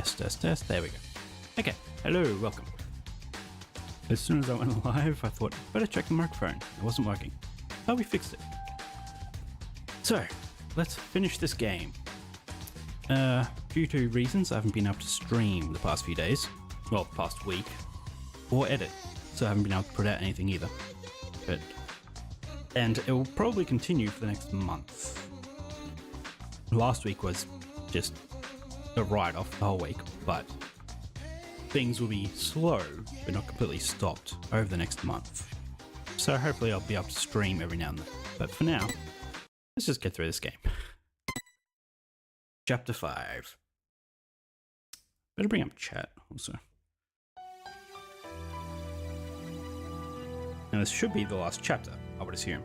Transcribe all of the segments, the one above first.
Test. There we go. Okay, hello, welcome. As soon as I went live, I thought, better check the microphone. It wasn't working. So we fixed it. So, let's finish this game. Due to reasons, I haven't been able to stream the past few days. Well, past week. Or edit. So I haven't been able to put out anything either. And it will probably continue for the next month. Last week was just a write-off the whole week, but things will be slow, but not completely stopped over the next month. So hopefully I'll be able to stream every now and then. But for now, let's just get through this game. Chapter 5. Better bring up chat also. Now this should be the last chapter, I would assume.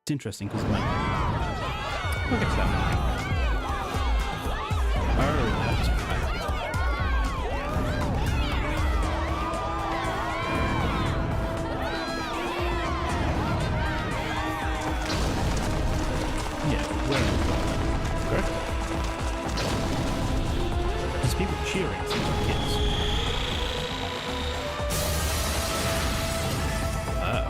It's interesting because we'll get to that one. Oh, that's right. Yeah, where? Correct? There's people cheering, seems like kids. Oh.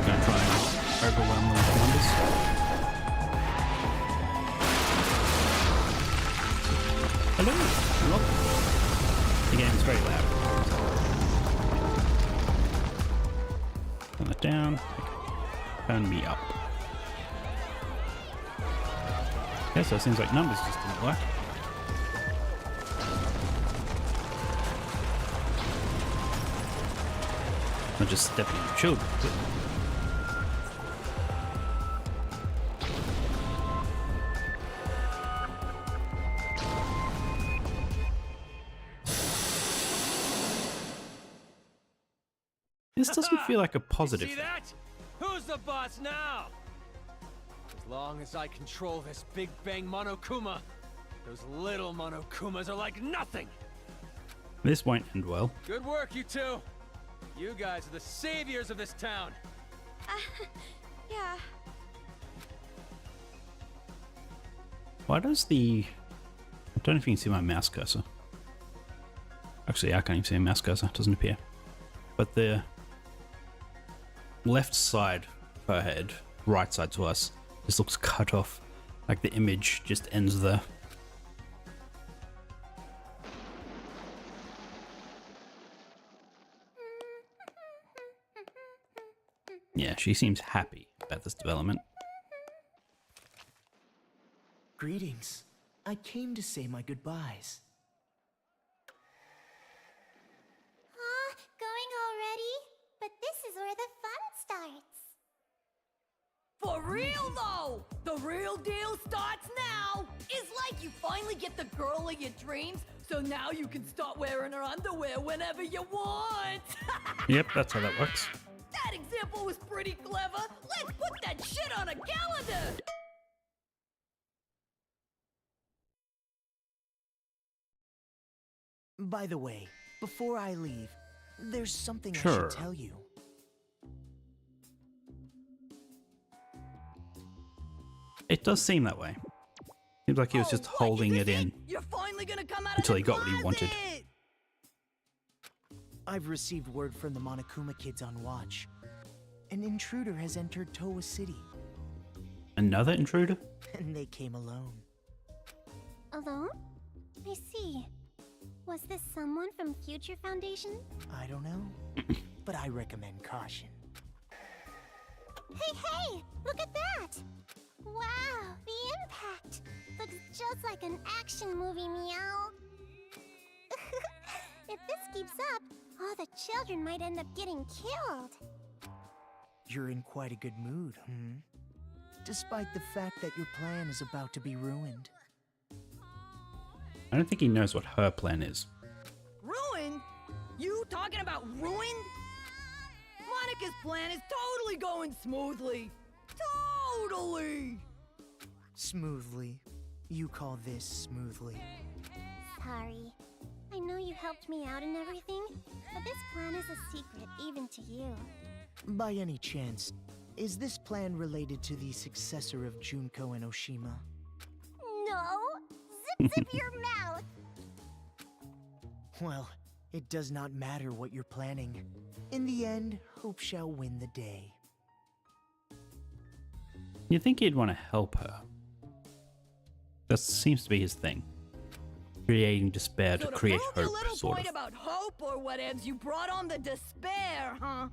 Gonna try and overwhelm them with numbers. Hello, welcome. The game's very loud. Turn it down. Turn me up. Okay, so it seems like numbers just didn't work. Not just stepping on children. This doesn't feel like a positive See thing. that? Who's the boss now? As long as I control this Big Bang Monokuma, those little Monokumas are like nothing. This won't end well. Good work, you two. You guys are the saviors of this town. Yeah. Why does the... I don't know if you can see my mouse cursor. Actually, I can't even see a mouse cursor. It doesn't appear. But the left side of her head, right side to us, just looks cut off. Like the image just ends there. Yeah, she seems happy about this development. Greetings. I came to say my goodbyes. Going already? But this is where the fun starts. For real though! The real deal starts now! It's like you finally get the girl of your dreams, so now you can start wearing her underwear whenever you want! Yep, that's how that works. That example was pretty clever! Let's put that shit on a calendar! By the way, before I leave, there's something I Sure. should tell you. It does seem that way. Seems like he was just what, holding is it this in. You're finally gonna come out Until of he the got what he wanted. closet! I've received word from the Monokuma kids on watch. An intruder has entered Towa City, Another intruder? and they came alone. Alone? I see. Was this someone from Future Foundation? I don't know, but I recommend caution. Hey! Look at that! Wow, the impact! Looks just like an action movie, meow. If this keeps up, all the children might end up getting killed. You're in quite a good mood, despite the fact that your plan is about to be ruined. I don't think he knows what her plan is. Ruined? You talking about ruined? Monica's plan is totally going smoothly. Totally! Smoothly. You call this smoothly. Sorry. I know you helped me out and everything, but this plan is a secret even to you. By any chance, is this plan related to the successor of Junko and Oshima? No! Zip zip your mouth! Well, it does not matter what you're planning. In the end, hope shall win the day. You think he'd want to help her? That seems to be his thing. Creating despair to create prove your hope, little sort point of. about hope or whatevs, you brought on the despair, huh?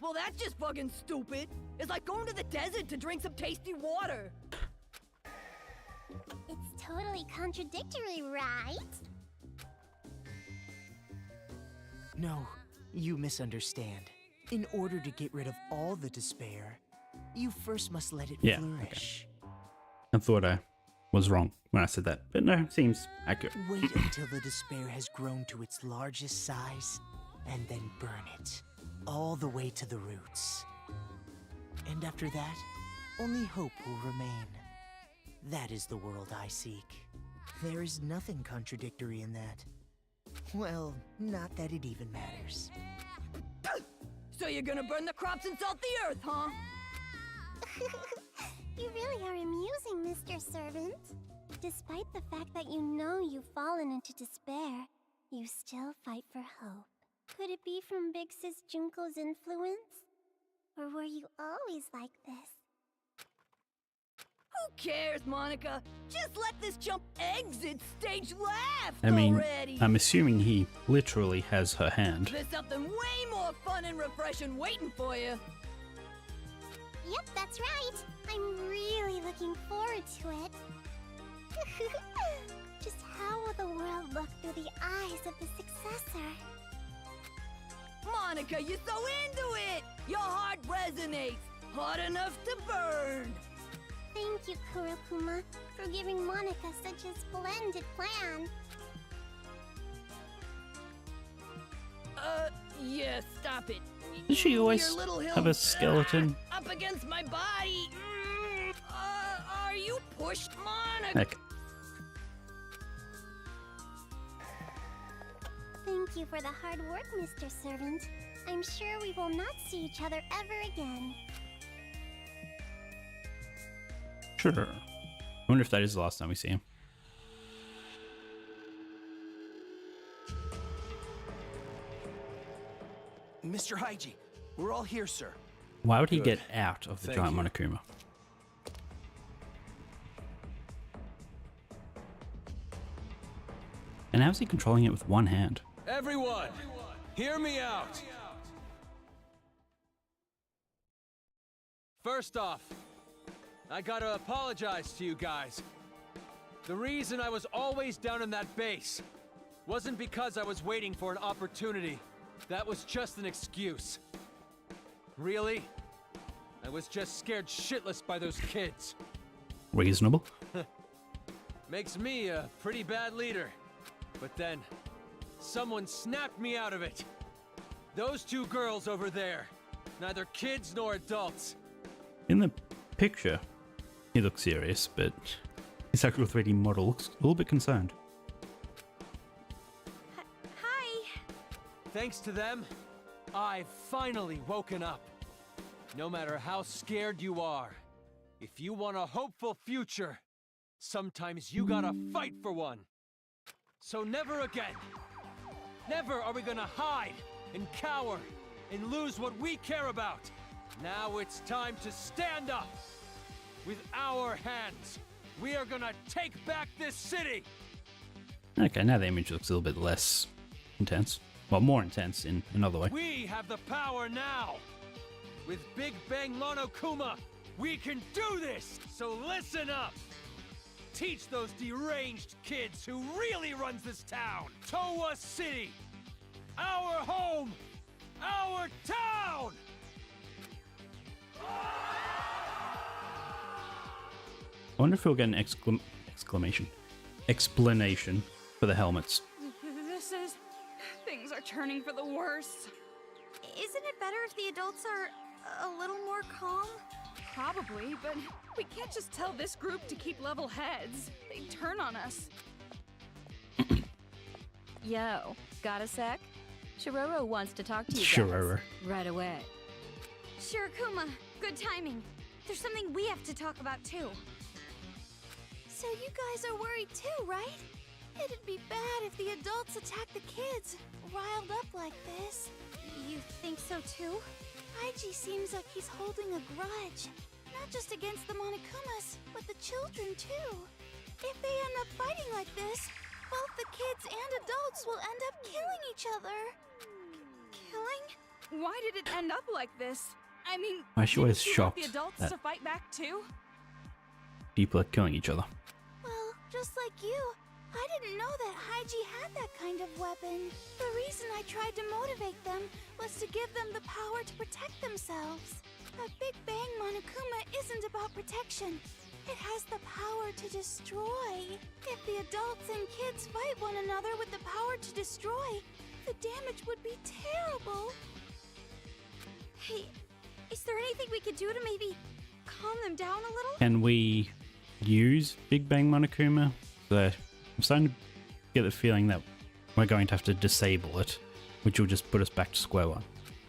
Well, that's just fucking stupid. It's like going to the desert to drink some tasty water. It's totally contradictory, right? No, you misunderstand. In order to get rid of all the despair, you first must let it Yeah, flourish. I thought I was wrong when I said that, but no, seems accurate. Wait until the despair has grown to its largest size, and then burn it, all the way to the roots. And after that, only hope will remain. That is the world I seek. There is nothing contradictory in that. Well, not that it even matters. So you're gonna burn the crops and salt the earth, huh? You really are amusing, Mr. Servant. Despite the fact that you know you've fallen into despair, you still fight for hope. Could it be from Big Sis Junko's influence? Or were you always like this? Who cares, Monica? Just let this chump exit stage left I mean, already. I'm assuming he literally has her hand. There's something way more fun and refreshing waiting for you. Yep, that's right. I'm really looking forward to it. Just how will the world look through the eyes of the successor? Monica, you're so into it! Your heart resonates, hot enough to burn! Thank you, Kurokuma, for giving Monica such a splendid plan. Yeah, stop it. Does she always Your little have a hill- skeleton? Up against my body! Are you pushed, Monica? Heck, Thank you for the hard work, Mr. Servant. I'm sure we will not see each other ever again. sure. I wonder if that is the last time we see him. Mr. Haiji, we're all here, sir. Why would he Good. get out of the Thank giant you. Monokuma? And how's he controlling it with one hand? Everyone, hear me out. First off, I gotta apologize to you guys. The reason I was always down in that base wasn't because I was waiting for an opportunity. That was just an excuse. Really? I was just scared shitless by those kids. Reasonable. Makes me a pretty bad leader. But then, someone snapped me out of it. Those two girls over there, neither kids nor adults. In the picture, he looks serious, but his actual 3D model looks a little bit concerned. Hi. Thanks to them, I've finally woken up. No matter how scared you are, if you want a hopeful future, sometimes you gotta fight for one. So never again. Never are we gonna hide and cower and lose what we care about. Now it's time to stand up. With our hands, we are gonna take back this city. Okay, now the image looks a little bit less intense. Well, more intense in another way. We have the power now. With Big Bang Monokuma, we can do this. So listen up. Teach those deranged kids who really runs this town. Towa City. Our home. Our town. I wonder if we'll get an explanation for the helmets. This is... Things are turning for the worse. Isn't it better if the adults are a little more calm? Probably, but we can't just tell this group to keep level heads. They'd turn on us. Yo, got a sec? Shiroro wants to talk to you guys. Shiroro. Right away. Sure, Kuma. Good timing. There's something we have to talk about too. So you guys are worried too, right? It'd be bad if the adults attack the kids, riled up like this. You think so too? Haiji seems like he's holding a grudge. Not just against the Monokumas, but the children too. If they end up fighting like this, both the kids and adults will end up killing each other. Killing? Why did it end up like this? I mean, Why is she always didn't you want shocked the adults that to fight back too? people are killing each other? Well, just like you, I didn't know that Haiji had that kind of weapon. The reason I tried to motivate them was to give them the power to protect themselves. A Big Bang Monokuma isn't about protection. It has the power to destroy. If the adults and kids fight one another with the power to destroy, the damage would be terrible. Hey, is there anything we could do to maybe calm them down a little? Can we use Big Bang Monokuma? I'm starting to get the feeling that we're going to have to disable it, which will just put us back to square one.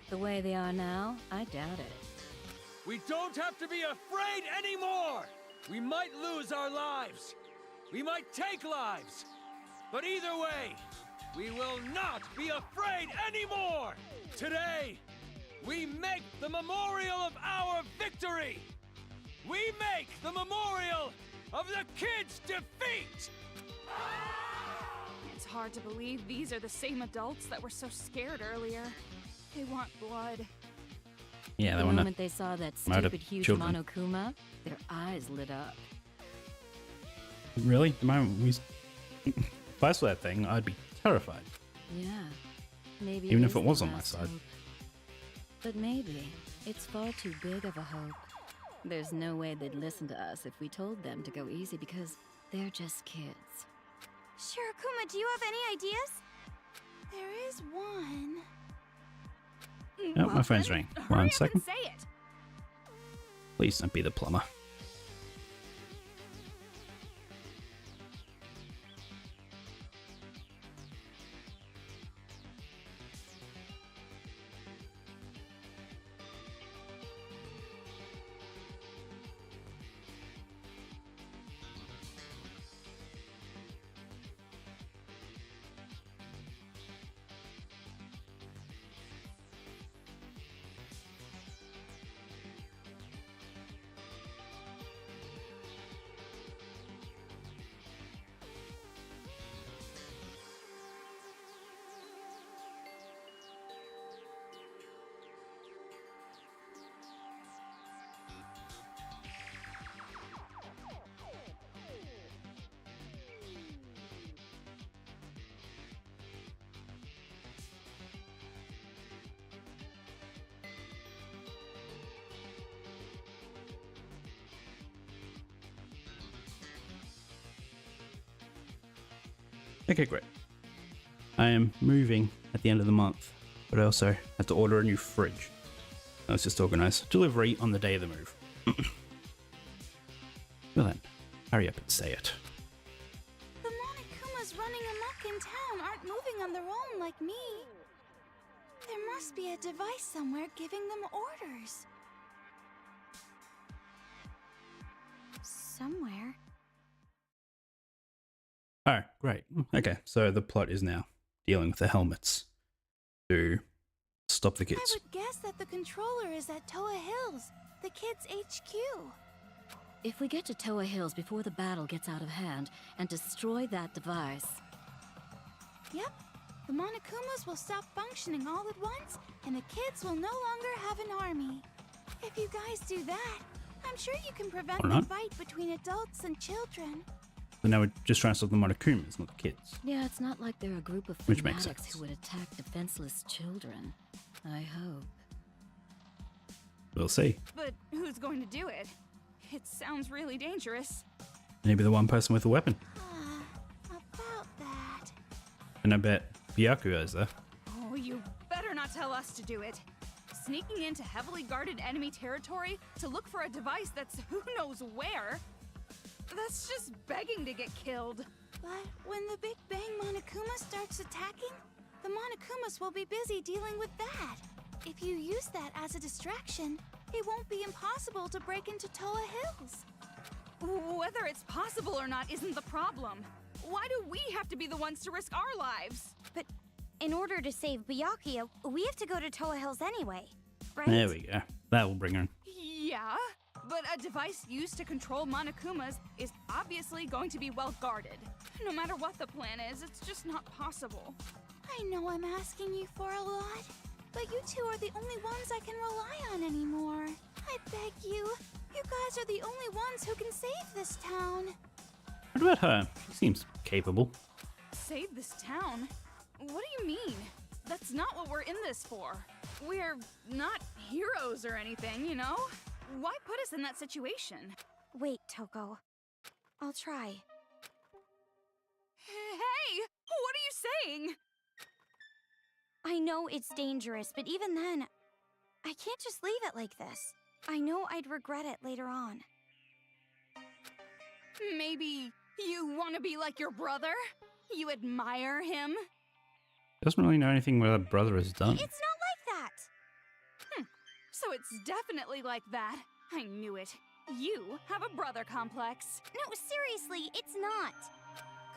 The way they are now, I doubt it. We don't have to be afraid anymore! We might lose our lives. We might take lives. But either way, we will not be afraid anymore! Today, we make the memorial of our victory! We make the memorial of the kids' defeat! It's hard to believe these are the same adults that were so scared earlier. They want blood. Yeah, they The want moment to. they saw that murder stupid huge children. Monokuma, their eyes lit up. Really? The moment we. If I saw that thing, I'd be terrified. Yeah, maybe. Even is if it the was on my last side. hope. But maybe it's far too big of a hope. There's no way they'd listen to us if we told them to go easy because they're just kids. Sure, Kuma, do you have any ideas? There is one. Oh, my phone's ringing. Hurry One up second. and say it. Please don't be the plumber. Okay, great. I am moving at the end of the month, but I also had to order a new fridge. Let's just organize delivery on the day of the move. Well then, hurry up and say it. The Monokumas running amok in town aren't moving on their own like me. There must be a device somewhere giving them orders. Somewhere. Oh, great. Okay, so the plot is now dealing with the helmets to stop the I kids. would guess that the controller is at Toa Hills, the kids' HQ. If we get to Toa Hills before the battle gets out of hand and destroy that device, Yep, the Monokumas will stop functioning all at once, and the kids will no longer have an army. If you guys do that, I'm sure you can prevent Or the not. fight between adults and children. So now we're just trying to stop the Monokumas, not the kids. yeah, it's not like they're a group of Which makes fanatics sense. who would attack defenseless children. I hope. We'll see. But who's going to do it? It sounds really dangerous. Maybe the one person with a weapon. About that. And I bet Byakuya is there. Oh, you better not tell us to do it. Sneaking into heavily guarded enemy territory to look for a device that's who knows where? That's just begging to get killed. But when the Big Bang Monokuma starts attacking, the Monokumas will be busy dealing with that. If you use that as a distraction, it won't be impossible to break into Toa Hills. Whether it's possible or not isn't the problem. Why do we have to be the ones to risk our lives? But in order to save Byakuya, we have to go to Toa Hills anyway, right? There we go. That will bring her in. Yeah, but a device used to control Monokumas is obviously going to be well guarded. No matter what the plan is, it's just not possible. I know I'm asking you for a lot, but you two are the only ones I can rely on anymore. I beg you. You guys are the only ones who can save this town. What about her? She seems capable. Save this town? What do you mean? That's not what we're in this for. We're not heroes or anything, you know? Why put us in that situation? Wait, Toko. I'll try. Hey! What are you saying? I know it's dangerous, but even then, I can't just leave it like this. I know I'd regret it later on. Maybe you want to be like your brother? You admire him? Doesn't really know anything what her brother has done. It's not like that! So it's definitely like that. I knew it. You have a brother complex. No, seriously, it's not.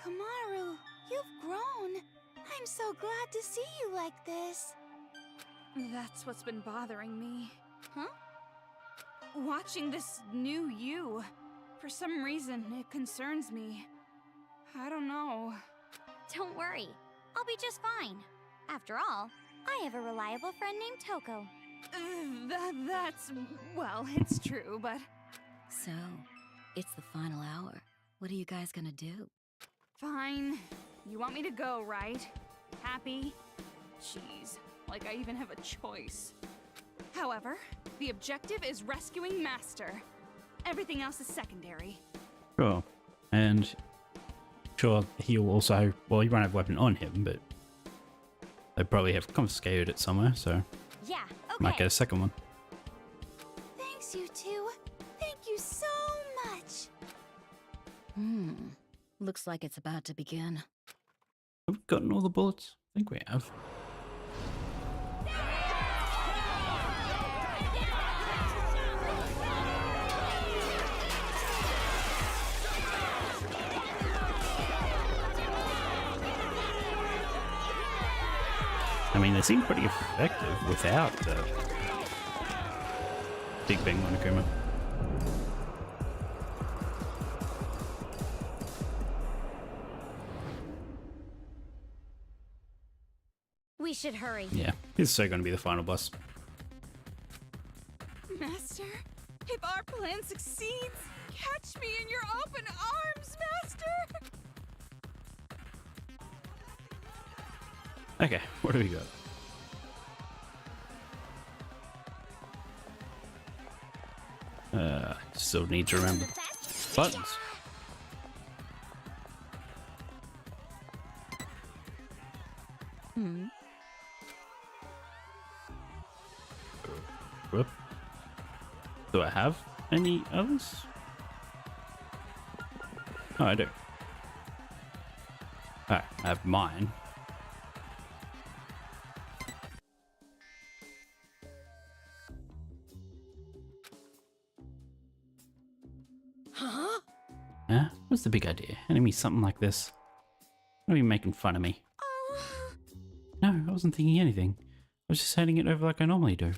Kamaru, you've grown. I'm so glad to see you like this. That's what's been bothering me. Huh? Watching this new you. For some reason, it concerns me. I don't know. Don't worry. I'll be just fine. After all, I have a reliable friend named Toko. Well, it's true, but... So, it's the final hour. What are you guys gonna do? Fine. You want me to go, right? Happy? Jeez, like I even have a choice. However, the objective is rescuing Master. Everything else is secondary. Sure. And sure, he'll also, well, he won't have a weapon on him, but they probably have confiscated it somewhere, so Yeah, okay. might get a second one. Thanks, you two. Thank you so much. Looks like it's about to begin. Have we gotten all the bullets? I think we have. I mean, they seem pretty effective without Big Bang Monokuma. We should hurry. Yeah, this is so going to be the final boss. Master, if our plan succeeds, catch me in your open arms, Master! Okay, what do we got? Still need to remember. Buttons. Whoop. Do I have any others? Oh, I do. Alright, I have mine. Huh? Yeah? What's the big idea? Handing me something like this? Why are you making fun of me? No, I wasn't thinking anything. I was just handing it over like I normally do.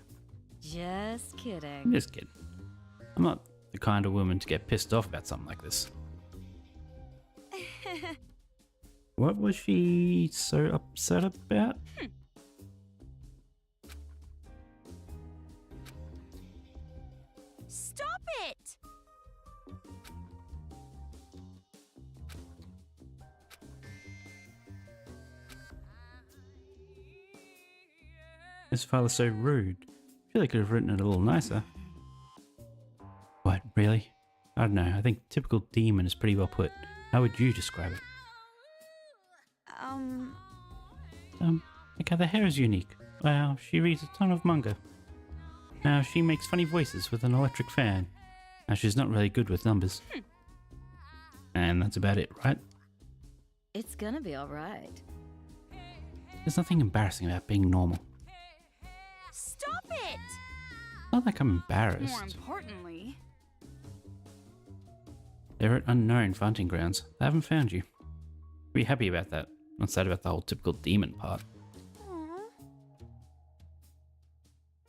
Just I'm kidding. just kidding. I'm not the kind of woman to get pissed off about something like this. What was she so upset about? Stop it! This father's so rude. I feel like I could have written it a little nicer. What, really? I don't know. I think typical demon is pretty well put. How would you describe it? Like how the hair is unique. Wow, she reads a ton of manga. Now she makes funny voices with an electric fan. Now she's not really good with numbers. And that's about it, right? It's gonna be alright. There's nothing embarrassing about being normal. Stop it! Not like I'm embarrassed. More importantly, They're at unknown hunting grounds. They haven't found you. Be happy about that. Not sad about the whole typical demon part.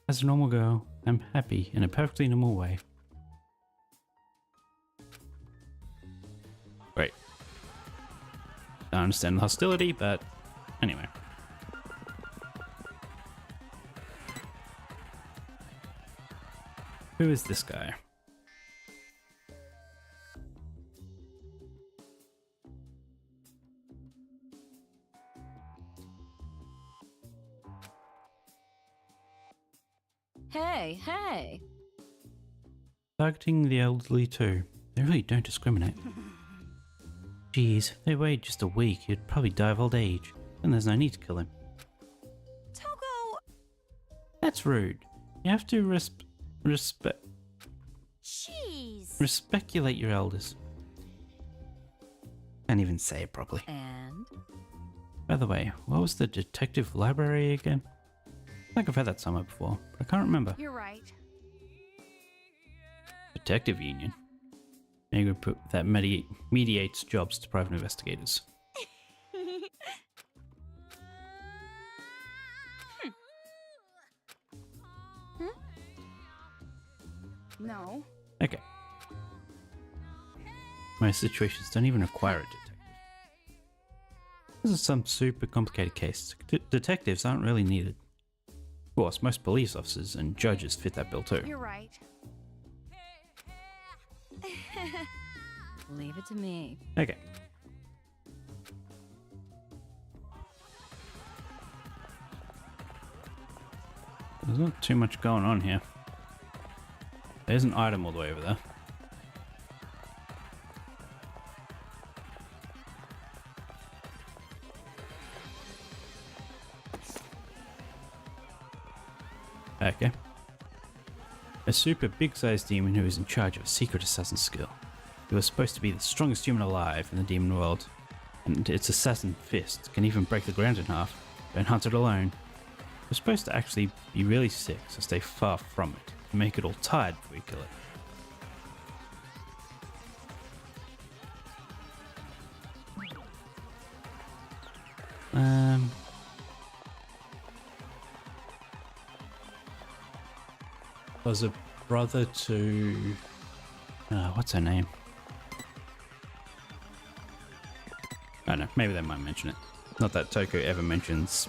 As a normal girl, I'm happy in a perfectly normal way. Great. I understand the hostility, but anyway. Who is this guy? Hey, hey! Targeting the elderly too. They really don't discriminate. Geez, if they waited just a week, he'd probably die of old age. And there's no need to kill him. Togo! That's rude. You have to speculate your elders. Can't even say it properly. And? By the way, what was the detective library again? I think I've had that somewhere before, but I can't remember. you're right. Detective union. Maybe we put that mediates jobs to private investigators. No. Okay. Most situations don't even require a detective. This is some super complicated case. Detectives aren't really needed. Of course, most police officers and judges fit that bill too. You're right. Leave it to me. Okay. There's not too much going on here. There's an item all the way over there. Okay. A super big-sized demon who is in charge of a secret assassin skill. He was supposed to be the strongest human alive in the demon world, and its assassin fist can even break the ground in half. Don't hunt it alone. You're supposed to actually be really sick, so stay far from it, and make it all tired before you kill it. Was a brother to... what's her name? I don't know, maybe they might mention it. Not that Toko ever mentions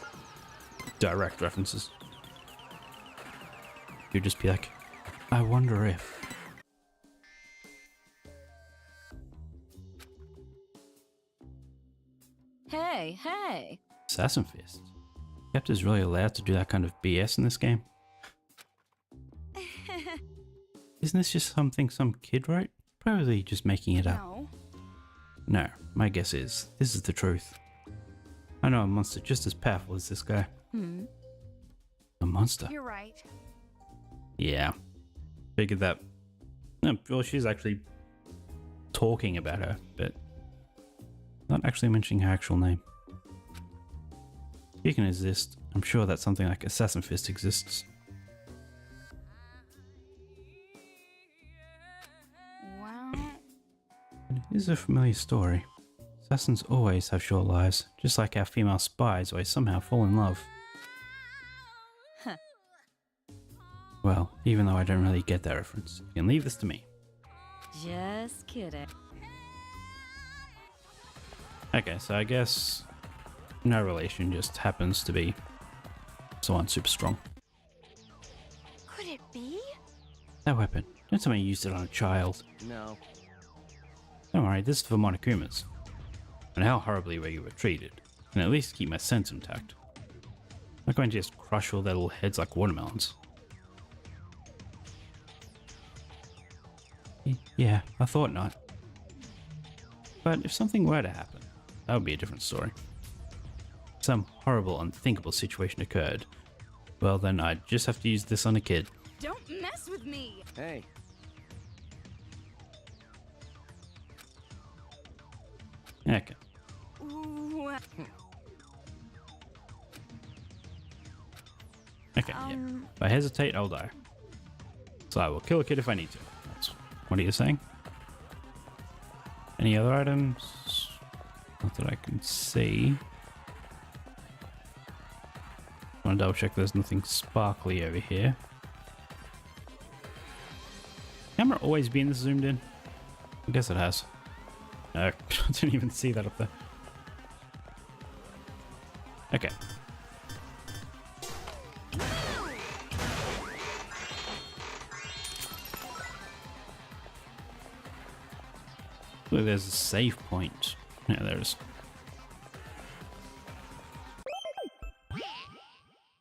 direct references. You'd just be like, I wonder if... Hey, hey! Assassin Fist? Captain's really allowed to do that kind of BS in this game? Isn't this just something some kid wrote? Probably just making it up. No. No, my guess is, this is the truth. I know a monster just as powerful as this guy. A monster? You're right. Yeah. Figured that. No, well, she's actually talking about her, but not actually mentioning her actual name. She can exist. I'm sure that something like Assassin Fist exists. Well, It is a familiar story. Assassins always have short lives, just like our female spies always somehow fall in love. Huh. Well, even though I don't really get that reference, you can leave this to me. Just kidding. Okay, so I guess no relation, just happens to be someone super strong. Could it be? That weapon, don't tell me you used it on a child. No. Don't worry, this is for Monokumas. And how horribly were you were treated, and at least keep my sense intact. I'm not going to just crush all their little heads like watermelons. Yeah, I thought not. But if something were to happen, that would be a different story. If some horrible, unthinkable situation occurred, well then I'd just have to use this on a kid. don't mess with me! Hey. Okay. Ooh, Well, Okay, yeah. If I hesitate, I'll die. So I will kill a kid if I need to. That's what are you saying? Any other items? Not that I can see. I want to double check there's nothing sparkly over here. Camera always been this zoomed in? I guess it has. No, I didn't even see that up there. Okay. Look, there's a save point. Yeah, there's.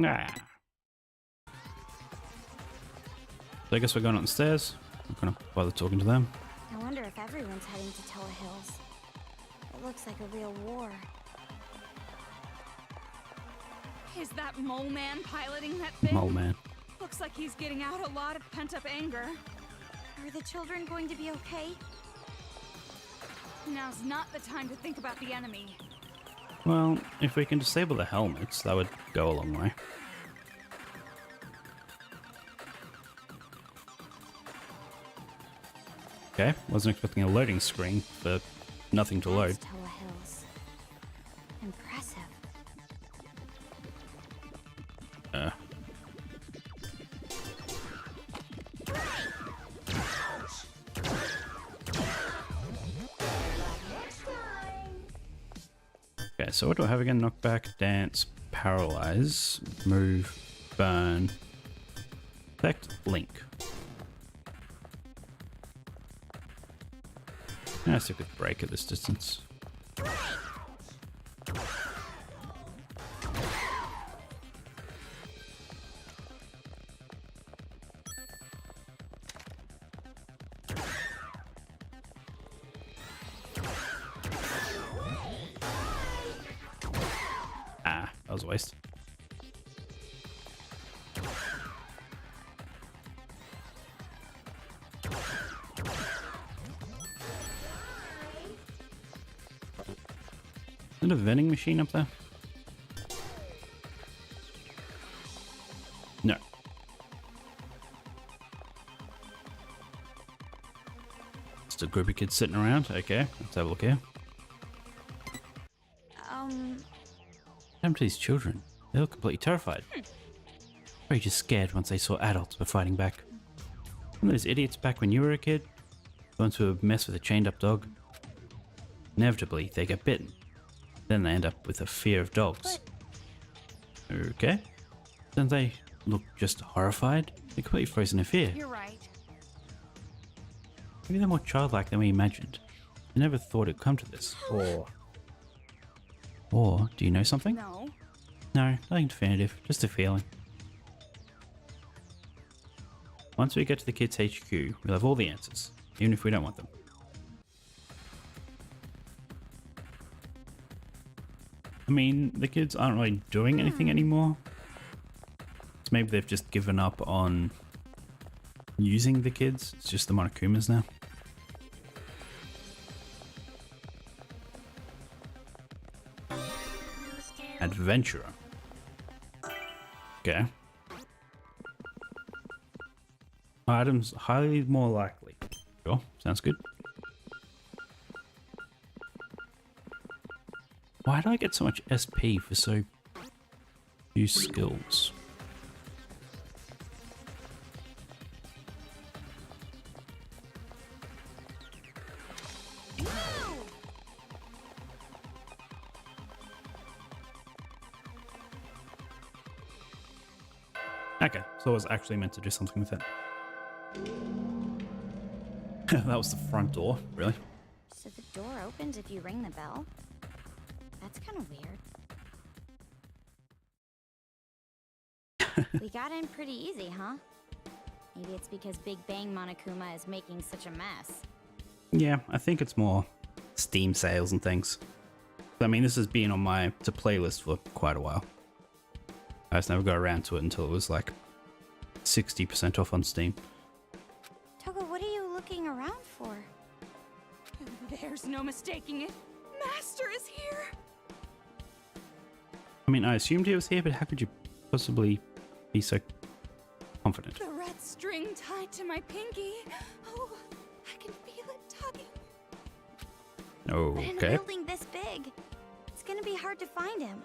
Ah. So I guess we're going up the stairs. I'm not gonna bother talking to them. I wonder if everyone's heading to Toa Hills. It looks like a real war. is that mole man piloting that thing? Mole man. Looks like he's getting out a lot of pent-up anger. Are the children going to be okay? Now's not the time to think about the enemy. Well, if we can disable the helmets, that would go a long way. Okay, wasn't expecting a loading screen, but nothing to load. That's Toa Hills. Impressive. Okay, so what do I have again? Knockback, dance, paralyze, move, burn, effect, link. That's a good break at this distance. Ah, that was a waste. Is there a vending machine up there? No. Just a group of kids sitting around. Okay, let's have a look here. What happened to these children? They look completely terrified. Very just scared once they saw adults were fighting back. Remember those idiots back when you were a kid? The ones who would mess with a chained up dog? Inevitably, they get bitten. Then they end up with a fear of dogs. Okay. Don't they look just horrified? They're completely frozen in fear. You're right. Maybe they're more childlike than we imagined. I never thought it'd come to this. Or, do you know something? No. No, nothing definitive. Just a feeling. Once we get to the kids' HQ, we'll have all the answers, even if we don't want them. I mean, the kids aren't really doing anything anymore. So maybe they've just given up on using the kids. It's just the Monokumas now. Adventurer. Okay. Items highly more likely. Sure, sounds good. Why do I get so much SP for so few skills? Okay, so I was actually meant to do something with it. That was the front door, really? So the door opens if you ring the bell? That's kind of weird. We got in pretty easy, huh? Maybe it's because Big Bang Monokuma is making such a mess. Yeah, I think it's more Steam sales and things. I mean, this has been on my to-play list for quite a while. I just never got around to it until it was like 60% off on Steam. Toga, what are you looking around for? There's no mistaking it. Master is here. I mean, I assumed he was here, but how could you possibly be so confident? The red string tied to my pinky. Oh, I can feel it tugging. But in a Okay. building this big, it's gonna be hard to find him.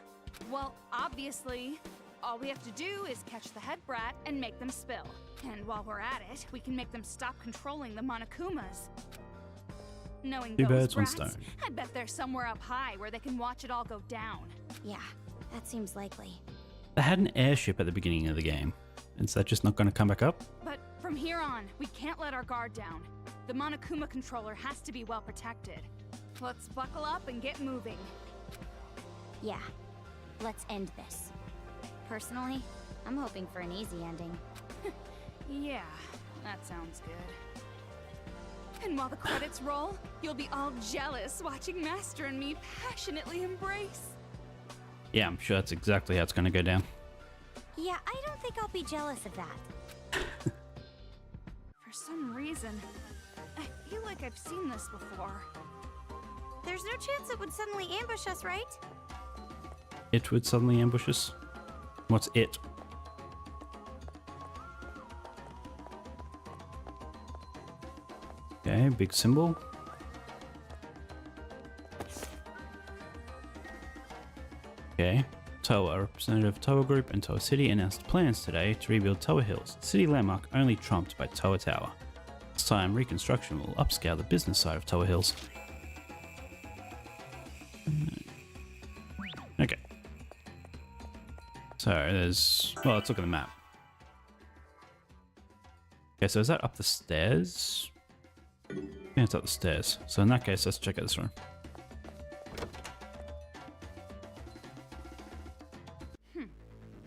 Well, obviously, all we have to do is catch the head brat and make them spill. And while we're at it, we can make them stop controlling the Monokumas. Knowing Two those birds, one brats, stone. I bet they're somewhere up high where they can watch it all go down. Yeah, that seems likely. They had an airship at the beginning of the game. Is that just not going to come back up? But from here on, we can't let our guard down. The Monokuma controller has to be well protected. Let's buckle up and get moving. Yeah, let's end this. Personally, I'm hoping for an easy ending. Yeah, that sounds good. And while the credits roll, you'll be all jealous watching Master and me passionately embrace. Yeah, I'm sure that's exactly how it's going to go down. Yeah, I don't think I'll be jealous of that. For some reason, I feel like I've seen this before. There's no chance it would suddenly ambush us, right? It would suddenly ambush us? What's it? Okay, big symbol. Okay. Toa, representative of Toa Group and Toa City announced plans today to rebuild Toa Hills, city landmark only trumped by Toa Tower. This time, reconstruction will upscale the business side of Toa Hills. Okay. So there's... Well, let's look at the map. Okay, so is that up the stairs? Yeah, it's up the stairs. So in that case, let's check out this room.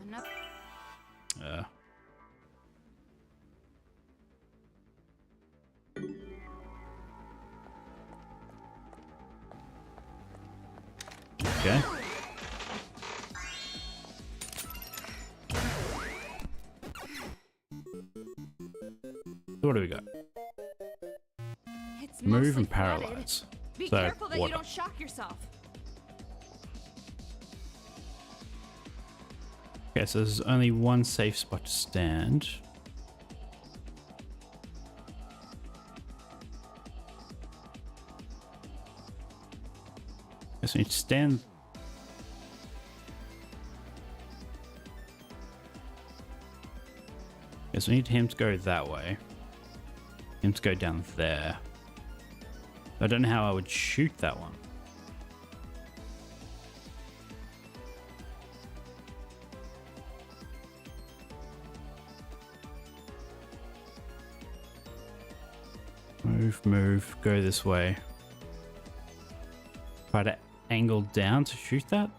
Enough. Okay. So what do we got? It's Move mostly and flooded. paralyze. Be So, careful that you water. don't shock yourself. Okay, so there's only one safe spot to stand. Okay, so you need to stand. Okay, so we need him to go that way. Him to go down there. I don't know how I would shoot that one. Move, go this way. Try to angle down to shoot that.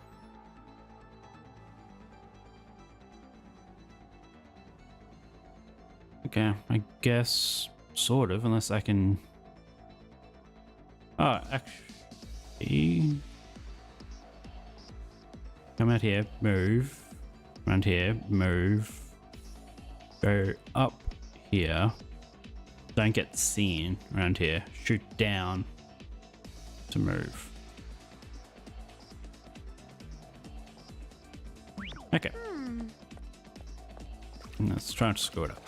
Okay, I guess sort of, unless I can... Oh, actually... Come out here, move. Around here, move. Go up here. Don't get seen around here. Shoot down to move. Okay. Let's try to score it up.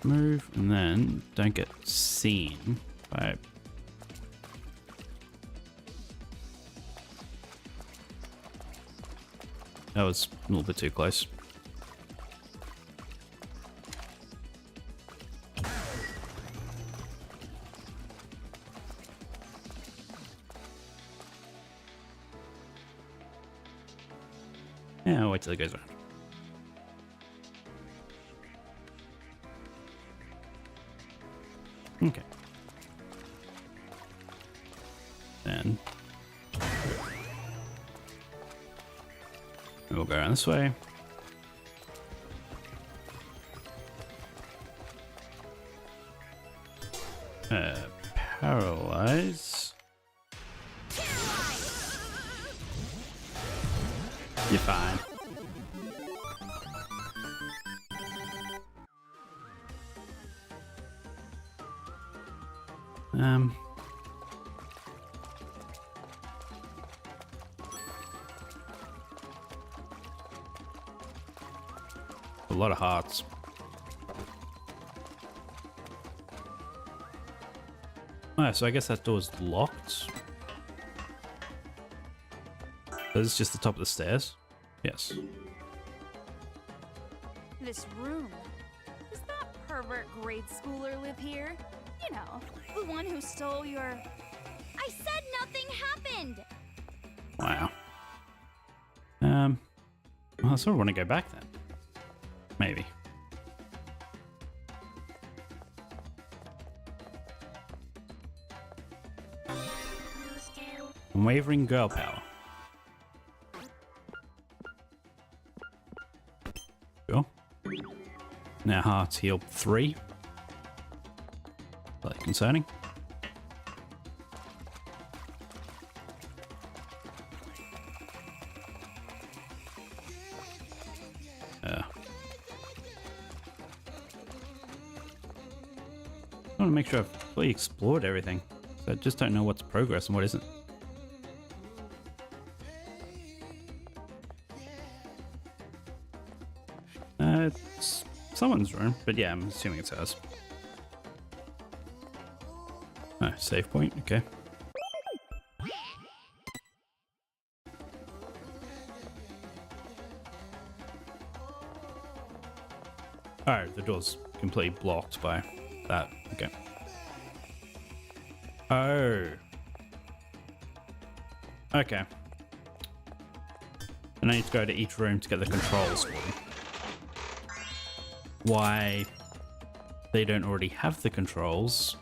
Move, and then don't get seen by... That was a little bit too close. Yeah, I'll wait till it goes around. Okay. Then we'll go around this way. Paralyze. You're fine. A lot of hearts. Oh, so I guess that door's locked. This is just the top of the stairs? Yes. This room. Does that pervert grade schooler live here? You know, the one who stole your... I said nothing happened! Wow. Well, I sort of want to go back then. Maybe. Unwavering girl power. Sure. Now hearts heal 3. Slightly concerning. I want to make sure I've fully explored everything. So I just don't know what's progress and what isn't. It's someone's room, but yeah, I'm assuming it's ours. Oh, save point, okay. Oh, the door's completely blocked by that. Okay. Oh. Okay. And I need to go to each room to get the controls for them. Why they don't already have the controls.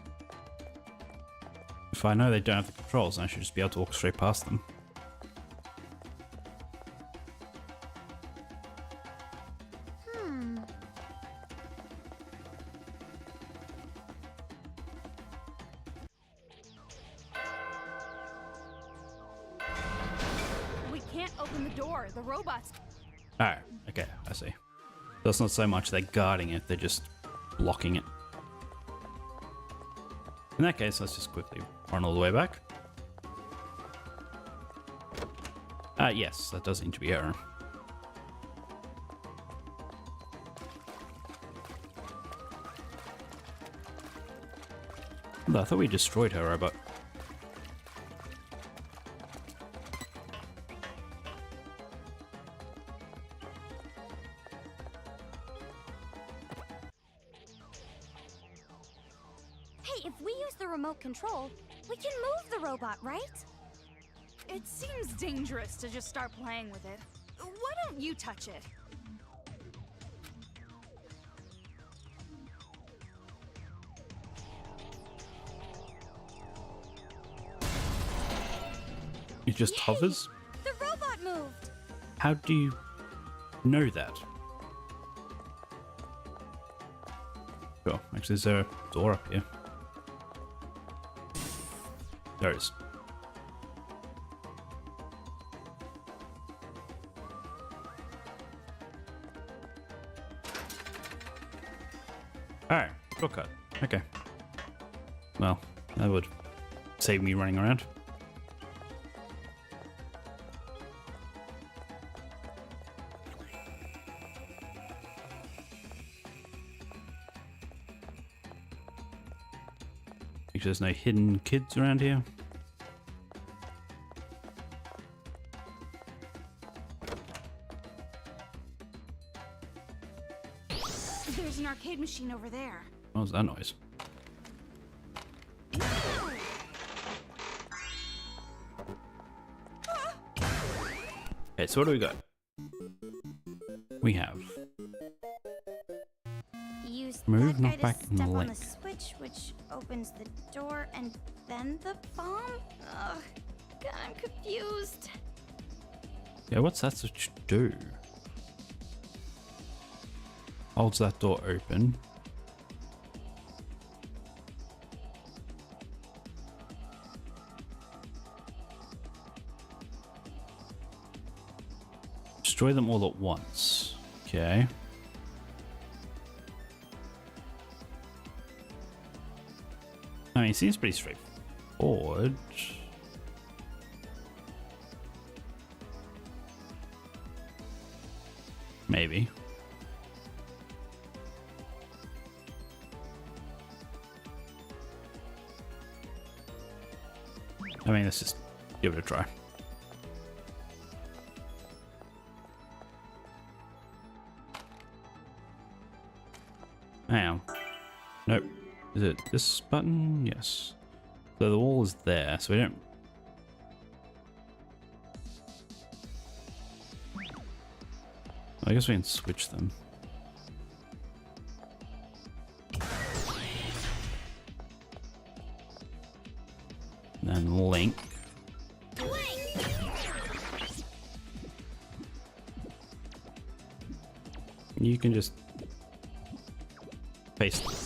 If I know they don't have the controls, then I should just be able to walk straight past them. We can't open the door. The robots... Oh, okay, I see. So it's not so much they're guarding it, they're just blocking it. In that case, let's just quickly run all the way back. Yes, that does seem to be her. I thought we destroyed her robot. Hey, if we use the remote control, we can move the robot, right? It seems dangerous to just start playing with it. Why don't you touch it? It just hovers? The robot moved! How do you know that? Sure, actually there's a door up here. There it is. Alright, shortcut. Okay. Well, that would save me running around. Make sure there's no hidden kids around here. There's an arcade machine over there. What was that noise? Okay, so what do we got? We have Use move, that knock guy to back, and step on link. the switch, which opens the door, and then the bomb? Ugh, God, I'm confused. Yeah, what's that switch do? Holds that door open. Destroy them all at once. Okay. I mean, mean, it seems pretty straightforward. Maybe. I mean, let's just give it a try. Hang on. Nope. Is it this button? Yes. So the wall is there, so we don't... I guess we can switch them. Then link. You can just paste it.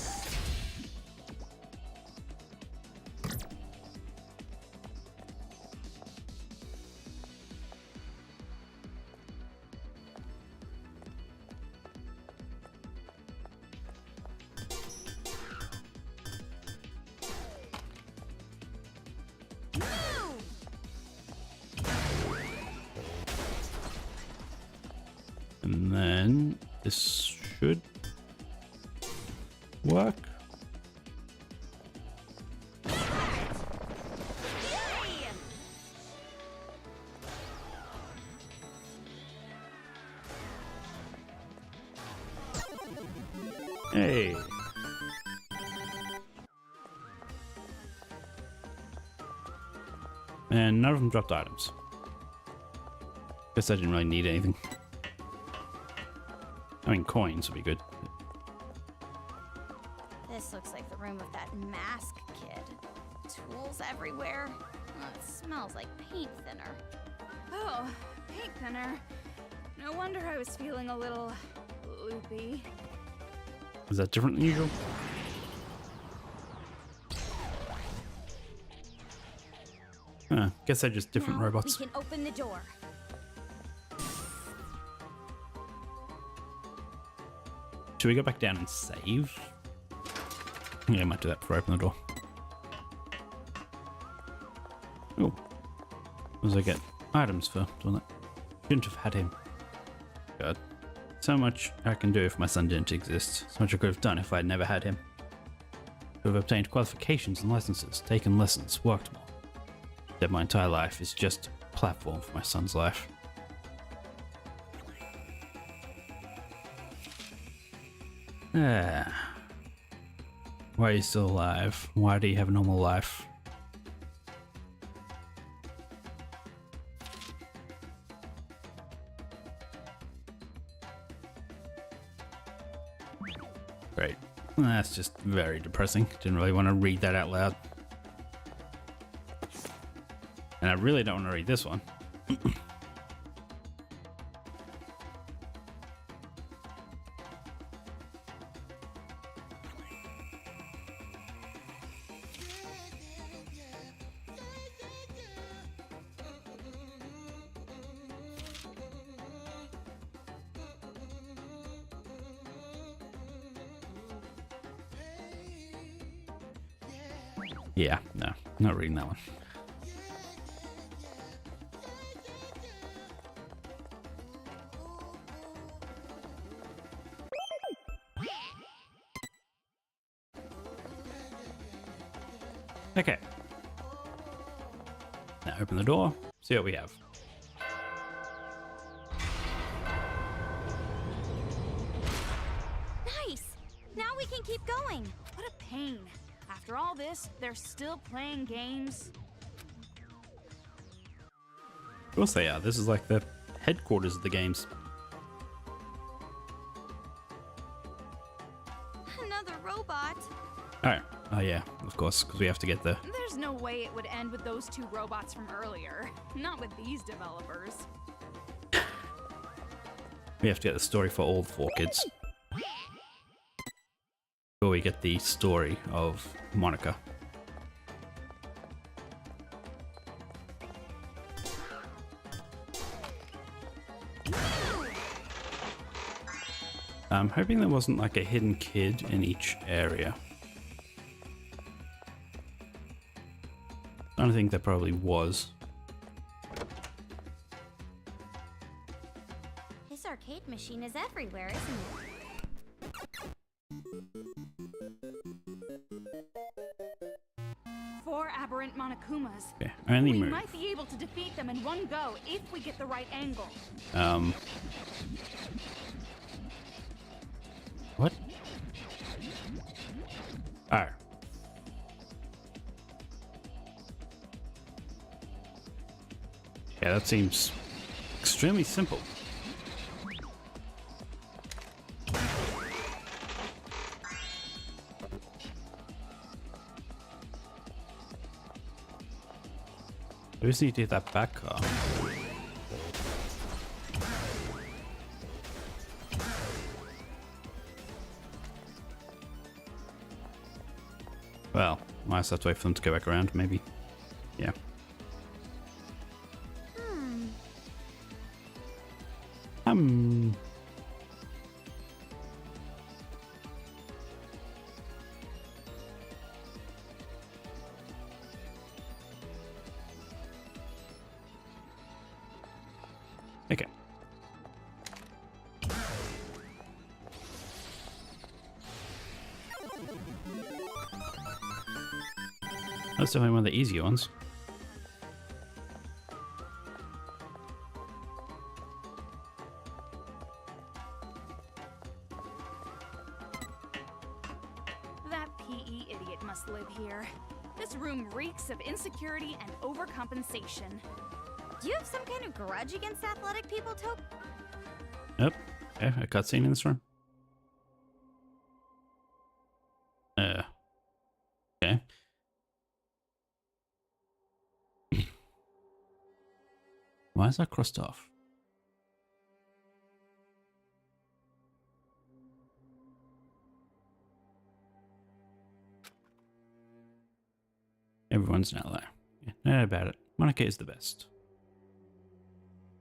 And then this should work. Hey. And none of them dropped items. Guess I didn't really need anything. I mean, coins would be good. This looks like the room of that mask kid. Tools everywhere. Oh, it smells like paint thinner. Oh, paint thinner. No wonder I was feeling a little loopy. Is that different than usual? Huh, guess they're just different Now robots. we can open the door. Should we go back down and save? Yeah, I might do that before I open the door. Oh. What does I get? Items for doing that. Shouldn't have had him. God. So much I can do if my son didn't exist. So much I could have done if I had never had him. To have obtained qualifications and licenses, taken lessons, worked more. That my entire life is just a platform for my son's life. Ah. Why are you still alive? Why do you have a normal life? Great. That's just very depressing. Didn't really want to read that out loud. And I really don't want to read this one. Yeah, no, not reading that one. Okay. Now open the door, see what we have. Nice! Now we can keep going. What a pain. After all this, they're still playing games. Of course they are. This is like the headquarters of the games. Another robot. Oh yeah, of course, because we have to get the... There's no way it would end with those two robots from earlier. Not with these developers. We have to get the story for all 4 kids. Before we get the story of Monica. I'm hoping there wasn't like a hidden kid in each area. don't think there probably was. This arcade machine is everywhere, isn't it? 4 aberrant Monokumas. Okay, only We move. might be able to defeat them in one go if we get the right angle. What? Oh. Yeah, that seems extremely simple. We just need to hit that back car. Well, I just have to wait for them to go back around, maybe. Yeah. Okay. That's definitely one of the easier ones. That PE idiot must live here. This room reeks of insecurity and overcompensation. Do you have some kind of grudge against athletic people, Tope? Yep. Okay, a cutscene in this room. Okay. Why is that crossed off? Everyone's an ally. Yeah, no doubt about it. Monica is the best.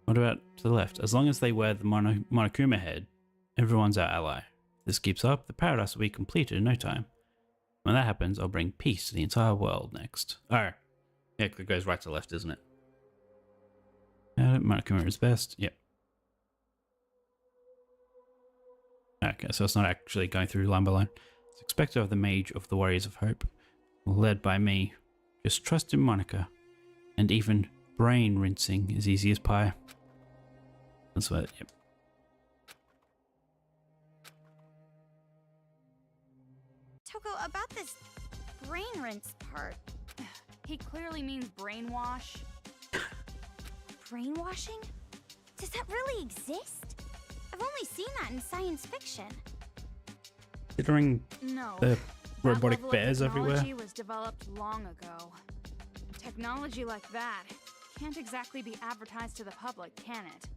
What about to the left? As long as they wear the Monokuma head, everyone's our ally. If this keeps up, the paradise will be completed in no time. When that happens, I'll bring peace to the entire world next. Oh. Yeah, it goes right to left, isn't it? Monokuma is best. Yep. Okay, so it's not actually going through line by line. It's expected of the Mage of the Warriors of Hope, led by me. Just trust in Monica, and even brain rinsing is easy as pie. That's what. Yep. Toko, about this brain rinse part. He clearly means brainwash. Brainwashing? Does that really exist? I've only seen that in science fiction. Considering No. the That robotic level of bears everywhere. technology was developed long ago. Technology like that can't exactly be advertised to the public, can it?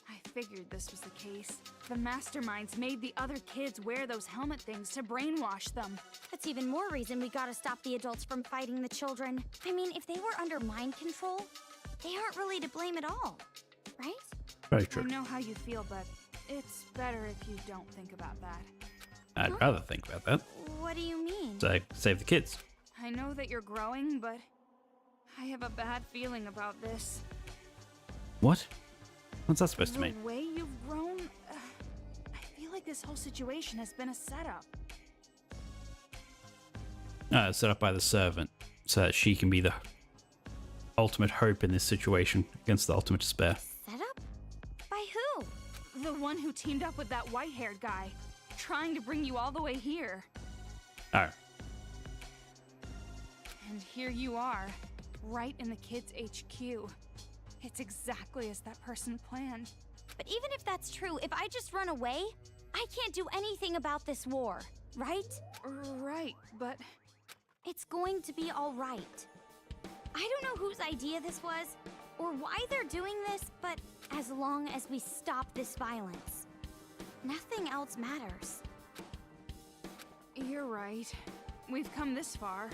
I figured this was the case. The masterminds made the other kids wear those helmet things to brainwash them. That's even more reason we gotta stop the adults from fighting the children. I mean, if they were under mind control, they aren't really to blame at all, right? Very I true. know how you feel, but it's better if you don't think about that. I'd rather think about that. What do you mean? So save the kids. I know that you're growing, but I have a bad feeling about this. What? What's that supposed to mean? The way you've grown, I feel like this whole situation has been a setup. Set up by the servant, so that she can be the ultimate hope in this situation against the ultimate despair. Set up? By who? The one who teamed up with that white-haired guy, trying to bring you all the way here. Oh. And here you are, right in the kids' HQ. It's exactly as that person planned. But even if that's true, if I just run away, I can't do anything about this war, right? Right, but It's going to be all right. I don't know whose idea this was, or why they're doing this, but as long as we stop this violence, nothing else matters. you're right. We've come this far.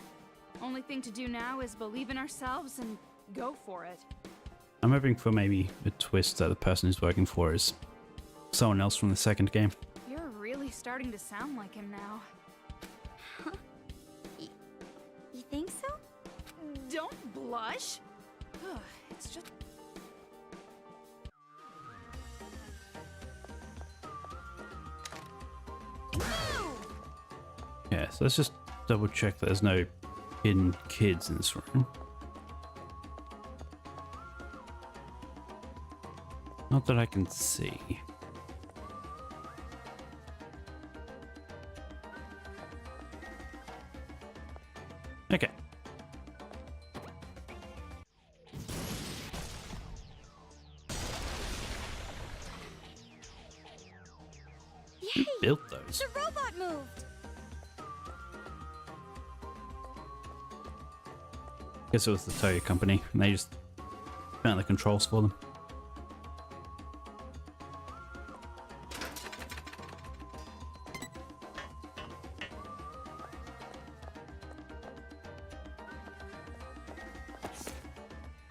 Only thing to do now is believe in ourselves and go for it. I'm hoping for maybe a twist that the person who's working for is someone else from the second game. You're really starting to sound like him now. You think so? Don't blush. Ugh, it's just... Yeah, so let's just double check that there's no hidden kids in this room. Not that I can see. Okay. Who built those? The robot moved! Guess it was the Toyo company, and they just found the controls for them.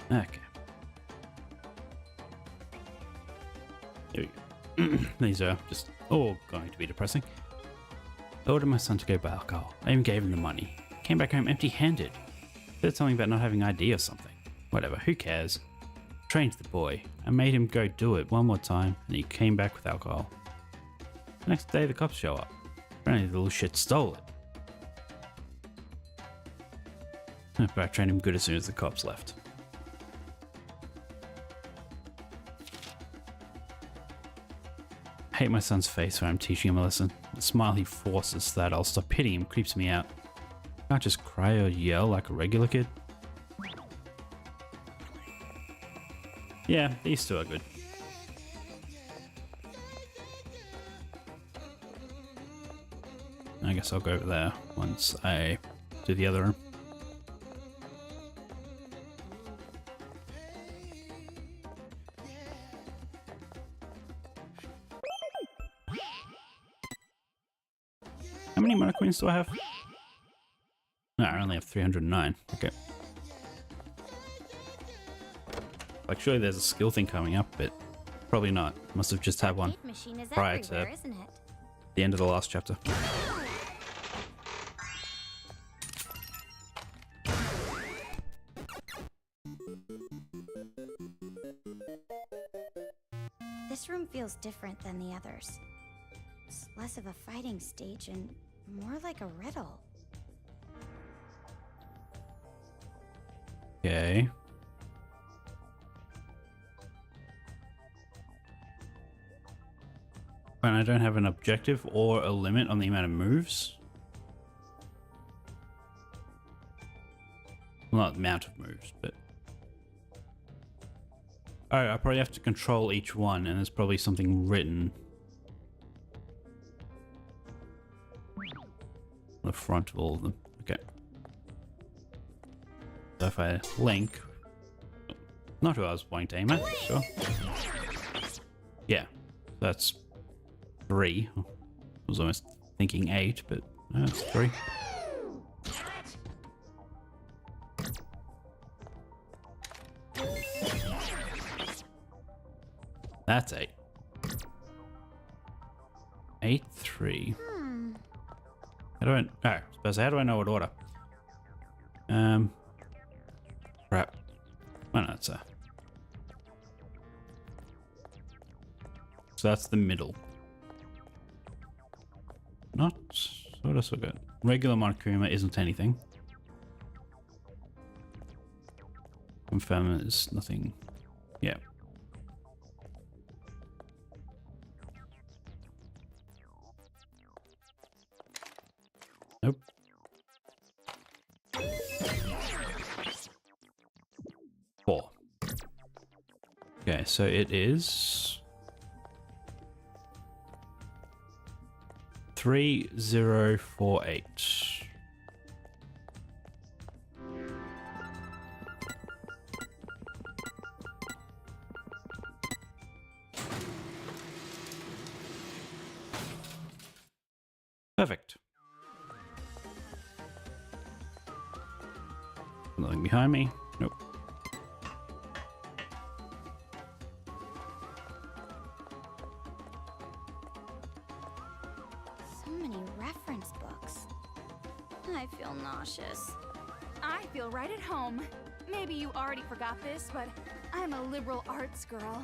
Okay. Here we go. These are just all going to be depressing. I ordered my son to go buy alcohol. I even gave him the money. Came back home empty-handed. Said something about not having ID or something. Whatever, who cares? Trained the boy. I made him go do it one more time, and he came back with alcohol. The next day the cops show up. Apparently the little shit stole it. But I trained him good as soon as the cops left. I hate my son's face when I'm teaching him a lesson. The smile he forces so that I'll stop hitting him creeps me out. Can't just cry or yell like a regular kid. Yeah, these two are good. I guess I'll go over there once I do the other room. How many mana coins do I have? No, I only have 309. Okay. Like, surely there's a skill thing coming up, but probably not. Must have just had one prior to the end of the last chapter. This room feels different than the others. It's less of a fighting stage and more like a riddle. Okay. And I don't have an objective or a limit on the amount of moves. Well, not amount of moves, but... Alright, I probably have to control each one, and there's probably something written on the front of all of them. Okay. So if I link... Not who I was wanting to aim at, sure. Yeah, that's 3. I was almost thinking 8, but no, it's 3. That's 8. 8, 3. How do I... Oh, suppose how do I know what order? Crap. Well, no, that's a... So that's the middle. Not... What else we got? Regular Monokuma isn't anything. Confirm is nothing. Yeah. Nope. Four. Okay, so it is 3048. Perfect. Nothing behind me. Nope. So many reference books. I feel nauseous. I feel right at home. Maybe you already forgot this, but I'm a liberal arts girl.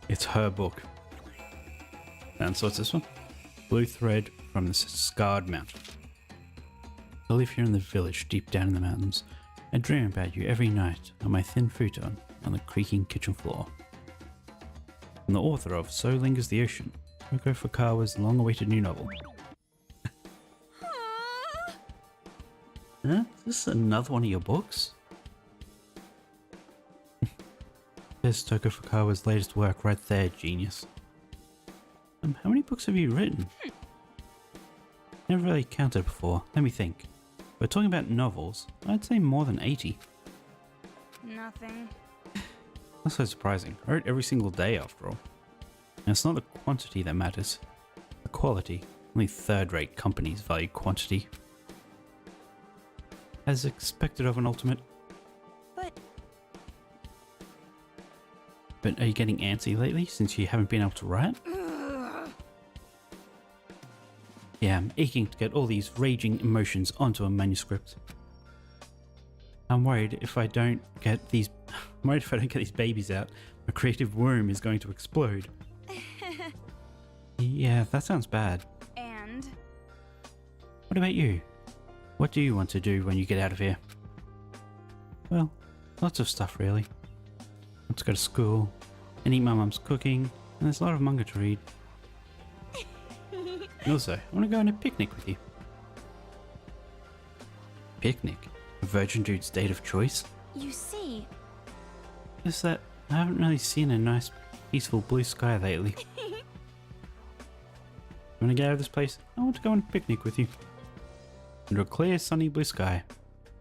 It's her book. And so what's this one? Blue thread from the scarred mountain. I live here in the village deep down in the mountains. I dream about you every night on my thin futon on the creaking kitchen floor. I'm the author of So Lingers the Ocean, Toko Fukawa's long-awaited new novel. Huh? Is this another one of your books? There's Toko Fukawa's latest work right there, genius. How many books have you written? Never really counted before. Let me think. We're talking about novels. I'd say more than 80. Nothing. That's so surprising. I wrote every single day after all. And it's not the quantity that matters. The quality. Only third-rate companies value quantity. As expected of an ultimate. But are you getting antsy lately since you haven't been able to write? Yeah, I'm aching to get all these raging emotions onto a manuscript. I'm worried if I don't get these babies out, my creative womb is going to explode. Yeah, that sounds bad. And? What about you? What do you want to do when you get out of here? Well, lots of stuff really. I want to go to school and eat my mum's cooking, and there's a lot of manga to read. And also, I want to go on a picnic with you. Picnic? A virgin dude's date of choice? You see... Is that I haven't really seen a nice, peaceful blue sky lately. When I get out of this place, I want to go on a picnic with you. Under a clear, sunny blue sky.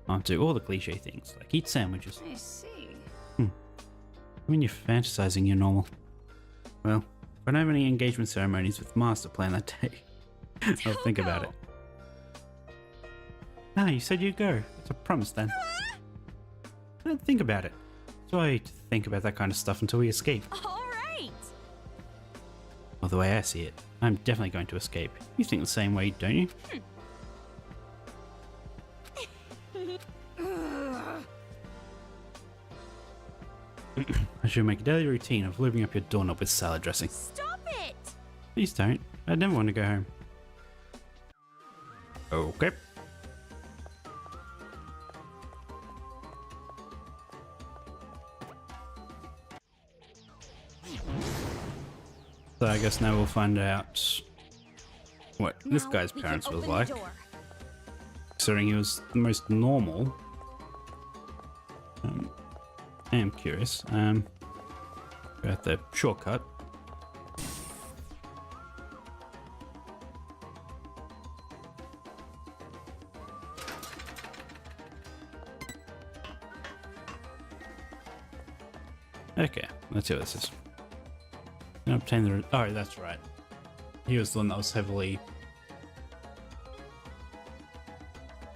I want to do all the cliche things, like eat sandwiches. I see. I mean, you're fantasizing, you're normal. Well, if I don't have any engagement ceremonies with Master planned that day, I'll think about it. Ah, you said you'd go. It's a promise then. Don't think about it. It's why to think about that kind of stuff until we escape. Alright! Well, the way I see it, I'm definitely going to escape. You think the same way, don't you? I should make a daily routine of lubing up your doorknob with salad dressing. Stop it! Please don't. I'd never want to go home. Okay. So I guess now we'll find out what this guy's parents was like. Considering he was the most normal. I am curious. Got the shortcut. Okay, let's see what this is. Obtain the. Oh, that's right. He was the one that was heavily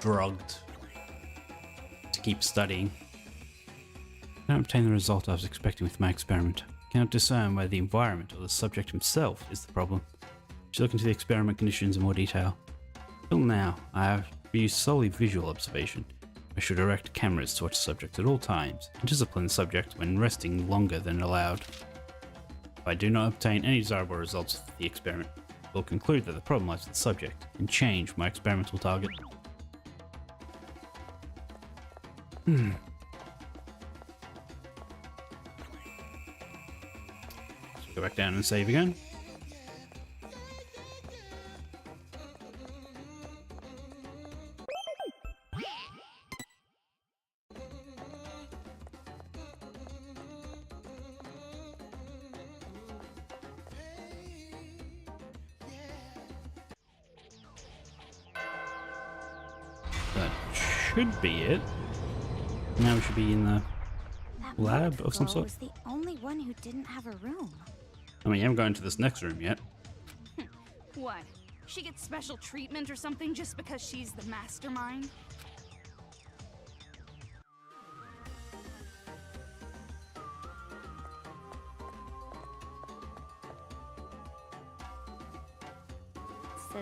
drugged to keep studying. I don't obtain the result I was expecting with my experiment. I cannot discern whether the environment or the subject himself is the problem. I should look into the experiment conditions in more detail. Till now, I have used solely visual observation. I should erect cameras to watch the subject at all times, and discipline the subject when resting longer than allowed. If I do not obtain any desirable results with the experiment, I will conclude that the problem lies with the subject, and change my experimental target. Go back down and save again. That should be it. Now we should be in the lab of some sort. Was the only one who didn't have a room. I mean, you haven't gone into this next room yet. What? She gets special treatment or something just because she's the mastermind?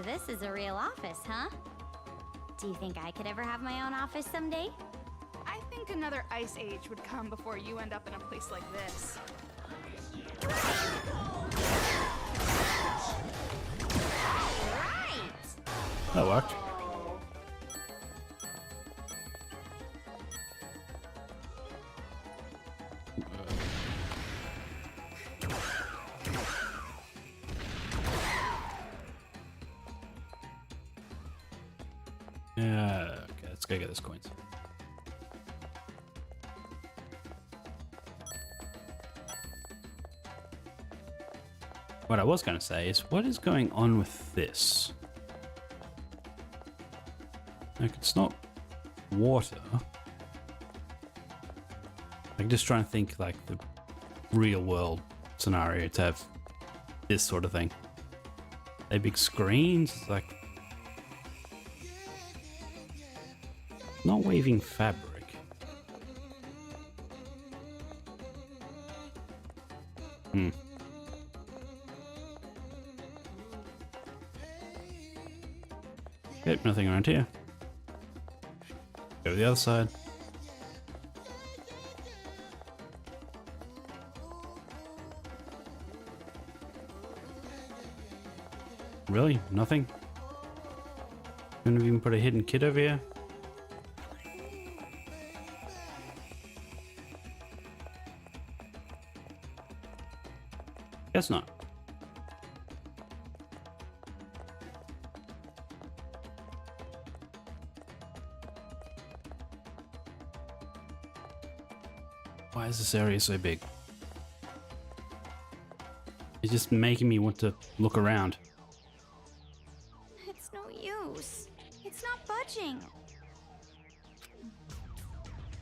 this is a real office, huh? Do you think I could ever have my own office someday? I think another ice age would come before you end up in a place like this. Right! That worked. Yeah, okay, let's go get those coins. What I was going to say is, what is going on with this? Like, it's not water. I'm just trying to think, like, the real world scenario to have this sort of thing. They big screens, like... Not waving fabric. Yep, nothing around here. Go to the other side. Really? Nothing? Couldn't have even put a hidden kid over here? Guess not. Why is this area so big? It's just making me want to look around. It's no use. It's not budging.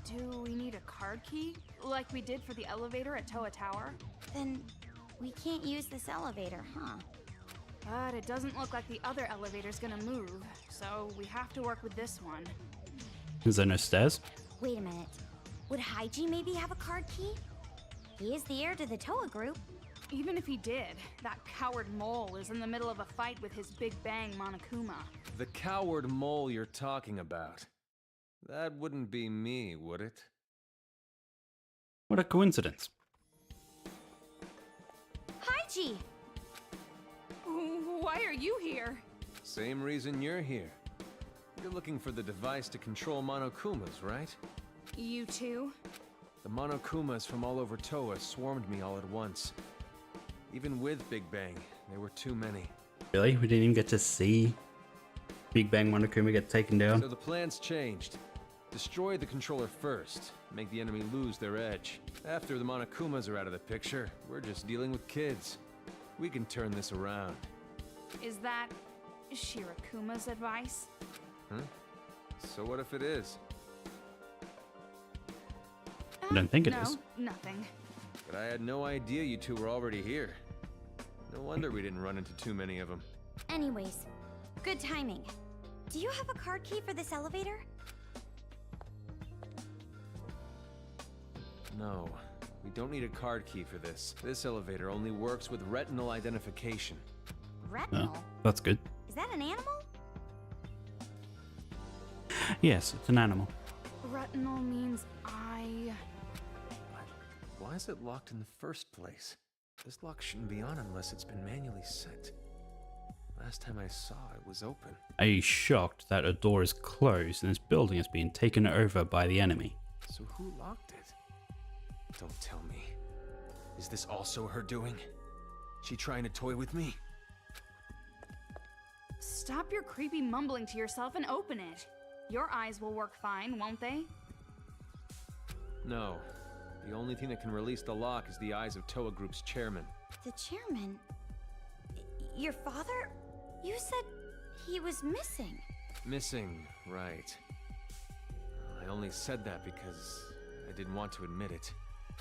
Do we need a card key? Like we did for the elevator at Toa Tower? Then we can't use this elevator, huh? But it doesn't look like the other elevator's gonna move, so we have to work with this one. Is there no stairs? Wait a minute. Would Haiji maybe have a card key? He is the heir to the Toa group. Even if he did, that coward mole is in the middle of a fight with his Big Bang Monokuma. The coward mole you're talking about. That wouldn't be me, would it? What a coincidence. Haiji! Why are you here? Same reason you're here. You're looking for the device to control Monokumas, right? You too? The Monokumas from all over Toa swarmed me all at once. Even with Big Bang, there were too many. Really? We didn't even get to see Big Bang Monokuma get taken down? So the plan's changed. Destroy the controller first, make the enemy lose their edge. After the Monokumas are out of the picture, we're just dealing with kids. We can turn this around. Is that Shirakuma's advice? Huh? So what if it is? I don't think it no, is. Nothing. But I had no idea you two were already here. No wonder we didn't run into too many of them. Anyways, good timing. Do you have a card key for this elevator? No, we don't need a card key for this. This elevator only works with retinal identification. Retinal? Oh, that's good. Is that an animal? Yes, it's an animal. Retinal means eye. Why is it locked in the first place? This lock shouldn't be on unless it's been manually set. Last time I saw it was open. Are you shocked that a door is closed and this building is being taken over by the enemy? So who locked it? Don't tell me. Is this also her doing? She trying to toy with me? Stop your creepy mumbling to yourself and open it. Your eyes will work fine, won't they? No. The only thing that can release the lock is the eyes of Toa Group's chairman. The chairman? Your father? You said he was missing. Missing, right. I only said that because I didn't want to admit it.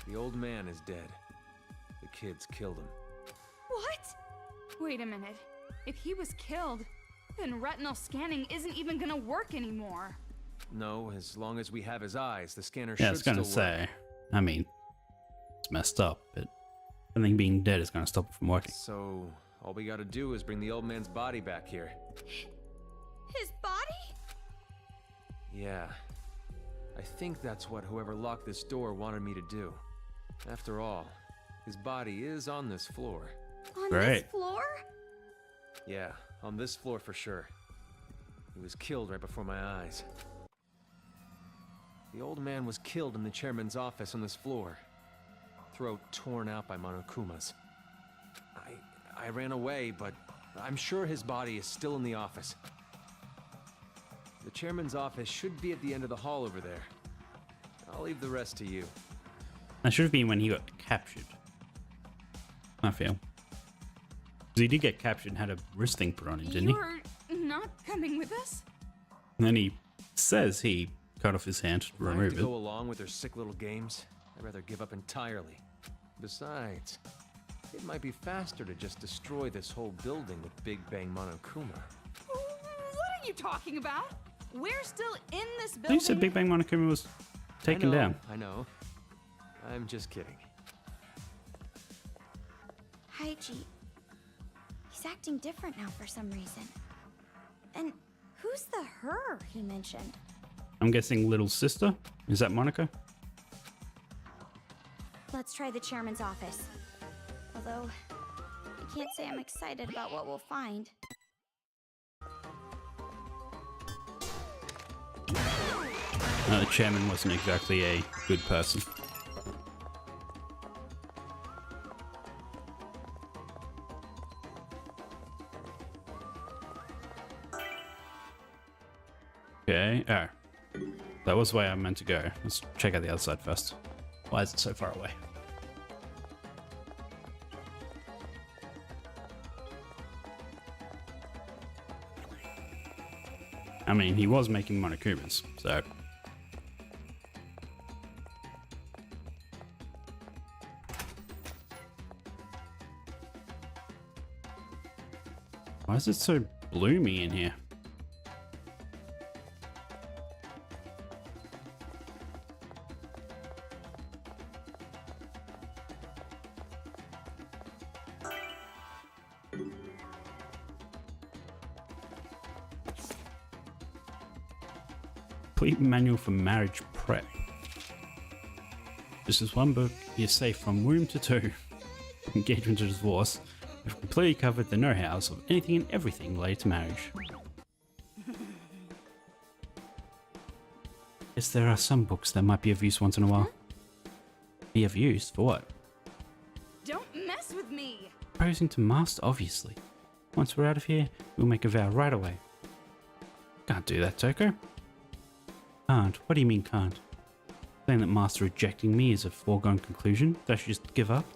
The old man is dead. The kids killed him. What? Wait a minute. If he was killed, then retinal scanning isn't even gonna work anymore. No, as long as we have his eyes, the scanner Yeah, should it's gonna still work. say. I mean, it's messed up, but I think being dead is gonna stop it from working. So, All we gotta do is bring the old man's body back here. His body? Yeah. I think that's what whoever locked this door wanted me to do. After all, his body is on this floor. On Great. this floor? Yeah, on this floor for sure. He was killed right before my eyes. The old man was killed in the chairman's office on this floor. Throat torn out by Monokumas. I ran away, but I'm sure his body is still in the office. The chairman's office should be at the end of the hall over there. I'll leave the rest to you. That should have been when he got captured. I feel. Because he did get captured and had a wrist thing put on him, didn't he? You're not coming with us? And then he says he cut off his hand to If I have remove to it. go along with their sick little games, I'd rather give up entirely. Besides, it might be faster to just destroy this whole building with Big Bang Monokuma. What are you talking about? We're still in this I building. think you said Big Bang Monokuma was taken down. I know. I'm just kidding. Haiji. He's acting different now for some reason. And who's the her he mentioned? I'm guessing little sister? Is that Monica? Let's try the chairman's office. Although, I can't say I'm excited about what we'll find. The chairman wasn't exactly a good person. Okay, oh. That was the way I meant to go. Let's check out the other side first. Why is it so far away? I mean, he was making Monokumas, so... Why is it so bloomy in here? Complete manual for marriage prep. This is one book. You're safe from womb to tomb. Engagement to divorce. We've completely covered the know-hows of anything and everything related to marriage. Yes, there are some books that might be of use once in a while. Be of use? For what? Don't mess with me! Proposing to master, obviously. Once we're out of here, we'll make a vow right away. Can't do that, Toko. Can't? What do you mean can't? Saying that master rejecting me is a foregone conclusion? That I should just give up?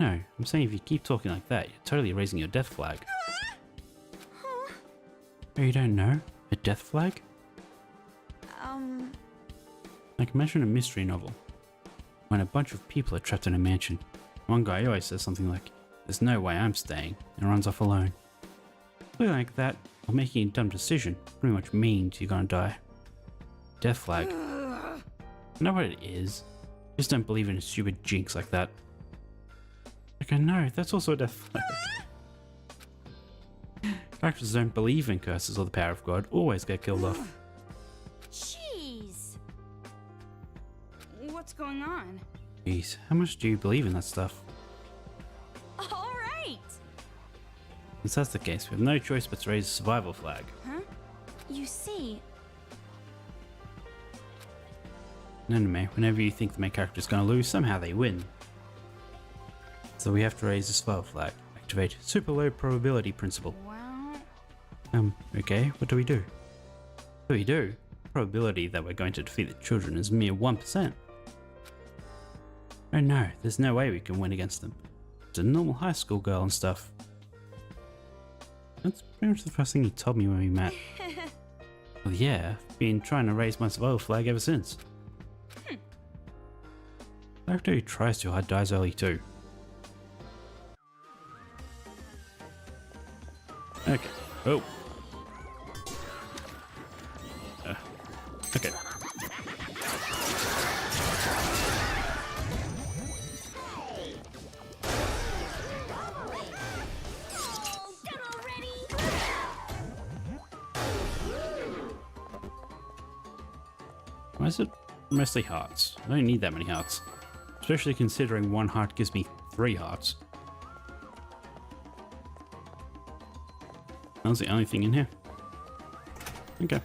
No, I'm saying if you keep talking like that, you're totally raising your death flag. Oh, you don't know? A death flag? Like imagine a mystery novel. When a bunch of people are trapped in a mansion. One guy always says something like, "There's no way I'm staying," and runs off alone. Something like that, or making a dumb decision, pretty much means you're gonna die. Death flag. I know what it is. Just don't believe in a stupid jinx like that. Okay, no, that's also a death flag. Characters don't believe in curses or the power of God always get killed off. Jeez. What's going on? Jeez, how much do you believe in that stuff? All right. Since that's the case, we have no choice but to raise a survival flag. Huh? You see, In anime, whenever you think the main character is going to lose, somehow they win. So we have to raise the survival flag. Activate super low probability principle. Well... Okay, what do we do? What do we do? Probability that we're going to defeat the children is mere 1%. Oh no, there's no way we can win against them. It's a normal high school girl and stuff. That's pretty much the first thing he told me when we met. Well yeah, I've been trying to raise my survival flag ever since. The character who tries too hard dies early too. Okay. Oh. Okay. Why is it mostly hearts? I don't need that many hearts. Especially considering one heart gives me 3 hearts. That was the only thing in here. Okay.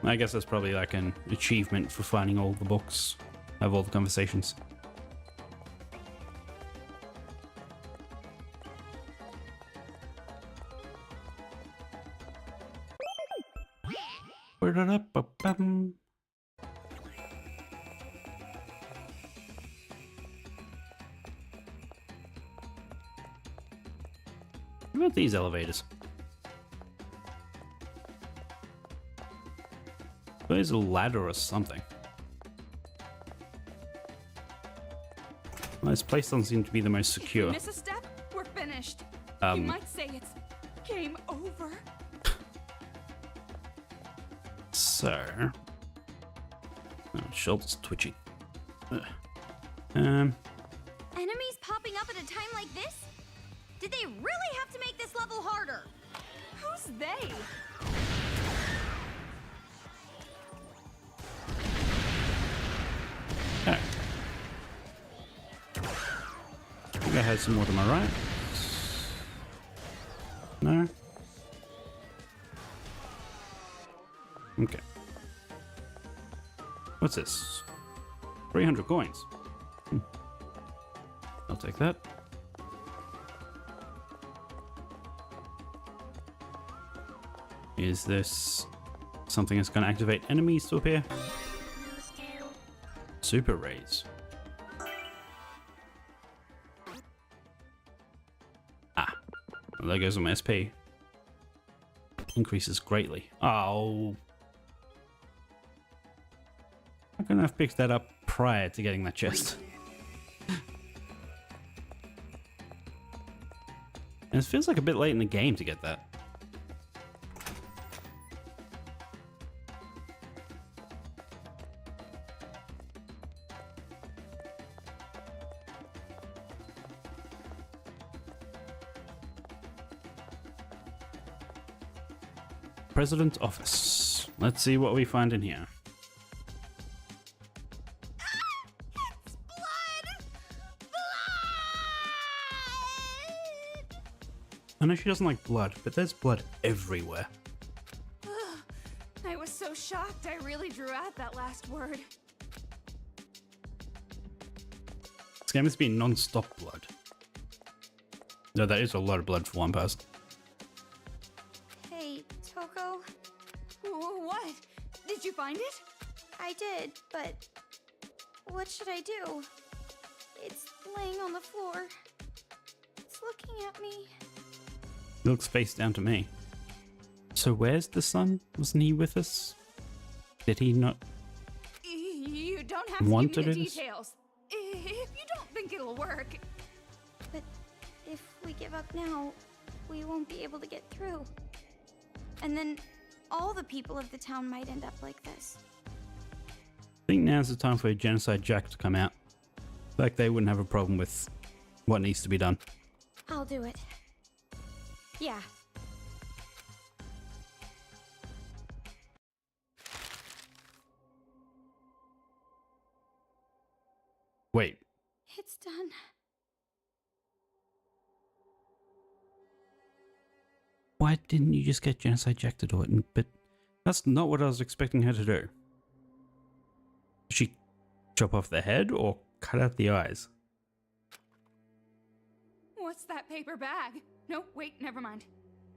I guess that's probably like an achievement for finding all the books. Have all the conversations. Ba-da-da-ba-bum. What about these elevators? There's a ladder or something. Well, this place doesn't seem to be the most secure. If you miss a step, we're finished. You might say it's game over. So... Oh, shoulder's twitchy. Enemies popping up at a time like this? Did they really have to make this level harder? Who's they? Okay. I think I had some more to my right. No? Okay. What's this? 300 coins. I'll take that. Is this something that's going to activate enemies to appear? Super rays. Ah, well, there goes my SP. Increases greatly. Oh. I couldn't have picked that up prior to getting that chest. And it feels like a bit late in the game to get that. President's office. Let's see what we find in here. It's blood! Blood! I know she doesn't like blood, but there's blood everywhere. I was so shocked I really drew out that last word. This game has been non-stop blood. No, that is a lot of blood for one person. Hey, Toko. What? Did you find it? I did, but what should I do? It's laying on the floor. It's looking at me. He looks face down to me. So where's the son? Wasn't he with us? Did he not? You don't have to Want give me to the do this? details. If you don't think it'll work. But if we give up now, we won't be able to get through. And then all the people of the town might end up like this. I think now's the time for Genocide Jack to come out. Like they wouldn't have a problem with what needs to be done. I'll do it. Yeah. Wait, It's done. why didn't you just get Genocide Jack to do it? But that's not what I was expecting her to do. Did she chop off the head or cut out the eyes? What's that paper bag? No, wait, never mind.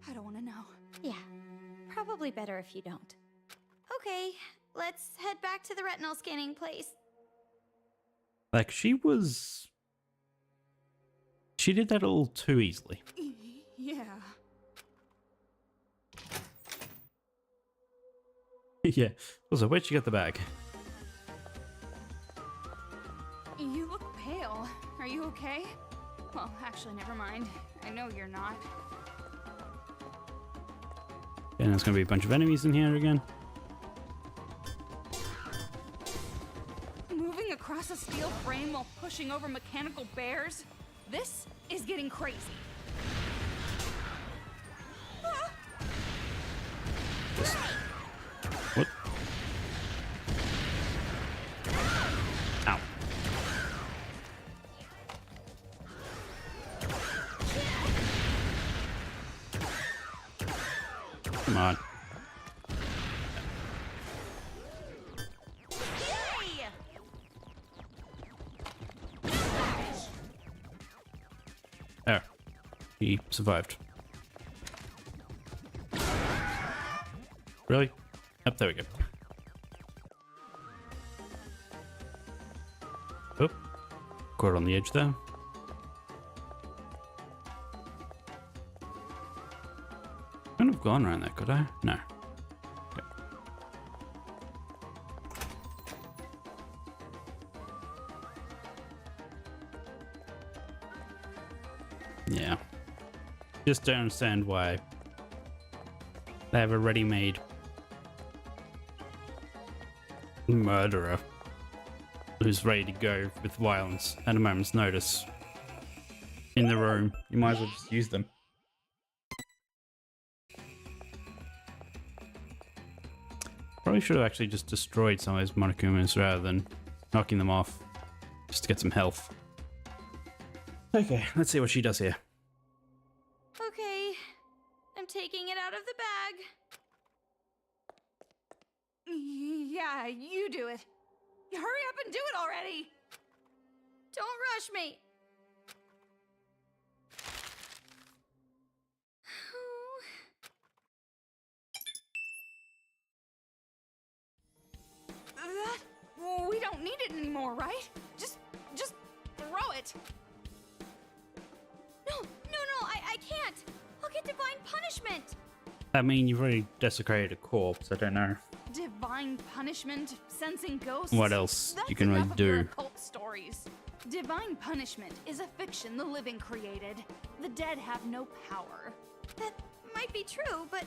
I don't want to know. Yeah. Probably better if you don't. Okay, let's head back to the retinal scanning place. Like she did that a little too easily. Yeah. Yeah. Also, where'd she get the bag? You look pale. Are you okay? Well, actually, never mind. I know you're not. And there's gonna be a bunch of enemies in here again. Moving across a steel frame while pushing over mechanical bears? This is getting crazy. What? She survived. Really? Yep, there we go. Oh, caught on the edge there. Couldn't have gone around that, could I? No. Okay. Yeah. Just don't understand why they have a ready-made murderer who's ready to go with violence at a moment's notice in the room. You might as well just use them. Probably should have actually just destroyed some of those Monokumas rather than knocking them off just to get some health. Okay, let's see what she does here. Okay, I'm taking it out of the bag. Yeah, you do it. Hurry up and do it already! Don't rush me. We don't need it anymore, right? Just throw it. No, I can't. I'll get divine punishment. I mean, you've already desecrated a corpse. I don't know Divine punishment, sensing ghosts. what else That's you can really enough of your do. occult stories. Divine punishment is a fiction the living created. The dead have no power. That might be true, but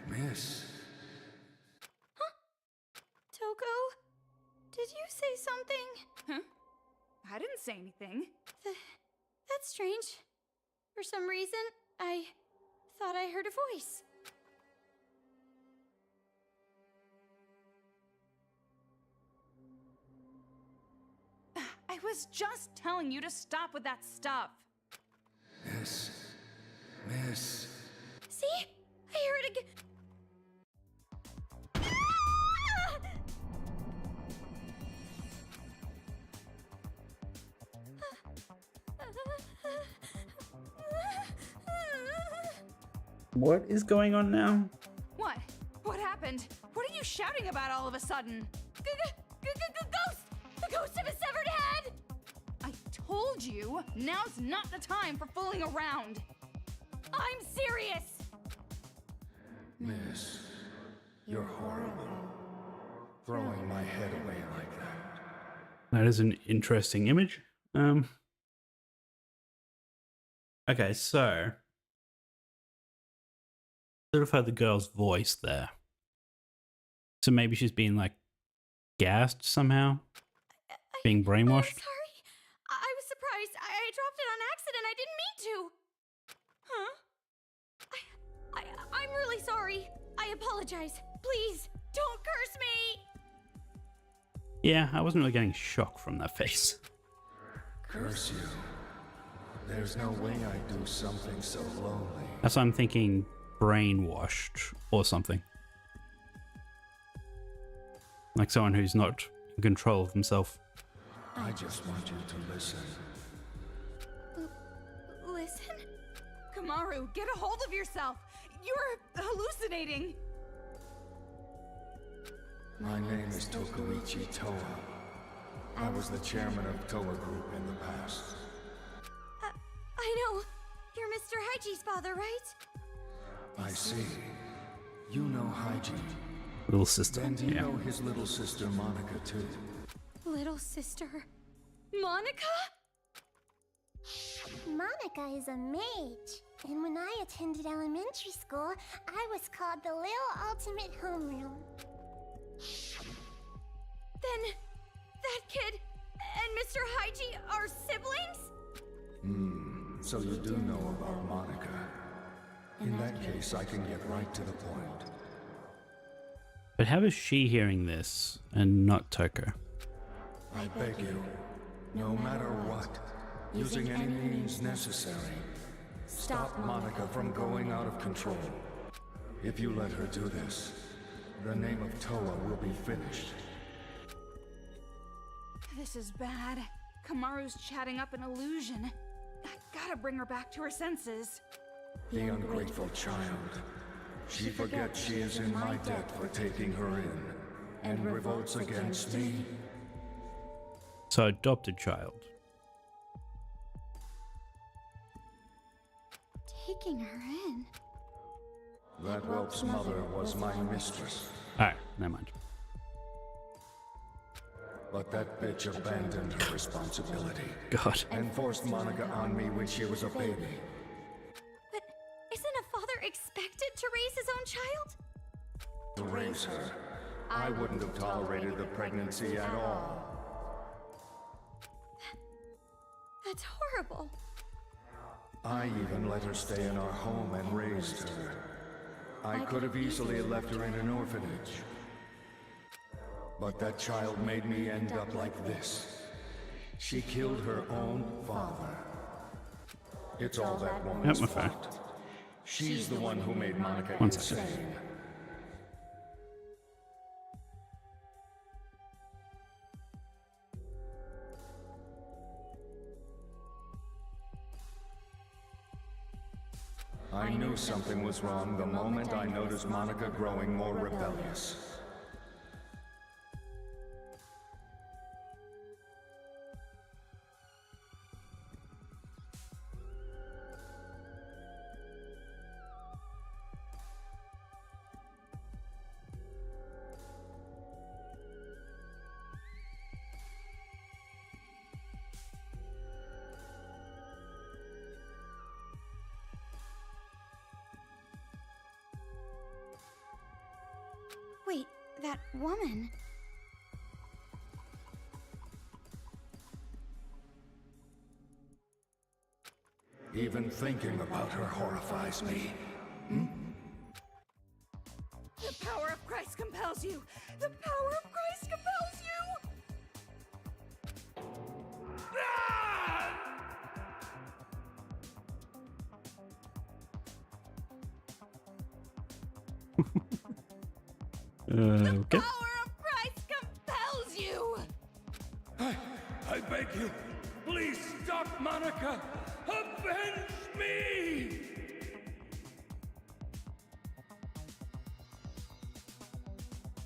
Miss. Toko, did you say something? Huh? I didn't say anything. That's strange. For some reason, I thought I heard a voice. I was just telling you to stop with that stuff. Miss. See? I heard it again. What is going on now? What? What happened? What are you shouting about all of a sudden? Ghost! The ghost of a severed head! I told you, now's not the time for fooling around. I'm serious! Miss. You're horrible. Throwing my head away like that. That is an interesting image. Okay, so sort of heard the girl's voice there. So maybe she's being like gassed somehow, being brainwashed. I'm sorry. I was surprised. I dropped it on accident. I didn't mean to. Huh? I'm really sorry. I apologize. Please, don't curse me. Yeah, I wasn't really getting shock from that face. Curse you. There's no way I'd do something so lonely. That's why I'm thinking brainwashed or something. Like someone who's not in control of himself. I just want you to listen. Listen? Kamaru, get a hold of yourself. You're hallucinating. My name is Tokuichi Toa. I was the chairman of Toa Group in the past. I know. You're Mr. Haiji's father, right? I see. You know Haiji. Little sister. Then do you Yeah. know his little sister Monica too? Little sister. Monica? Monica is a mage, and when I attended elementary school, I was called the Little Ultimate Homeroom. Then that kid and Mr. Haiji are siblings? So you do know about Monica. In that case, I can get right to the point. But how is she hearing this and not Toko? I beg you, no matter what, using any means necessary, stop Monica from going out of control. If you let her do this, the name of Toa will be finished. This is bad. Kamaru's chatting up an illusion. gotta bring her back to her senses. The ungrateful child. She forgets she is in my debt for taking her in, and revolts against me. So adopted child. Taking her in. That whelp's mother was my mistress, Alright, never mind. but that bitch abandoned her responsibility God. and forced Monica on me when she was a baby. But isn't a father expected to raise his own child? To raise her, I wouldn't have tolerated the pregnancy at all. That's horrible. I even let her stay in our home and raised her. I could have easily left her in an orphanage. But that child made me end up like this. She killed her own father. It's all that woman's Yep, okay. fault. She's the one who made Monica One second. insane. I knew something was wrong the moment I noticed Monica growing more rebellious. Wait, that woman. Even thinking about her horrifies me. The power of Christ compels you! The power of Christ compels you! Okay. Power of Christ compels you! I beg you, please stop Monica! Avenge me!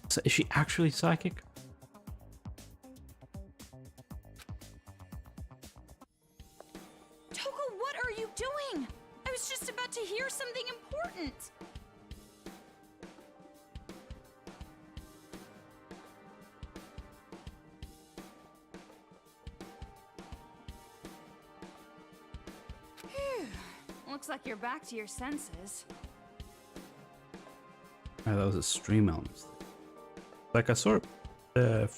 So is she actually psychic? Toko, what are you doing? I was just about to hear something important. Phew. Looks like you're back to your senses. Oh, that was a stream element. Like I saw the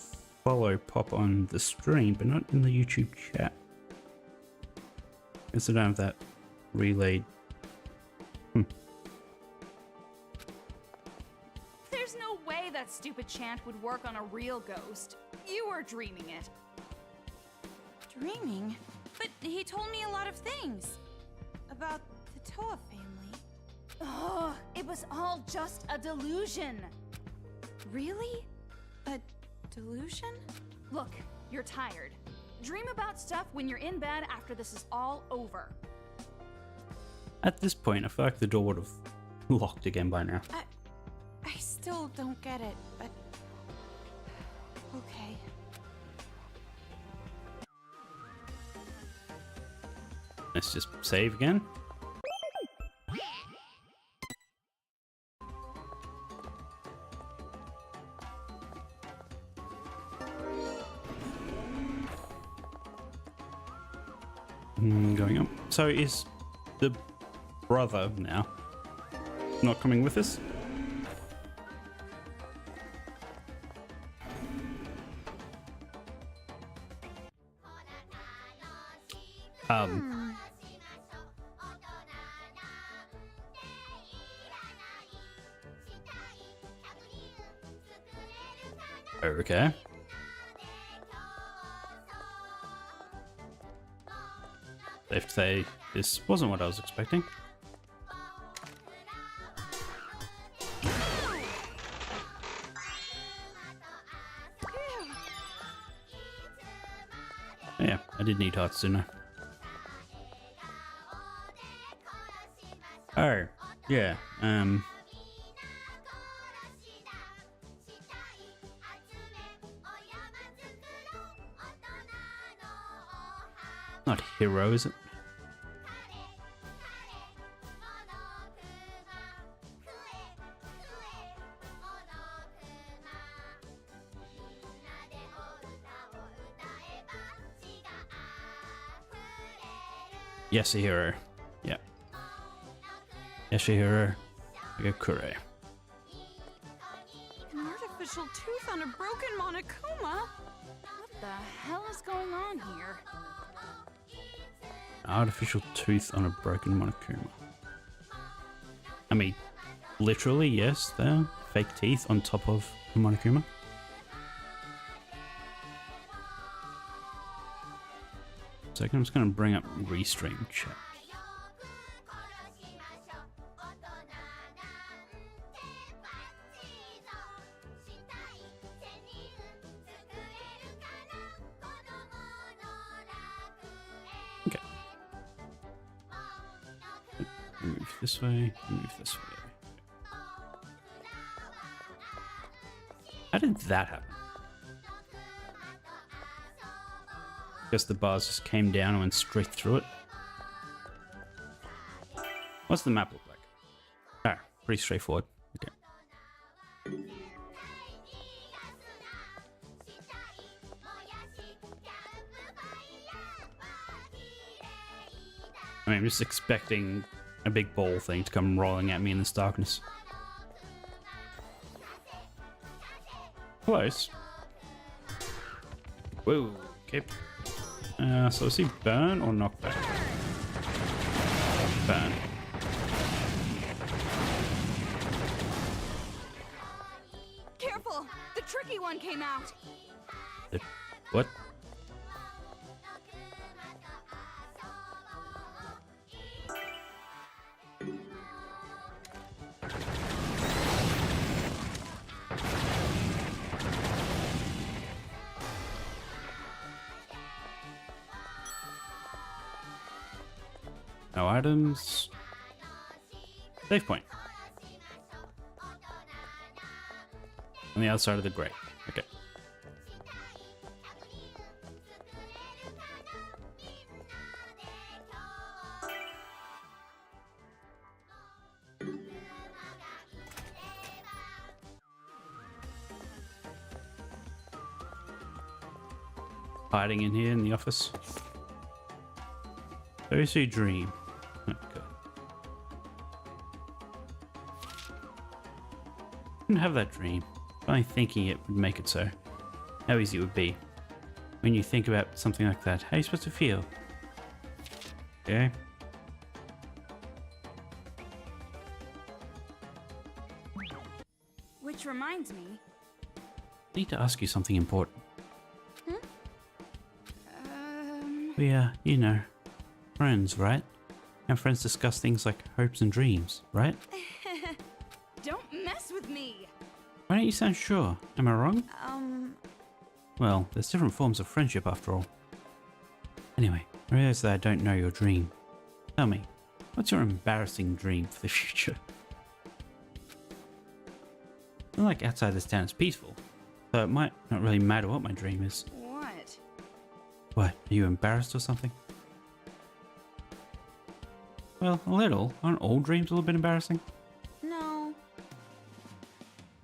follow pop on the stream, but not in the YouTube chat. Guess I don't have that relayed. There's no way that stupid chant would work on a real ghost. You were dreaming it. Dreaming? But he told me a lot of things. About the Toa family. Oh, it was all just a delusion. Really? A delusion? Look, you're tired. Dream about stuff when you're in bed after this is all over. At this point, I feel like the door would have locked again by now. I still don't get it, but... Okay. Let's just save again. Going up. So is the brother now not coming with us? Okay. Safe to say, this wasn't what I was expecting. Yeah, I did need hearts, didn't I? Oh, yeah. Not hero, is it? Yes, a hero. Yeah. Yes, a hero. Kure. An artificial tooth on a broken Monokuma? What the hell is going on here? Artificial tooth on a broken Monokuma. I mean, literally, yes, they're fake teeth on top of a Monokuma. So I'm just going to bring up Restream chat. Okay. Move this way, move this way. How did that happen? Guess the bars just came down and went straight through it. What's the map look like? Ah, pretty straightforward. Okay. I mean, I'm just expecting a big ball thing to come rolling at me in this darkness. Close. Whoa, okay. So is he burn or knockback? Burn. Careful! The tricky one came out! What? No items. Save point. On the outside of the grate. Okay. Hiding in here in the office. Lucid dream. Oh, God. Didn't have that dream. Only thinking it would make it so. How easy it would be. When you think about something like that, how are you supposed to feel? Okay. Which reminds me. I need to ask you something important. Hmm? We are, you know, friends, right? And friends discuss things like hopes and dreams, right? Don't mess with me! Why don't you sound sure? Am I wrong? Well, there's different forms of friendship after all. Anyway, I realize that I don't know your dream. Tell me, what's your embarrassing dream for the future? I feel like outside this town is peaceful, so it might not really matter what my dream is. What? What, are you embarrassed or something? Well, a little. Aren't all dreams a little bit embarrassing? No.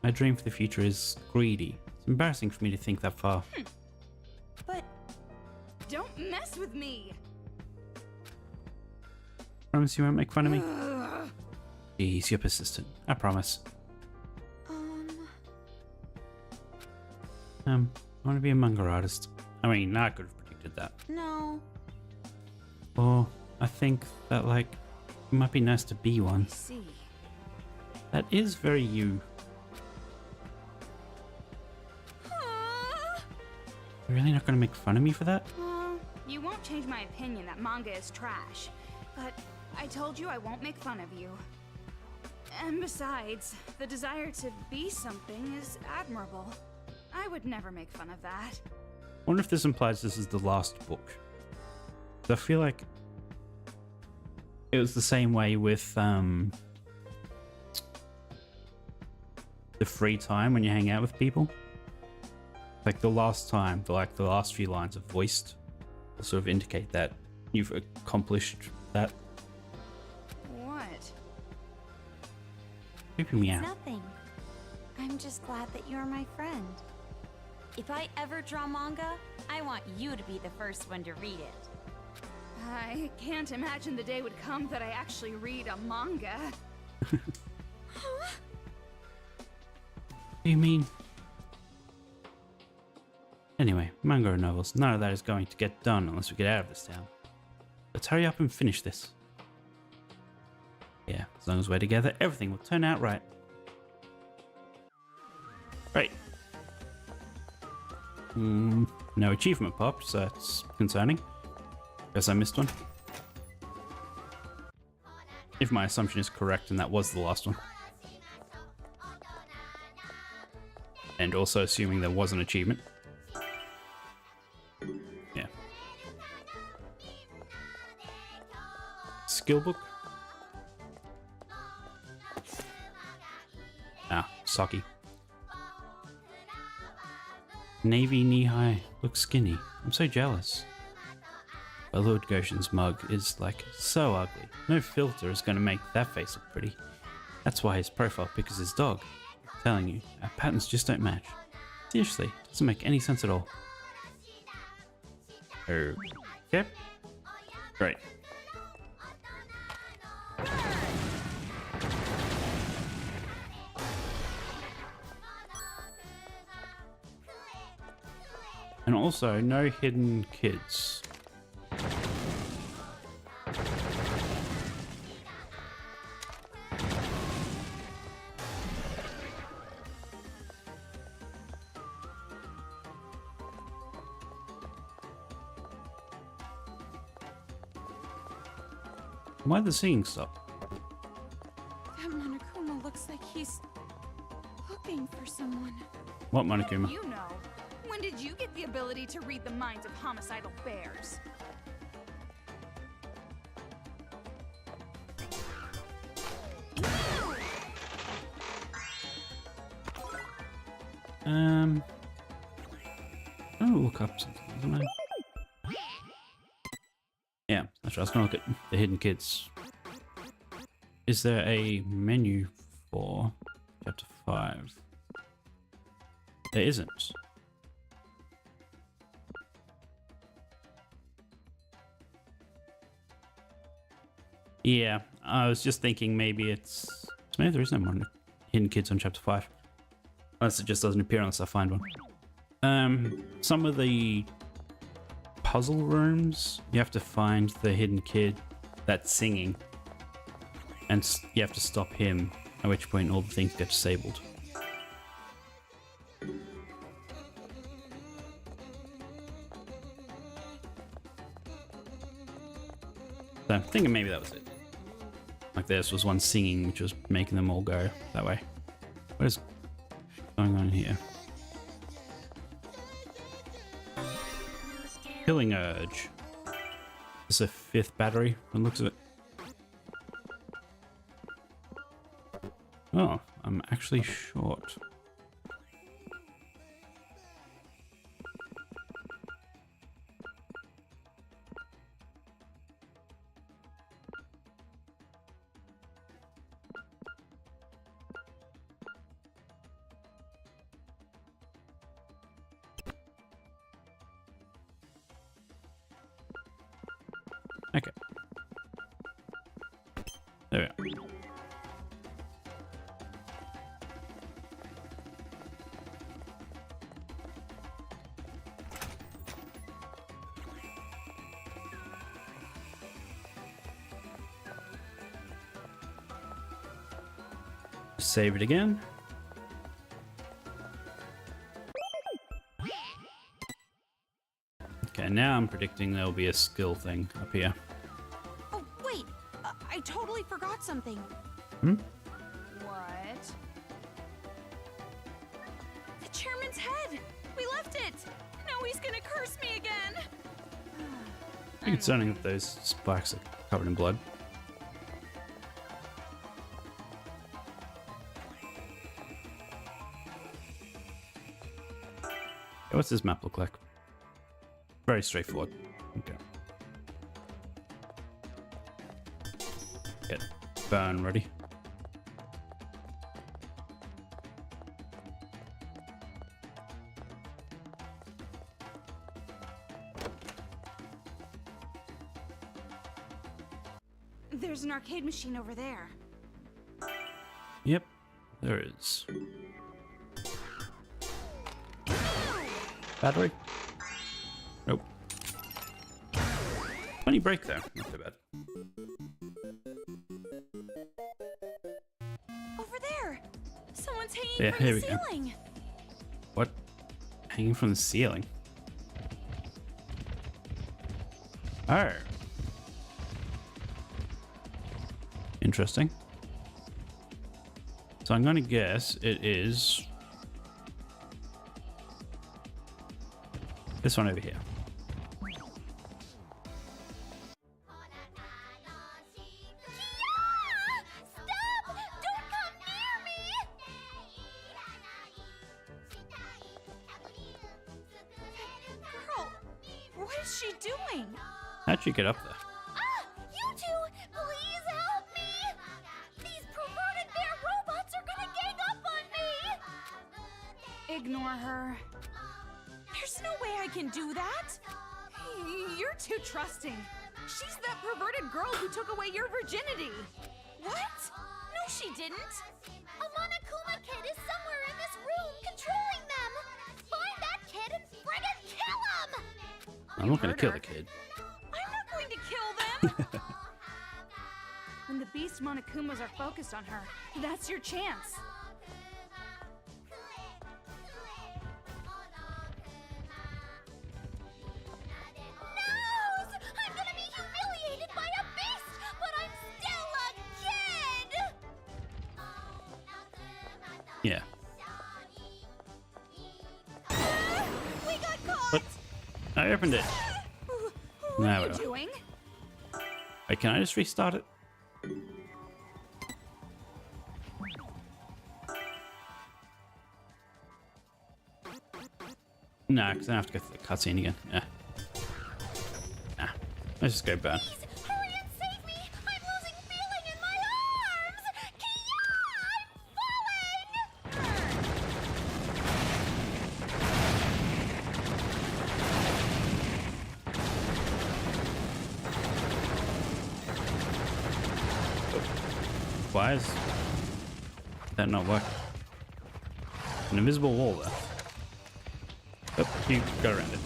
My dream for the future is greedy. It's embarrassing for me to think that far. But Don't mess with me! Promise you won't make fun of me? Ugh. Jeez, you're persistent. I promise. I want to be a manga artist. I mean, I could have predicted that. no. Or I think that, like, it might be nice to be one. I see. That is very you. You're really not going to make fun of me for that? Well, you won't change my opinion that manga is trash. But I told you I won't make fun of you. And besides, the desire to be something is admirable. I would never make fun of that. I wonder if this implies this is the last book. I feel like it was the same way with the free time when you hang out with people. Like the last time, the last few lines are voiced to sort of indicate that you've accomplished that. What? Creeping me It's out. nothing. I'm just glad that you're my friend. If I ever draw manga, I want you to be the first one to read it. I can't imagine the day would come that I actually read a manga. What do you mean? Anyway, manga or novels, none of that is going to get done unless we get out of this town. Let's hurry up and finish this. Yeah, as long as we're together, everything will turn out right. Right. No achievement popped, so that's concerning. Guess I missed one. If my assumption is correct, and that was the last one. And also assuming there was an achievement. Yeah. Skill book? Ah, Saki. Navy knee-high. Looks skinny. I'm so jealous. But Lord Goshen's mug is, like, so ugly. No filter is going to make that face look pretty. That's why his profile pic is his dog. I'm telling you, our patterns just don't match. Seriously, it doesn't make any sense at all. Okay. Great. And also, no hidden kids. Why'd the singing stop? That Monokuma looks like he's looking for someone. What Monokuma? You know. When did you get the ability to read the minds of homicidal bears? I'll look up something, isn't I? Yeah, that's right. I was gonna look at the hidden kids. Is there a menu for chapter 5? There isn't. Yeah, I was just thinking maybe maybe there is no more hidden kids on chapter 5. Unless it just doesn't appear unless I find one. Some of the puzzle rooms, you have to find the hidden kid that's singing. And you have to stop him, at which point all the things get disabled. So I'm thinking maybe that was it. Like this was one singing, which was making them all go that way. What is going on here? Killing Urge. This is a 5th battery, from the looks of it. Oh, I'm actually short. Okay. There we go. Save it again. Okay, now I'm predicting there'll be a skill thing up here. Oh, wait! I totally forgot something. What? The chairman's head! We left it! Now he's gonna curse me again! I think it's concerning that those spikes are covered in blood. What's this map look like? Very straightforward. Okay. Get burn ready. There's an arcade machine over there. Yep, there is. Battery? Nope. Funny break there. Not too bad. Over there! Someone's hanging Yeah, from here the we go. ceiling! What? Hanging from the ceiling? Oh. Interesting. So I'm gonna guess it is this one over here. Stop! Don't come near me! Girl, what is she doing? How'd you get up there? Ah! You two! Please help me! These perverted bear robots are gonna gang up on me! Ignore her. There's no way I can do that. You're too trusting. She's that perverted girl who took away your virginity. What? No, she didn't. A Monokuma kid is somewhere in this room controlling them! Find that kid and friggin' kill him! I'm not gonna kill the kid. I'm not going to kill them. When the beast Monokumas are focused on her, that's your chance. Noes! I'm gonna be humiliated by a beast, but I'm still a kid! Yeah. We got caught! What? I opened it. What Now are you we are. doing? Wait, can I just restart it? No, because I have to go through the cutscene again. Yeah. Nah. Let's just go burn. Please, hurry and save me! I'm losing feeling in my arms! Kia! I'm falling! Why is that not working? An invisible wall there. Oh, you go around it.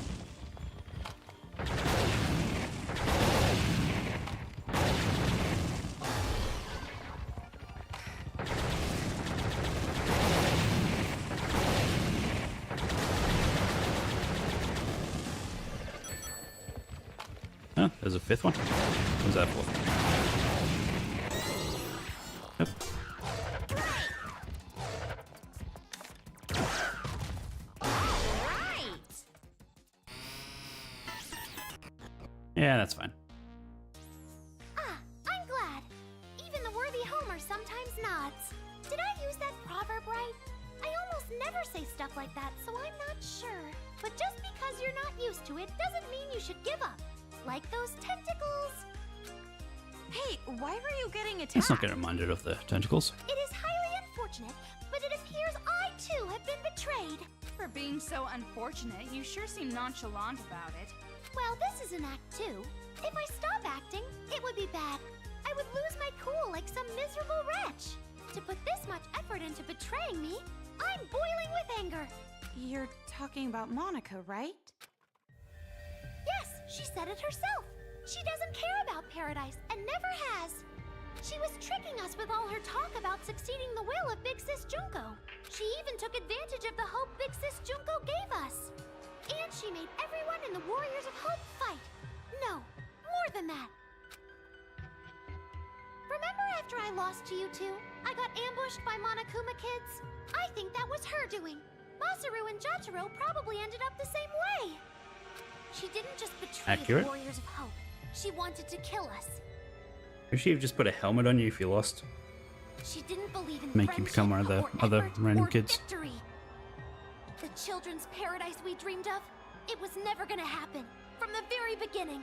Oh, there's a fifth one. What was that for? Yep. Yeah, that's fine. Ah, I'm glad. Even the worthy Homer sometimes nods. Did I use that proverb right? I almost never say stuff like that, so I'm not sure. But just because you're not used to it doesn't mean you should give up. Like those tentacles. Hey, why were you getting attacked? Let's not get reminded of the tentacles. It is highly unfortunate, but it appears I too have been betrayed. For being so unfortunate, you sure seem nonchalant about it. Well, this is an act two. If I stop acting, it would be bad. I would lose my cool like some miserable wretch. To put this much effort into betraying me, I'm boiling with anger. You're talking about Monica, right? Yes, she said it herself. She doesn't care about paradise and never has. She was tricking us with all her talk about succeeding the will of Big Sis Junko. She even took advantage of the hope Big Sis Junko gave us. And she made everyone in the Warriors of Hope fight. No, more than that. Remember after I lost to you two, I got ambushed by Monokuma kids? I think that was her doing. Masaru and Jotaro probably ended up the same way. She didn't just betray Accurate. the Warriors of Hope. She wanted to kill us. Could she have just put a helmet on you if you lost? She didn't believe in Make you become one of the friendship or other effort random or kids. victory. The children's paradise we dreamed of, it was never gonna happen. From the very beginning.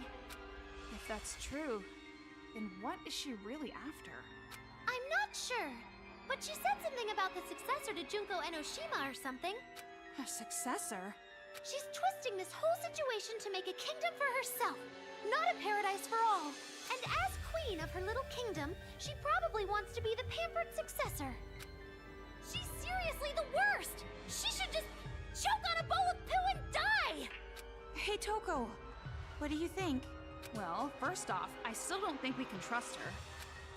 If that's true, then what is she really after? I'm not sure. But she said something about the successor to Junko Enoshima or something. A successor? She's twisting this whole situation to make a kingdom for herself, not a paradise for all. And as queen of her little kingdom, she probably wants to be the pampered successor. She's seriously the worst! She should just choke on a bowl of poo and die! Hey, Toko. What do you think? Well, first off, I still don't think we can trust her.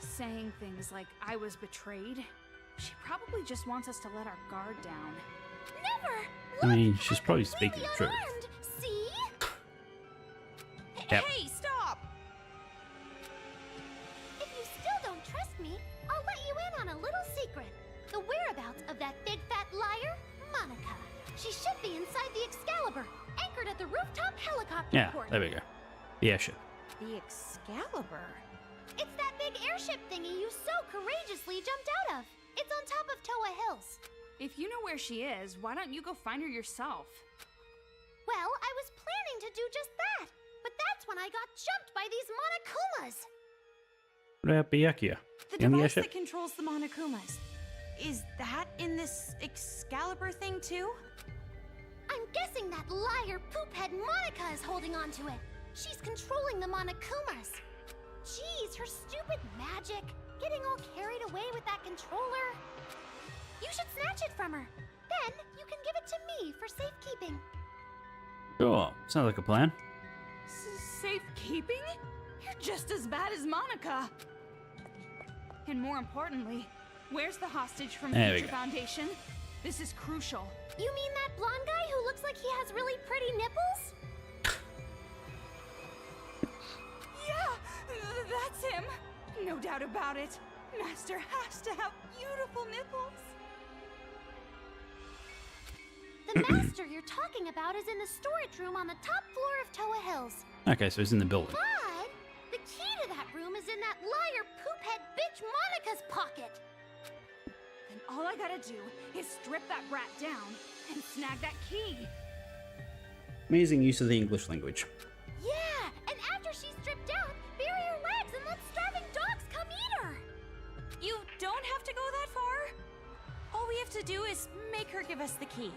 Saying things like, I was betrayed. She probably just wants us to let our guard down. Never! I mean, she's probably speaking the truth. Unarmed. See? Yep. Hey, stop! If you still don't trust me, I'll let you in on a little secret. The whereabouts of that big fat liar, Monica. She should be inside the Excalibur, anchored at the rooftop helicopter Yeah, port. there we go. The airship. The Excalibur? It's that big airship thingy you so courageously jumped out of. It's on top of Toa Hills. If you know where she is, why don't you go find her yourself? Well, I was planning to do just that, but that's when I got jumped by these Monokumas. What about Byakuya? The In the device airship? that controls the Monokumas. Is that in this Excalibur thing too? I'm guessing that liar poophead Monica is holding on to it. She's controlling the Monokumas. Jeez, her stupid magic. Getting all carried away with that controller. You should snatch it from her. Then you can give it to me for safekeeping. Sure, sounds like a plan. Safekeeping? You're just as bad as Monica. And more importantly, where's the hostage from There we Future go. Foundation? This is crucial. You mean that blonde guy who looks like he has really pretty nipples? Yeah, that's him. No doubt about it. Master has to have beautiful nipples. The master you're talking about is in the storage room on the top floor of Toa Hills. Okay, so he's in the building. But the key to that room is in that liar poophead bitch Monica's pocket. Then all I gotta do is strip that brat down and snag that key. Amazing use of the English language. Yeah, and after she's stripped down, bury her legs and let starving dogs come eat her. You don't have to go that far. All we have to do is make her give us the key.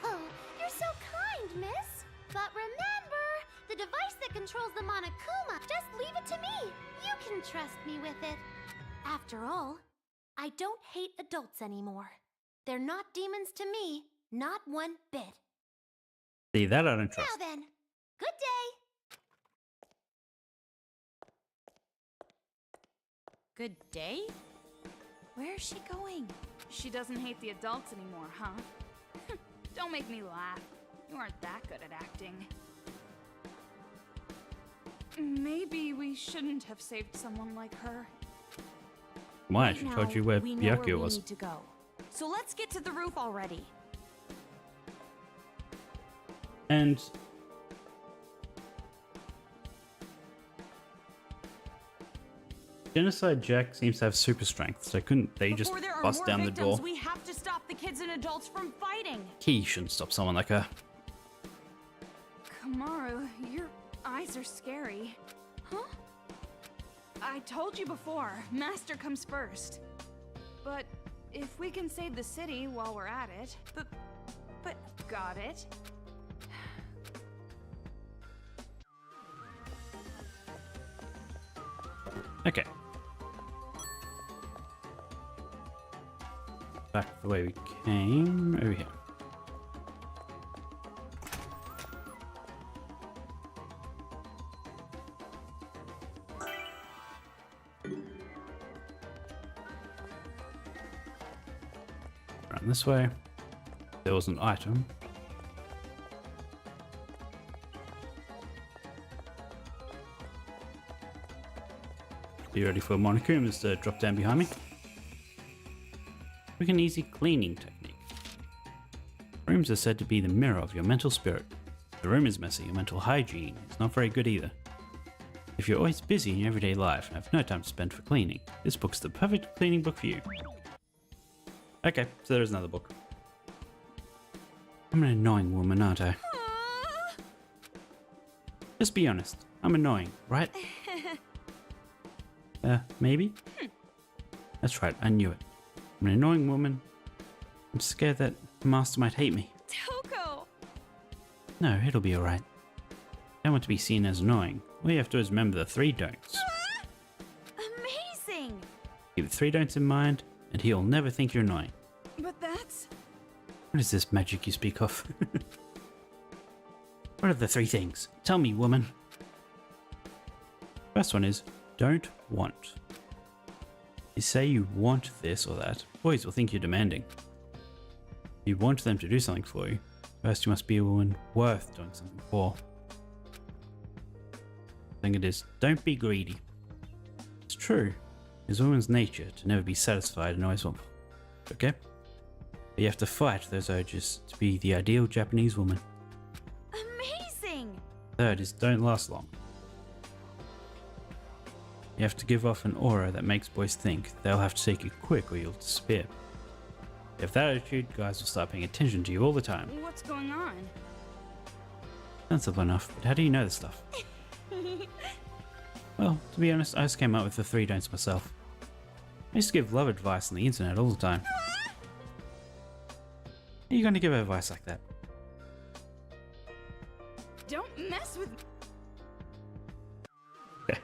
Oh, you're so kind, miss. But remember, the device that controls the Monokuma, just leave it to me. You can trust me with it. After all, I don't hate adults anymore. They're not demons to me, not one bit. See, that I don't trust. Now then, good day. Good day? Where is she going? She doesn't hate the adults anymore, huh? Don't make me laugh. You aren't that good at acting. Maybe we shouldn't have saved someone like her. Why? Right She now, told you where we know where Byakuya we was. need to go. So let's get to the roof already. And Genocide Jack seems to have super strength, so couldn't they just Before there are bust more down the victims, door? we have to stop the kids and adults from fighting. He shouldn't stop someone like her. Kamaru, your eyes are scary. Huh? I told you before, Master comes first. But if we can save the city while we're at it... But got it? Okay. Back the way we came, over here. Around this way. There was an item. Be ready for Monokumas to drop down behind me. Quick and easy cleaning technique. Rooms are said to be the mirror of your mental spirit. If the room is messy, your mental hygiene is not very good either. If you're always busy in your everyday life and have no time to spend for cleaning, this book's the perfect cleaning book for you. Okay, so there's another book. I'm an annoying woman, aren't I? Just be honest. I'm annoying, right? Maybe? That's right, I knew it. I'm an annoying woman. I'm scared that the master might hate me. Toko! No, it'll be alright. I don't want to be seen as annoying. All you have to do is remember the 3 don'ts. Amazing! Keep the 3 don'ts in mind, and he'll never think you're annoying. But that's... What is this magic you speak of? What are the 3 things? Tell me, woman. First one is, don't want. You say you want this or that, boys will think you're demanding. If you want them to do something for you, first you must be a woman worth doing something for. Thing it is, don't be greedy. It's true, it's a woman's nature to never be satisfied and always want more. Okay? But you have to fight those urges to be the ideal Japanese woman. Amazing! Third is don't last long. You have to give off an aura that makes boys think they'll have to take you quick or you'll despair. If you have that attitude, guys will start paying attention to you all the time. What's going on? Sensible enough, but how do you know this stuff? Well, to be honest, I just came up with the 3 don'ts myself. I used to give love advice on the internet all the time. How are you going to give advice like that? Don't mess with... Okay.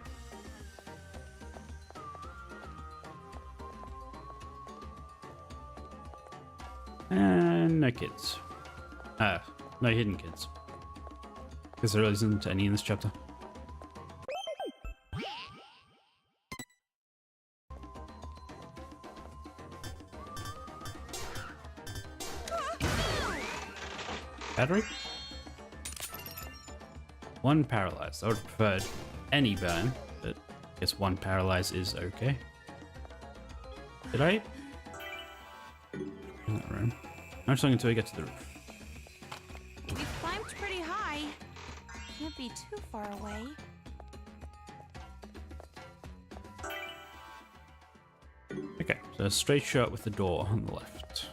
And no kids. No hidden kids. Because there isn't any in this chapter. Battery? 1 paralyzed. I would have preferred any burn, but I guess 1 paralyzed is okay. Did I? In that room. I'm just looking until we get to the roof. You climbed pretty high. Can't be too far away. Okay, so a straight shot with the door on the left.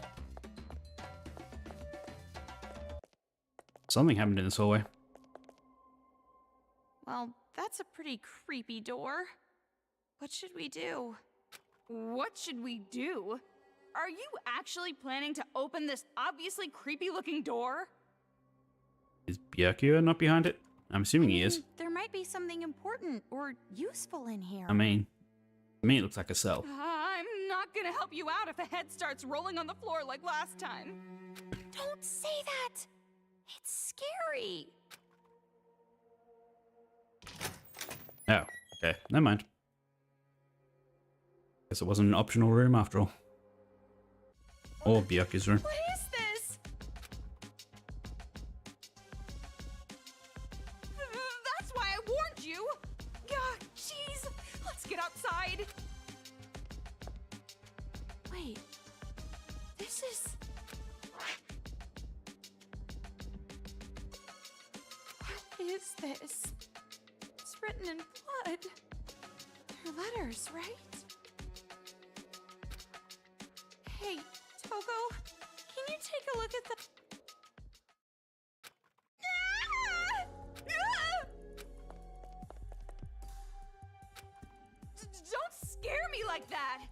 Something happened in this hallway. Well, that's a pretty creepy door. What should we do? What should we do? Are you actually planning to open this obviously creepy-looking door? Is Byakuya not behind it? I'm assuming he is. There might be something important or useful in here. I mean, to me it looks like a cell. I'm not gonna help you out if a head starts rolling on the floor like last time. Don't say that! It's scary. Oh, okay, never mind. Guess it wasn't an optional room after all. Or Byakuya's room. What is this? That's why I warned you. God, jeez. Let's get outside. Wait. This is... What is this? It's written in blood. They're letters, right? Hey, Togo, can you take a look at the... Don't scare me like that.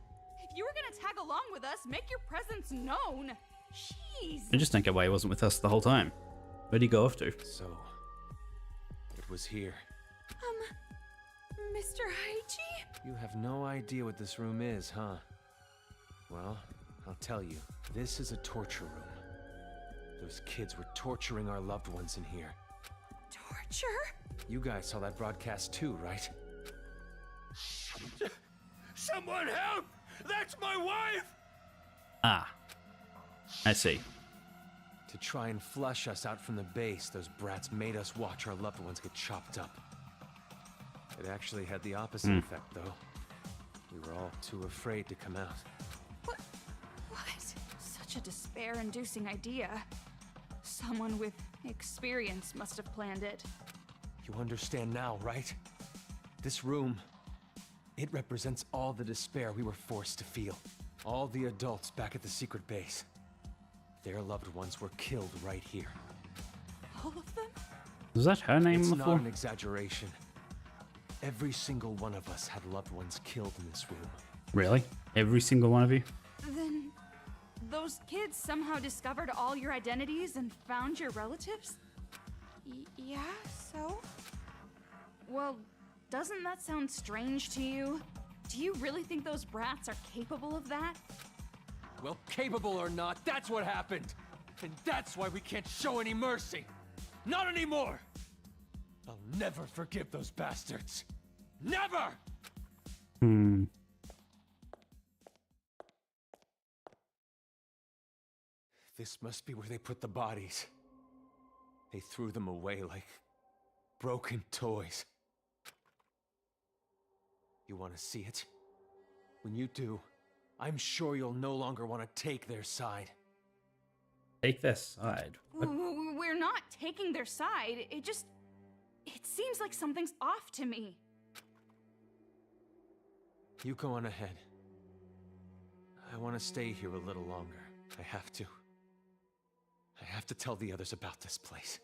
If you were gonna tag along with us, make your presence known. Jeez. I just don't get why he wasn't with us the whole time. Where'd he go off to? So, it was here. Mr. Haiji? You have no idea what this room is, huh? Well, I'll tell you. This is a torture room. Those kids were torturing our loved ones in here. Torture? You guys saw that broadcast too, right? Someone help! That's my wife! Ah. I see. To try and flush us out from the base, those brats made us watch our loved ones get chopped up. It actually had the opposite effect, though. We were all too afraid to come out. What? Such a despair-inducing idea. Someone with experience must have planned it. You understand now, right? This room, it represents all the despair we were forced to feel. All the adults back at the secret base. their loved ones were killed right here. All of them? Was that her name It's before? not an exaggeration. Every single one of us had loved ones killed in this room. Really? Every single one of you? Then those kids somehow discovered all your identities and found your relatives? Yeah, so? Well, doesn't that sound strange to you? Do you really think those brats are capable of that? Well, capable or not, that's what happened. And that's why we can't show any mercy. Not anymore! I'll never forgive those bastards. Never! This must be where they put the bodies. They threw them away like broken toys. You want to see it? When you do, I'm sure you'll no longer want to take their side. Take their side. What? We're not taking their side. It seems like something's off to me. You go on ahead. I want to stay here a little longer. I have to. I have to tell the others about this place.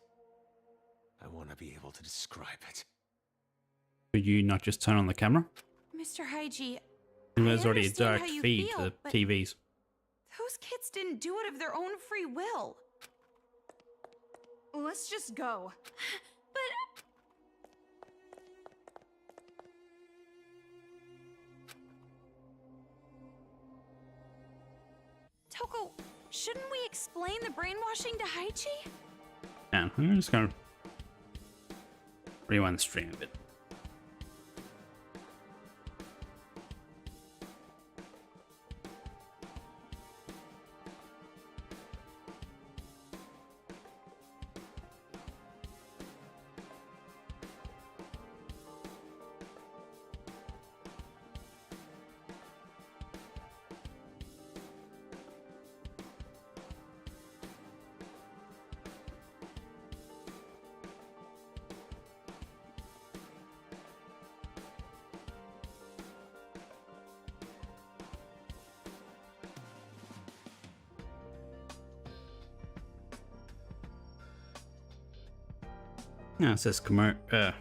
I want to be able to describe it. Could you not just turn on the camera? Mr. Haiji, There's I already a understand direct how you feed feel, to the but TVs. those kids didn't do it of their own free will. Let's just go. But Toko, shouldn't we explain the brainwashing to Haiji? Yeah, I'm just gonna rewind the stream a bit. Yeah, it says Kodo.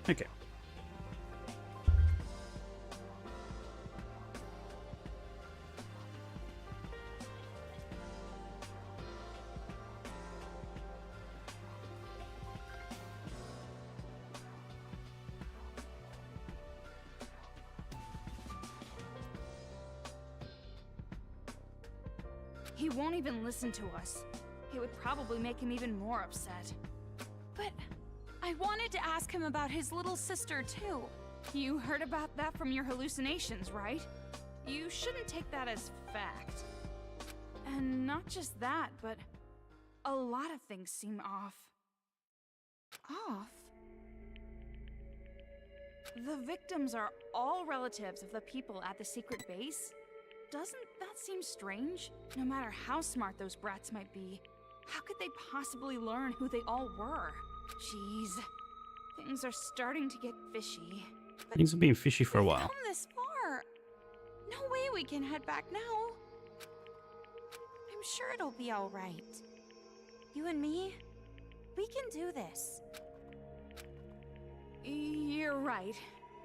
Okay. He won't even listen to us. It would probably make him even more upset. But I wanted to ask him about his little sister, too. You heard about that from your hallucinations, right? You shouldn't take that as fact. And not just that, but a lot of things seem off. Off? The victims are all relatives of the people at the secret base. Doesn't that seem strange? No matter how smart those brats might be, how could they possibly learn who they all were? Jeez, things are starting to get fishy. Things have been fishy for a while. Come this far. No way we can head back now. I'm sure it'll be all right. You and me, we can do this. You're right.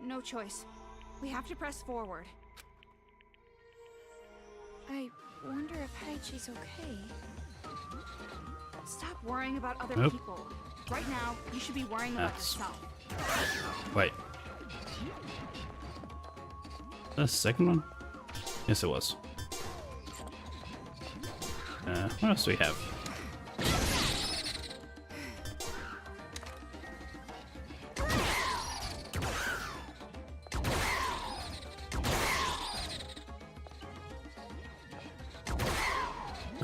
No choice. We have to press forward. I wonder if Haichi's okay. Stop worrying about other Nope. people. Right now, you should be worrying about That's- yourself. Wait. The second one? Yes, it was. What else do we have?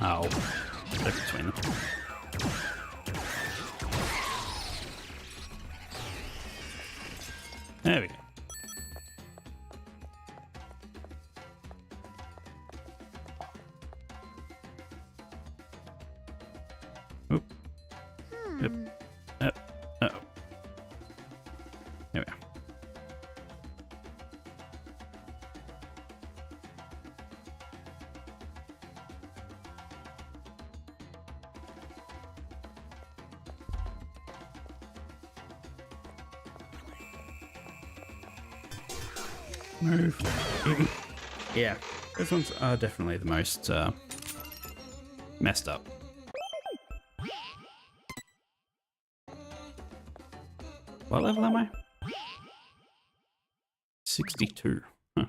Oh, they're between them. There we go. Oop. Yep. Uh-oh. There we are. Move. Yeah, those ones are definitely the most messed up. What level am I? 62. Huh.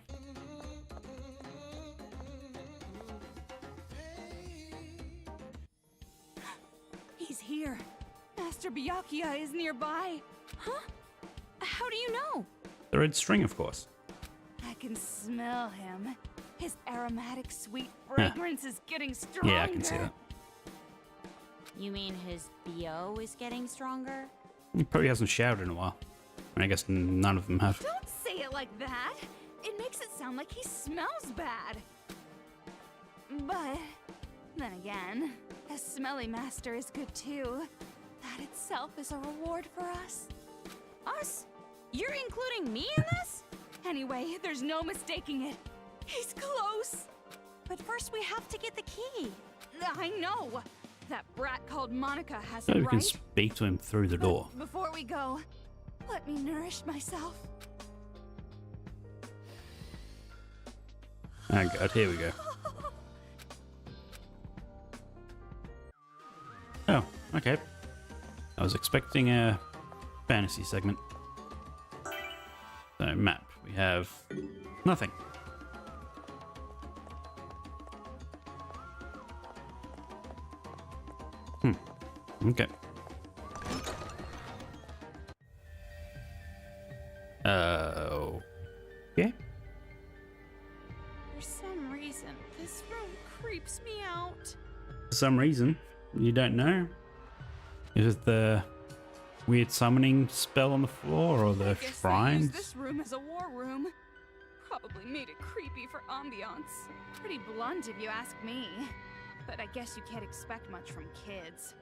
He's here. Master Byakuya is nearby. Huh? How do you know? The red string, of course. I can smell him. His aromatic sweet fragrance is getting stronger. Yeah, I can see that. You mean his BO is getting stronger? He probably hasn't showered in a while. And I guess none of them have. Don't say it like that. It makes it sound like he smells bad. But then again, a smelly master is good too. That itself is a reward for us. Us? You're including me in this? Anyway, there's no mistaking it. He's close. But first we have to get the key. I know. That brat called Monica has So it, we right? can speak to him through the door. Before we go, let me nourish myself. Oh god, here we go. Oh, okay. I was expecting a fantasy segment. So, map. We have nothing. Okay. Okay. For some reason, this room creeps me out. For some reason, you don't know. Is it the weird summoning spell on the floor or the Guess they use shrines? this room as a war room. Probably made it creepy for ambiance. Pretty blunt if you ask me. But I guess you can't expect much from kids.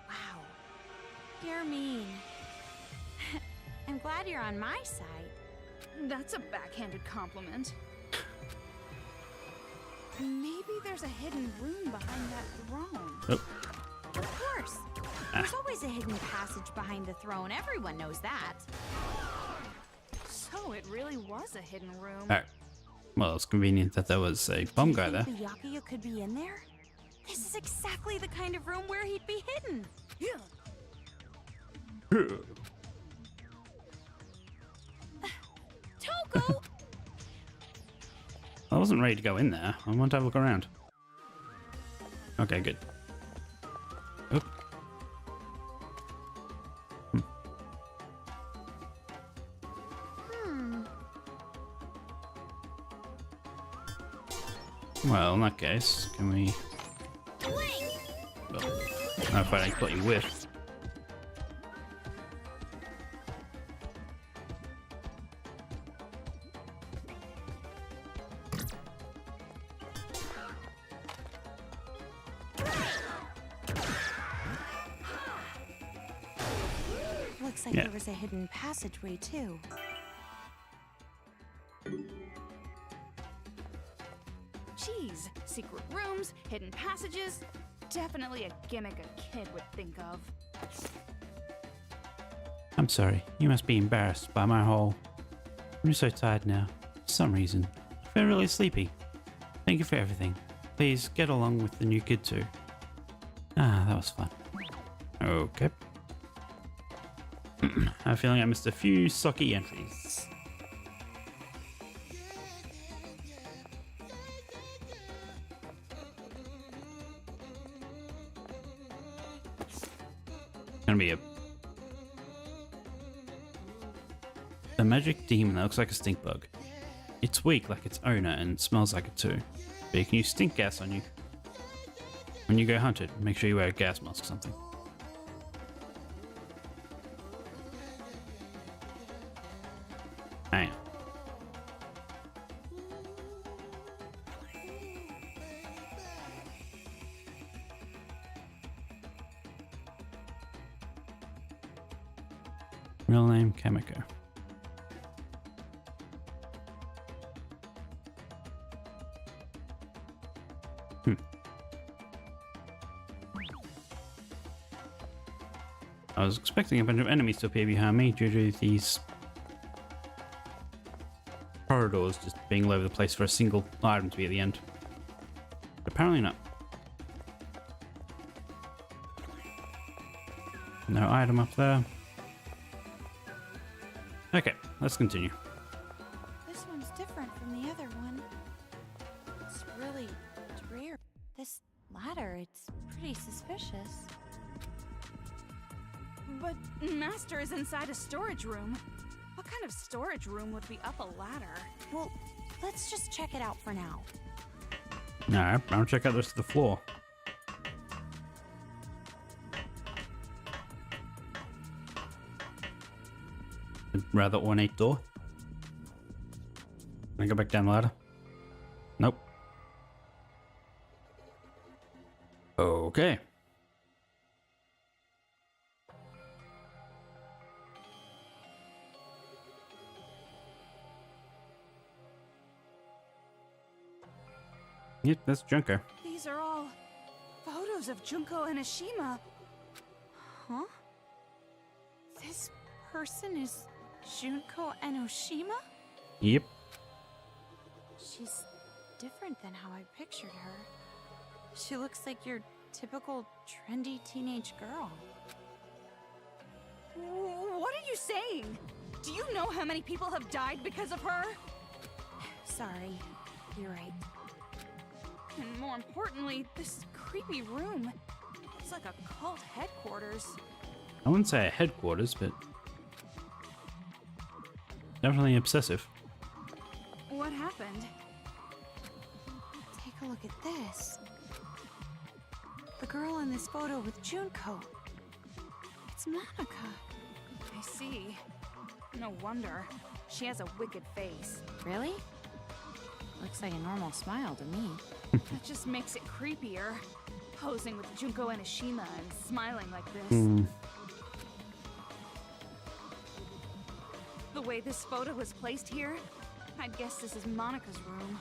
Wow. You're mean. I'm glad you're on my side. That's a backhanded compliment. Maybe there's a hidden room behind that throne. Oh, Of course. There's always a hidden passage behind the throne. Everyone knows that. So it really was a hidden room. alright. Well, it's convenient that there was a bomb guy there. Byakuya could be in there? This is exactly the kind of room where he'd be hidden. Toko! I wasn't ready to go in there. I want to have a look around. Okay, good. Oop. Well, in that case, can we... Well, I don't know if I completely whiff. Looks like Yeah. there was a hidden passageway, too. Jeez, secret rooms, hidden passages. Definitely a gimmick a kid would think of. I'm sorry. You must be embarrassed by my whole... I'm so tired now. For some reason. I feel really sleepy. Thank you for everything. Please get along with the new kid too. Ah, that was fun. Okay. I have a feeling I missed a few socky entries. Gonna be a magic demon that looks like a stink bug. It's weak like its owner and smells like it too. But it can use stink gas on you. When you go hunt it, make sure you wear a gas mask or something. Hang on. Real name, Kamiko. I was expecting a bunch of enemies to appear behind me due to these corridors just being all over the place for a single item to be at the end. But apparently not. No item up there. Okay, let's continue. This one's different from the other one. It's really dreary. This ladder, it's pretty suspicious. But Master is inside a storage room. What kind of storage room would be up a ladder? Well, let's just check it out for now. No, I'll check out the rest of the floor. A rather ornate door. Can I go back down the ladder? Nope. Okay. Yep, that's Junko. These are all photos of Junko and Ashima. Huh? This person is Junko Enoshima? Yep. She's different than how I pictured her. She looks like your typical trendy teenage girl. What are you saying? Do you know how many people have died because of her? Sorry, you're right. And more importantly, this creepy room. It's like a cult headquarters. I wouldn't say a headquarters, but definitely obsessive. What happened? Take a look at this. The girl in this photo with Junko. It's Monica. I see. No wonder. She has a wicked face. Really? Looks like a normal smile to me. That just makes it creepier. Posing with Junko and Ashima and smiling like this. The way this photo was placed here, I'd guess this is Monica's room.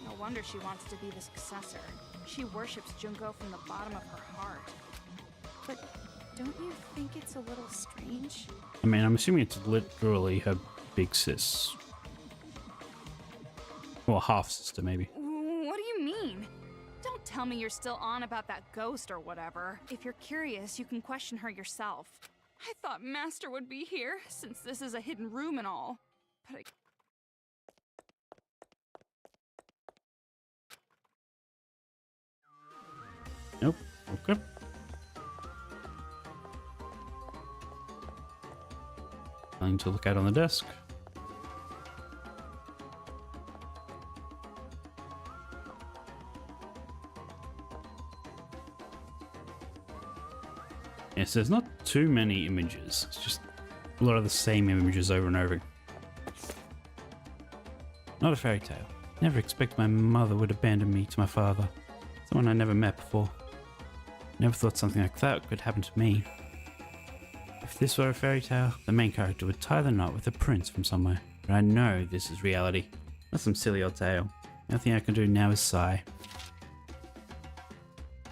No wonder she wants to be the successor. She worships Junko from the bottom of her heart. But don't you think it's a little strange? I mean, I'm assuming it's literally her big sis. Or half sister, maybe. What do you mean? Don't tell me you're still on about that ghost or whatever. If you're curious, you can question her yourself. I thought Master would be here, since this is a hidden room and all. But Nope. Okay. Nothing to look at on the desk. Yes, there's not too many images. It's just a lot of the same images over and over. Not a fairy tale. Never expect my mother would abandon me to my father. Someone I never met before. Never thought something like that could happen to me. If this were a fairy tale, the main character would tie the knot with a prince from somewhere. But I know this is reality. Not some silly old tale. Nothing I can do now is sigh.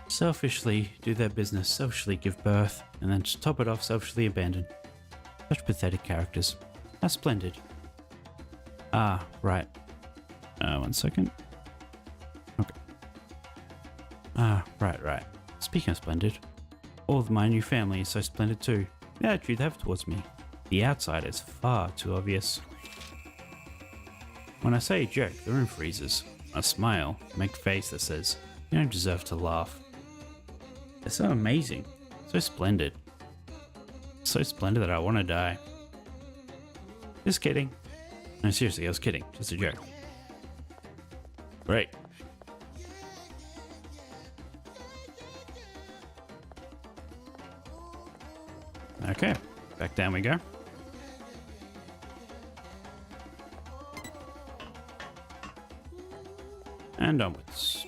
Selfishly do their business, selfishly give birth, and then to top it off, selfishly abandon. Such pathetic characters. How splendid. Ah, right. 1 second. Okay. Ah, right. Speaking of splendid, all of my new family is so splendid too. The attitude they have towards me. The outside is far too obvious. When I say a joke, the room freezes. I smile, make a face that says, "You don't deserve to laugh." They're so amazing, so splendid. So splendid that I want to die. Just kidding. No, seriously, I was kidding. Just a joke. Great. Okay, back down we go. And onwards.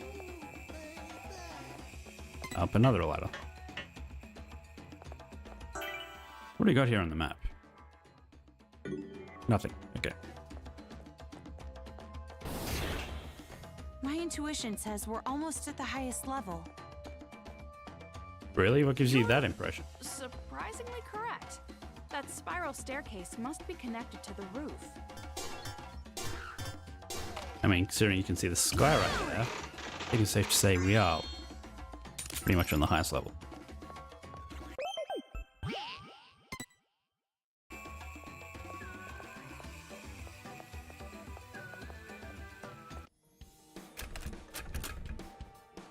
Up another ladder. What do we got here on the map? Nothing. Okay. My intuition says we're almost at the highest level. Really? What gives you that impression? Surprisingly correct. That spiral staircase must be connected to the roof. I mean, considering you can see the sky right there, I think it's safe to say we are pretty much on the highest level.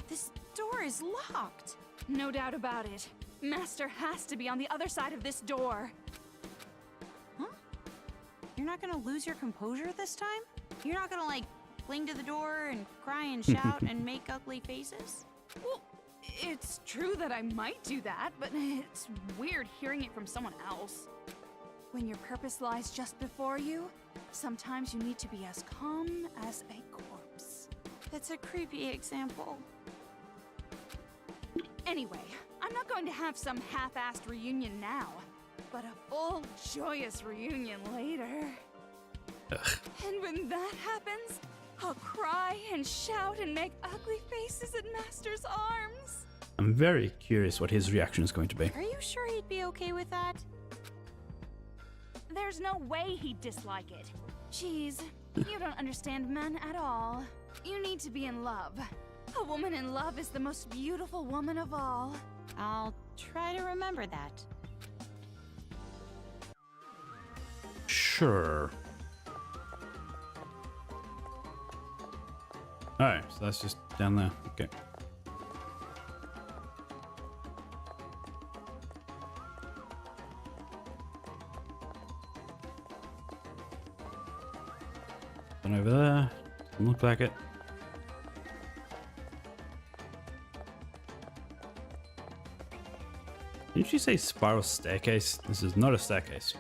This door is locked. No doubt about it. Master has to be on the other side of this door. Huh? You're not gonna lose your composure this time? You're not gonna, like, cling to the door and cry and shout and make ugly faces? Well, it's true that I might do that, but it's weird hearing it from someone else. When your purpose lies just before you, sometimes you need to be as calm as a corpse. That's a creepy example. Anyway, I'm not going to have some half-assed reunion now, but a full, joyous reunion later. Ugh. And when that happens, I'll cry and shout and make ugly faces at Master's arms. I'm very curious what his reaction is going to be. Are you sure he'd be okay with that? There's no way he'd dislike it. Jeez, you don't understand men at all. You need to be in love. A woman in love is the most beautiful woman of all. I'll try to remember that. Sure. Alright, so that's just down there. Okay. And over there. Doesn't look like it. Didn't you say spiral staircase? This is not a staircase.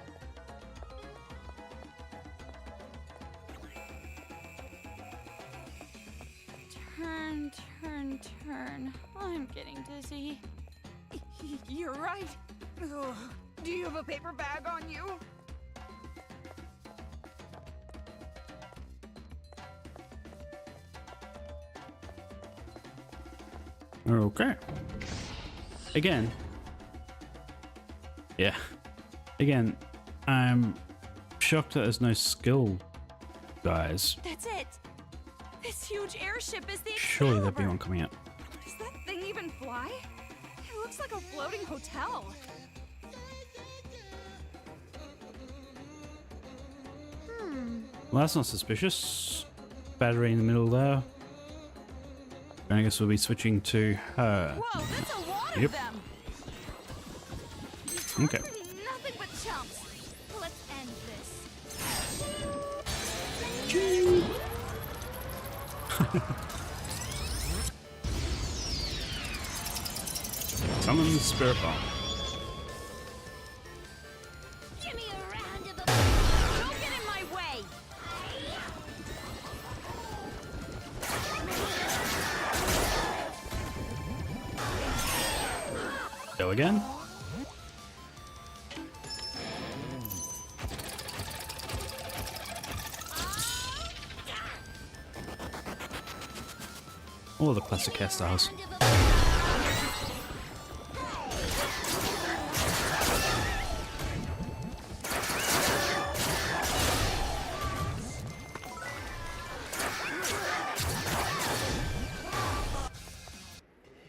Turn, turn, turn. I'm getting dizzy. You're right. Ugh. Do you have a paper bag on you? Okay. Again. Yeah. Again, I'm shocked that there's no skill, guys. That's it. This huge airship is the Surely there'd be Excalibur. one coming up. Does that thing even fly? It looks like a floating hotel. Well, that's not suspicious. Battery in the middle there. I guess we'll be switching to her. Whoa, that's a lot Yep. of them. Okay. Nothing but chumps. Let's end this. Summon the spirit bomb. Give me a round of Don't get in my way. Go again. All the classic hairstyles.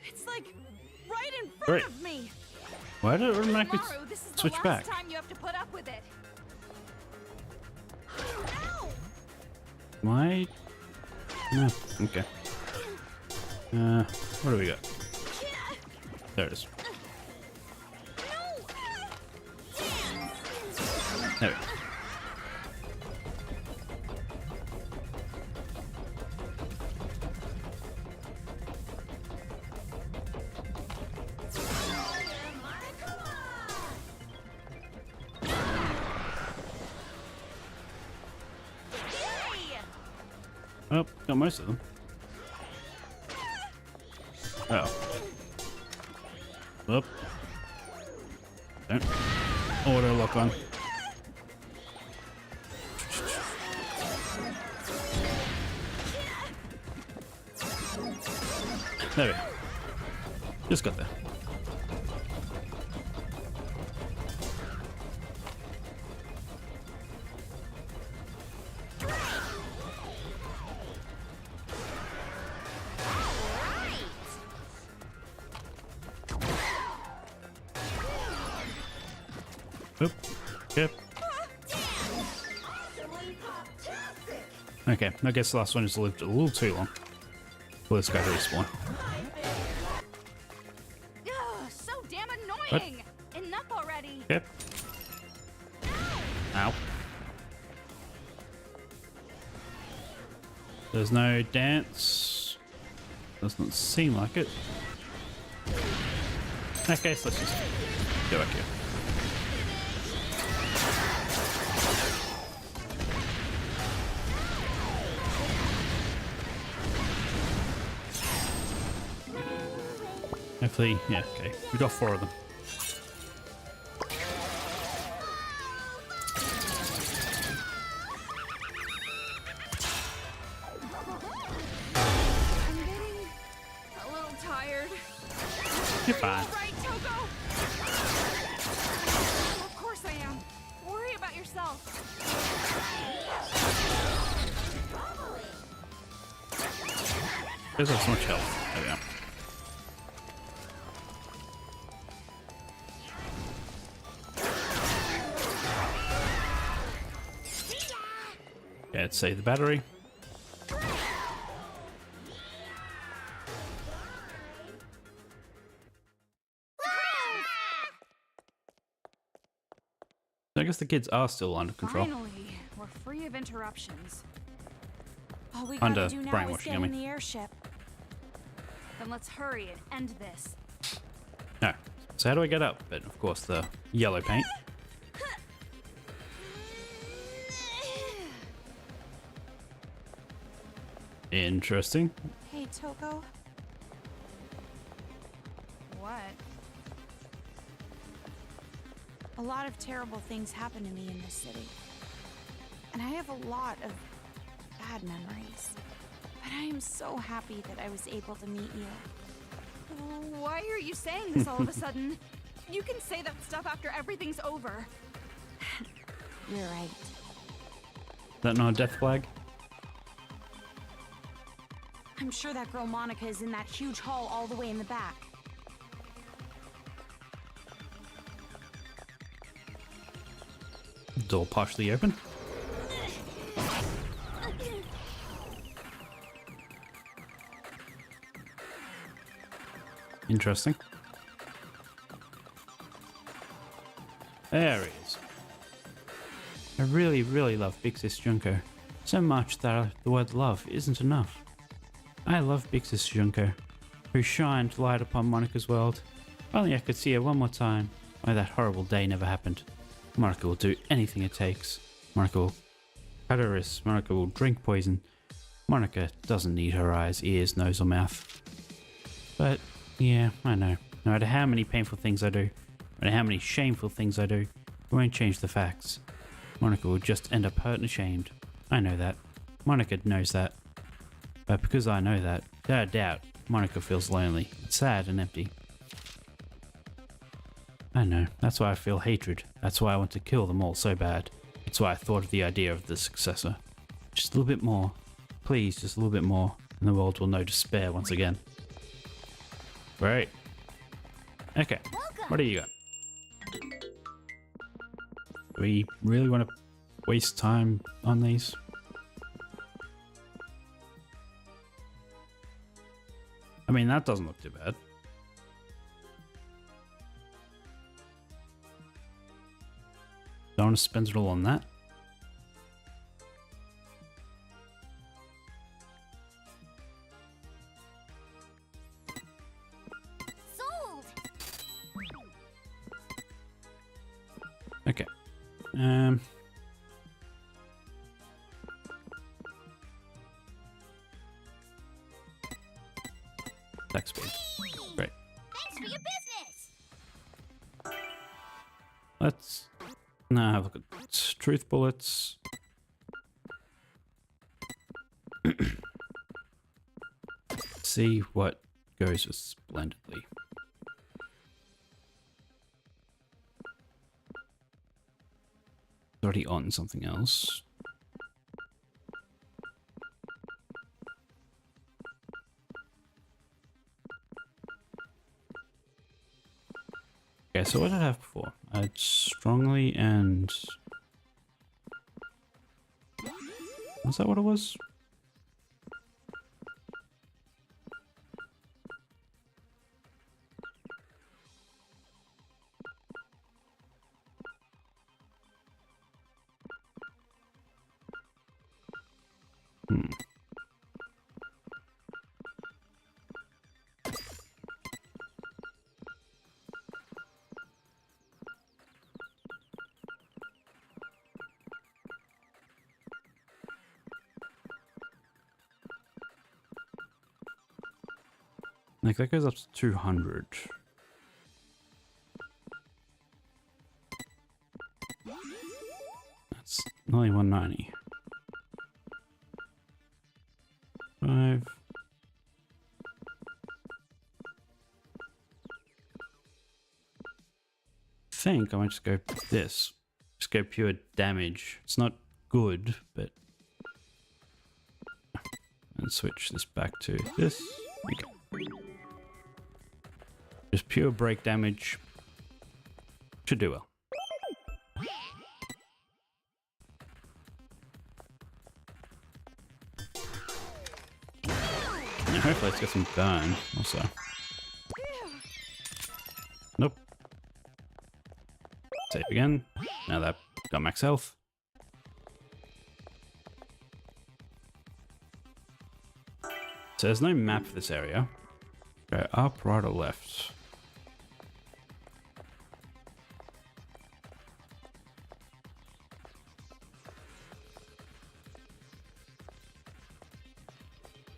It's like right in front Great. of me. Why did it automatically Maru, this is the switch last back? time you have to put up with it. Why? No. Okay. What do we got? There it is. There we go. Oh, got most of them. Oh. Whoop. Don't. auto lock on. There we go. Just got there. Oop. Yep. Okay, I guess the last one just lived a little too long. Well, this guy respawn. Ugh, so damn annoying! Enough already! Yep. Ow. There's no dance. Doesn't seem like it. Okay, so let's just go back here. Hopefully, yeah, okay. We got 4 of them. I'm getting a little tired. You're fine. All right, Toko? Of course I am. Worry about yourself. There's so much health. There we go. Okay, let's save the battery. I guess the kids are still under control. Finally, we're free of interruptions. All we Under gotta do now is brainwashing, get I in mean. the airship. Then let's hurry and end this. No. So how do I get up? But of course the yellow paint. Interesting. Hey, Toko. What? A lot of terrible things happen to me in this city. And I have a lot of bad memories. But I am so happy that I was able to meet you. Why are you saying this all of a sudden? You can say that stuff after everything's over. You're right. Is that not a death flag? I'm sure that girl Monica is in that huge hall all the way in the back. Door partially open. Interesting. There he is. I really, really love Big Sis Junko. So much that the word love isn't enough. I love Big Sis Junko, who shined light upon Monica's world. If only I could see her one more time. Why that horrible day never happened. Monica will do anything it takes. Monica will cut her wrists. Monica will drink poison. Monica doesn't need her eyes, ears, nose, or mouth. But, yeah, I know. No matter how many painful things I do, no matter how many shameful things I do, it won't change the facts. Monica will just end up hurt and ashamed. I know that. Monica knows that. But because I know that, without a doubt, Monica feels lonely, sad, and empty. I know. That's why I feel hatred. That's why I want to kill them all so bad. That's why I thought of the idea of the successor. Just a little bit more. Please, just a little bit more, and the world will know despair once again. Great. Okay. What do you got? Do we really want to waste time on these? I mean, that doesn't look too bad. Don't want to spend it all on that. Sold. Okay. Attack speed. Great. Thanks for your business. Let's Now have a look at truth bullets. See what goes with splendidly. Already on something else. Okay, so what did I have before? I had strongly and... Was that what it was? Like, that goes up to 200. That's only 190. 5. I think I might just go this. Just go pure damage. It's not good, but... And switch this back to this. Okay. Just pure break damage. Should do well. Yeah, hopefully let's get some burn also. Nope. Save again. Now that got max health. So there's no map for this area. Go up, right, or left.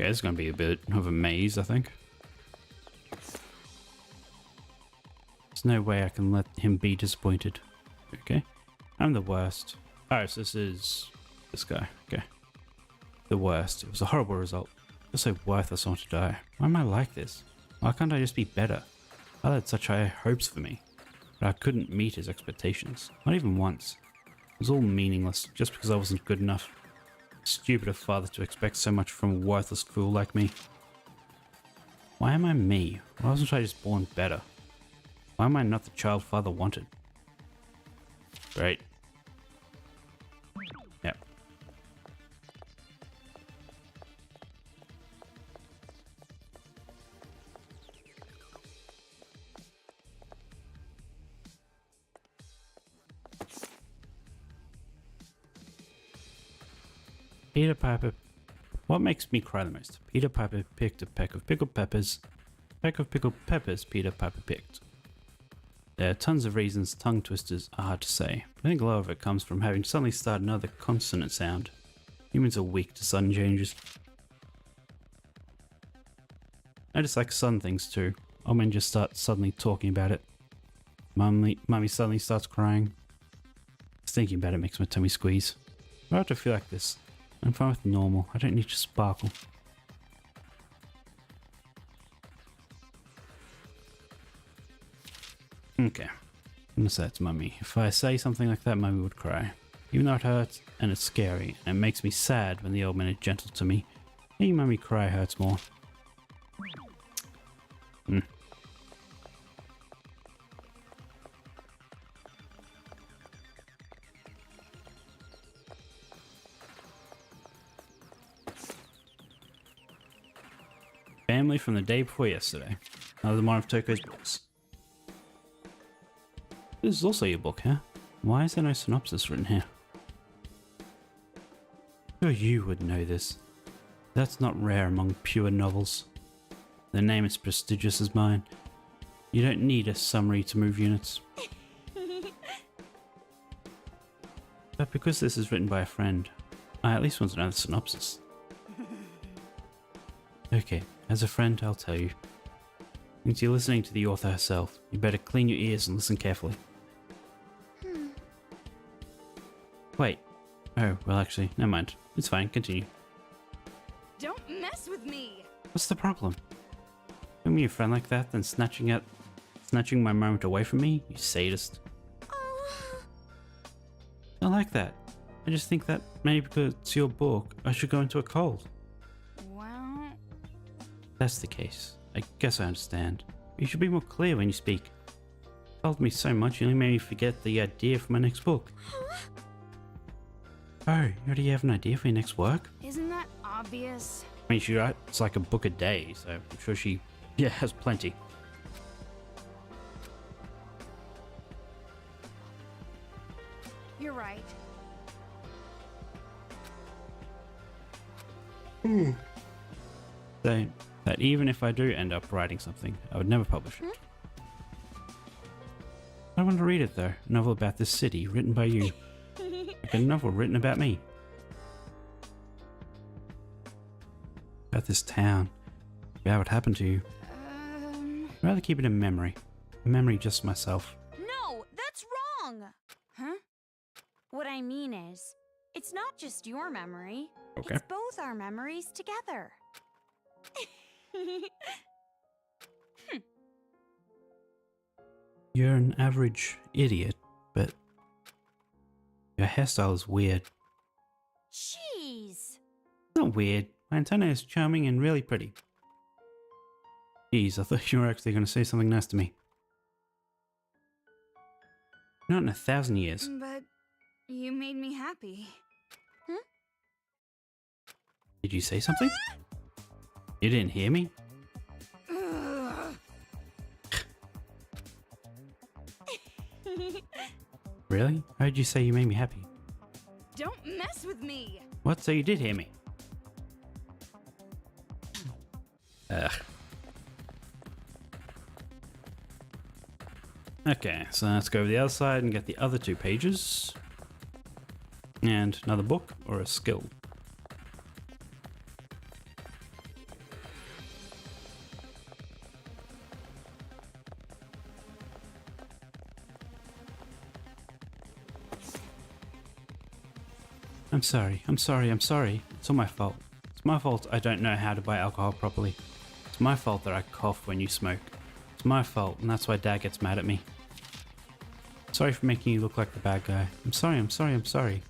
Okay, this is going to be a bit of a maze, I think. There's no way I can let him be disappointed. Okay. I'm the worst. Oh, so this is this guy. Okay. The worst. It was a horrible result. It's so worthless I want to die. Why am I like this? Why can't I just be better? I had such high hopes for me, but I couldn't meet his expectations. Not even once. It was all meaningless, just because I wasn't good enough. Stupid of father to expect so much from a worthless fool like me. Why am I me? Why wasn't I just born better? Why am I not the child father wanted? Great. Yep. Peter Piper. What makes me cry the most? Peter Piper picked a peck of pickled peppers. Peck of pickled peppers Peter Piper picked. There are tons of reasons tongue twisters are hard to say, but I think a lot of it comes from having suddenly started another consonant sound. Humans are weak to sudden changes. I just like sudden things too. Old men just start suddenly talking about it. Mummy suddenly starts crying. Just thinking about it makes my tummy squeeze. Why do I feel like this? I'm fine with normal. I don't need to sparkle. Okay. I'm gonna say it to Mummy. If I say something like that, Mummy would cry. Even though it hurts and it's scary, and it makes me sad when the old man is gentle to me, making Mummy cry hurts more. Family from the day before yesterday. Another one of Toko's books. This is also your book, huh? Why is there no synopsis written here? Sure you would know this. That's not rare among pure novels. The name is prestigious as mine. You don't need a summary to move units. But because this is written by a friend, I at least want to know the synopsis. Okay, as a friend, I'll tell you. Since you're listening to the author herself, you better clean your ears and listen carefully. Wait. Oh, well actually, never mind. It's fine, continue. Don't mess with me! What's the problem? Giving me a friend like that, then snatching my moment away from me? You sadist. I like that. I just think that maybe because it's your book, I should go into a cold. Well... If that's the case. I guess I understand. You should be more clear when you speak. You told me so much, you only made me forget the idea for my next book. Oh, you already have an idea for your next work? Isn't that obvious? I mean, she writes like a book a day, so I'm sure she, has plenty. You're right. So, that even if I do end up writing something, I would never publish it. I want to read it though. A novel about this city, written by you. Like a novel written about me. About this town. About what happened to you. I'd rather keep it in memory. A memory just myself. No, that's wrong! Huh? What I mean is, it's not just your memory. Okay. It's both our memories together. You're an average idiot, but your hairstyle is weird. Jeez. It's not weird. My antenna is charming and really pretty. Jeez, I thought you were actually going to say something nice to me. Not in 1,000 years. But you made me happy. Did you say something? You didn't hear me? Really? How did you say you made me happy? Don't mess with me! What? So you did hear me? Ugh. Okay, so let's go over the other side and get the other 2 pages. And another book or a skill. I'm sorry, I'm sorry, I'm sorry. It's all my fault. It's my fault I don't know how to buy alcohol properly. It's my fault that I cough when you smoke. It's my fault, and that's why Dad gets mad at me. Sorry for making you look like the bad guy. I'm sorry, I'm sorry, I'm sorry.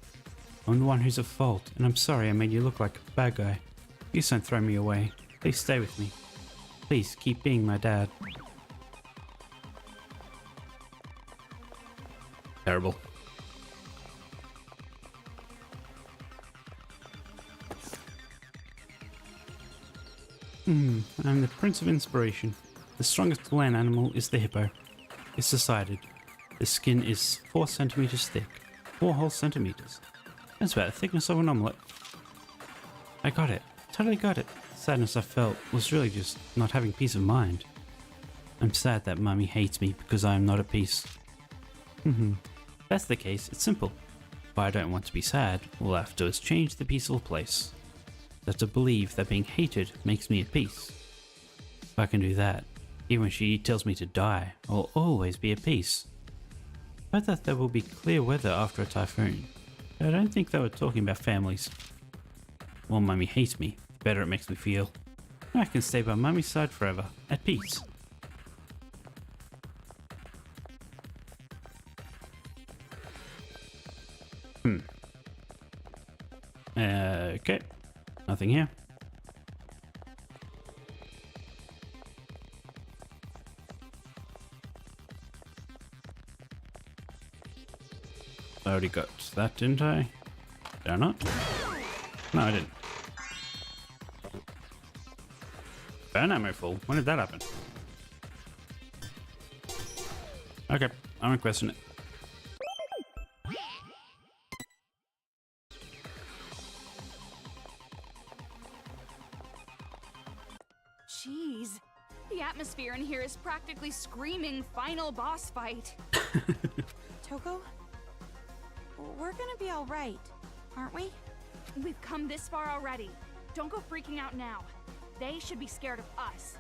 I'm the one who's at fault, and I'm sorry I made you look like a bad guy. Please don't throw me away. Please stay with me. Please keep being my dad. Terrible. I'm the Prince of Inspiration. The strongest land animal is the hippo. It's decided. The skin is 4 centimeters thick. 4 whole centimeters. That's about the thickness of an omelette. I got it. Totally got it. The sadness I felt was really just not having peace of mind. I'm sad that Mummy hates me because I am not at peace. If that's the case, it's simple. If I don't want to be sad, all I have to do is change the peaceful place. That to believe that being hated makes me at peace. If I can do that, even when she tells me to die, I'll always be at peace. I thought there will be clear weather after a typhoon. I don't think they were talking about families. The more Mummy hates me, the better it makes me feel. I can stay by Mummy's side forever, at peace. Okay. Nothing here. I already got that, didn't I? Did I not? No, I didn't. Burn ammo full? When did that happen? Okay, I'm gonna question it. Jeez. The atmosphere in here is practically screaming final boss fight. Toko? We're gonna be alright, aren't we? We've come this far already. Don't go freaking out now. They should be scared of us.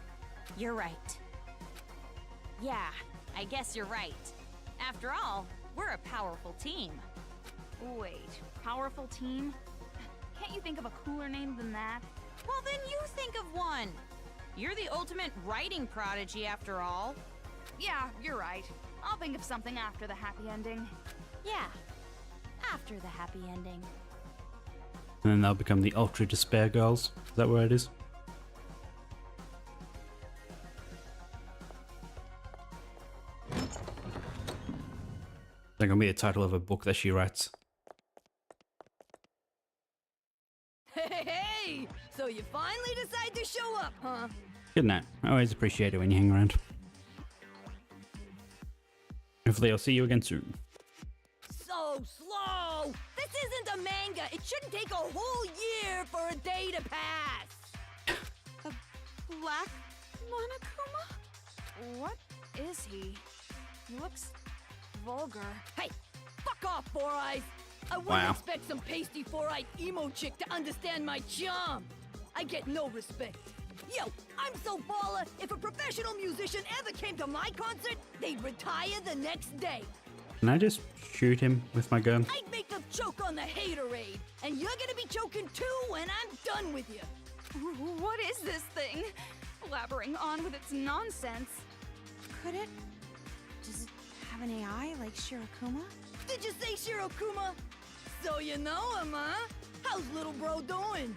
You're right. Yeah, I guess you're right. After all, we're a powerful team. Wait, powerful team? Can't you think of a cooler name than that? Well, then you think of one. You're the ultimate writing prodigy, after all. Yeah, you're right. I'll think of something after the happy ending. Yeah, after the happy ending. And then they'll become the Ultra Despair Girls. Is that where it is? That's gonna be the title of a book that she writes. Hey! So you finally decide to show up, huh? Good night. I always appreciate it when you hang around. Hopefully I'll see you again soon. So slow! This isn't a manga! It shouldn't take a whole year for a day to pass! Black Monokuma? What is he? He looks vulgar. Hey! Fuck off, Four Eyes! I wouldn't Wow. expect some pasty four-eyed emo chick to understand my charm! I get no respect. Yo, I'm so baller, if a professional musician ever came to my concert, they'd retire the next day. Can I just shoot him with my gun? I'd make them choke on the haterade, and you're gonna be choking too when I'm done with you. What is this thing? Blabbering on with its nonsense. Could it? Does it have an AI like Shirokuma? Did you say Shirokuma? So you know him, huh? How's little bro doing?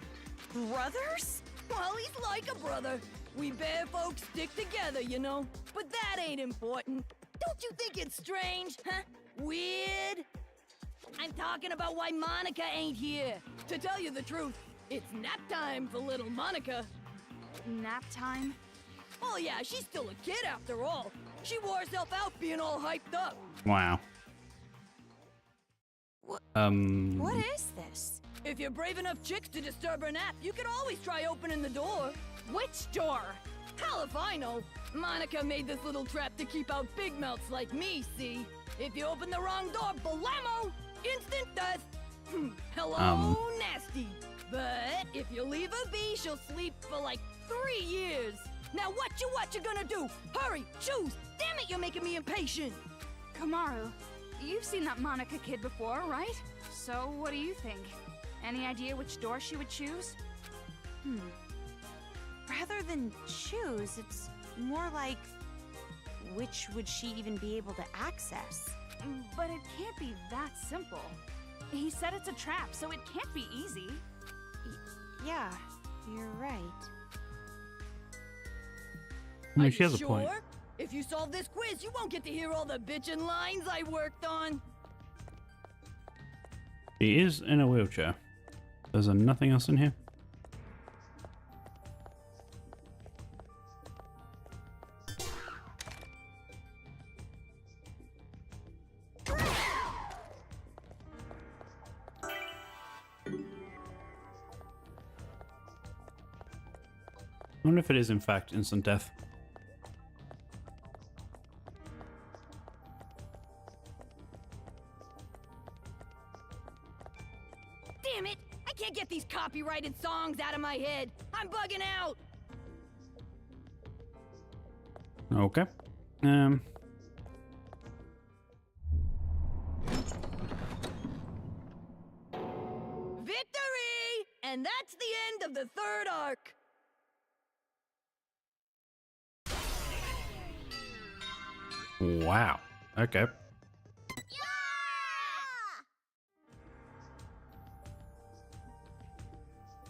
Brothers? Well, he's like a brother. We bear folks stick together, you know. But that ain't important. Don't you think it's strange, huh? Weird? I'm talking about why Monica ain't here. To tell you the truth, it's nap time for little Monica. Nap time? Oh yeah, she's still a kid after all. She wore herself out being all hyped up. Wow. What is this? If you're brave enough chicks to disturb her nap, you could always try opening the door. Which door? Hell if I know. Monica made this little trap to keep out big mouths like me, see? If you open the wrong door, blammo! Instant death! Hello, nasty! But if you leave her be, she'll sleep for like 3 years. Now what you gonna do? Hurry, choose! Damn it, you're making me impatient! Kamaru, you've seen that Monica kid before, right? So what do you think? Any idea which door she would choose? Rather than choose, it's more like, which would she even be able to access? But it can't be that simple. He said it's a trap, so it can't be easy. Yeah, you're right. I mean, Are she has you a point. sure? If you solve this quiz, you won't get to hear all the bitchin' lines I worked on. He is in a wheelchair. There's nothing else in here. I wonder if it is in fact instant death. Damn it! I can't get these copyrighted songs out of my head. I'm bugging out. Okay. Victory! And that's the end of the third arc. Wow. Okay.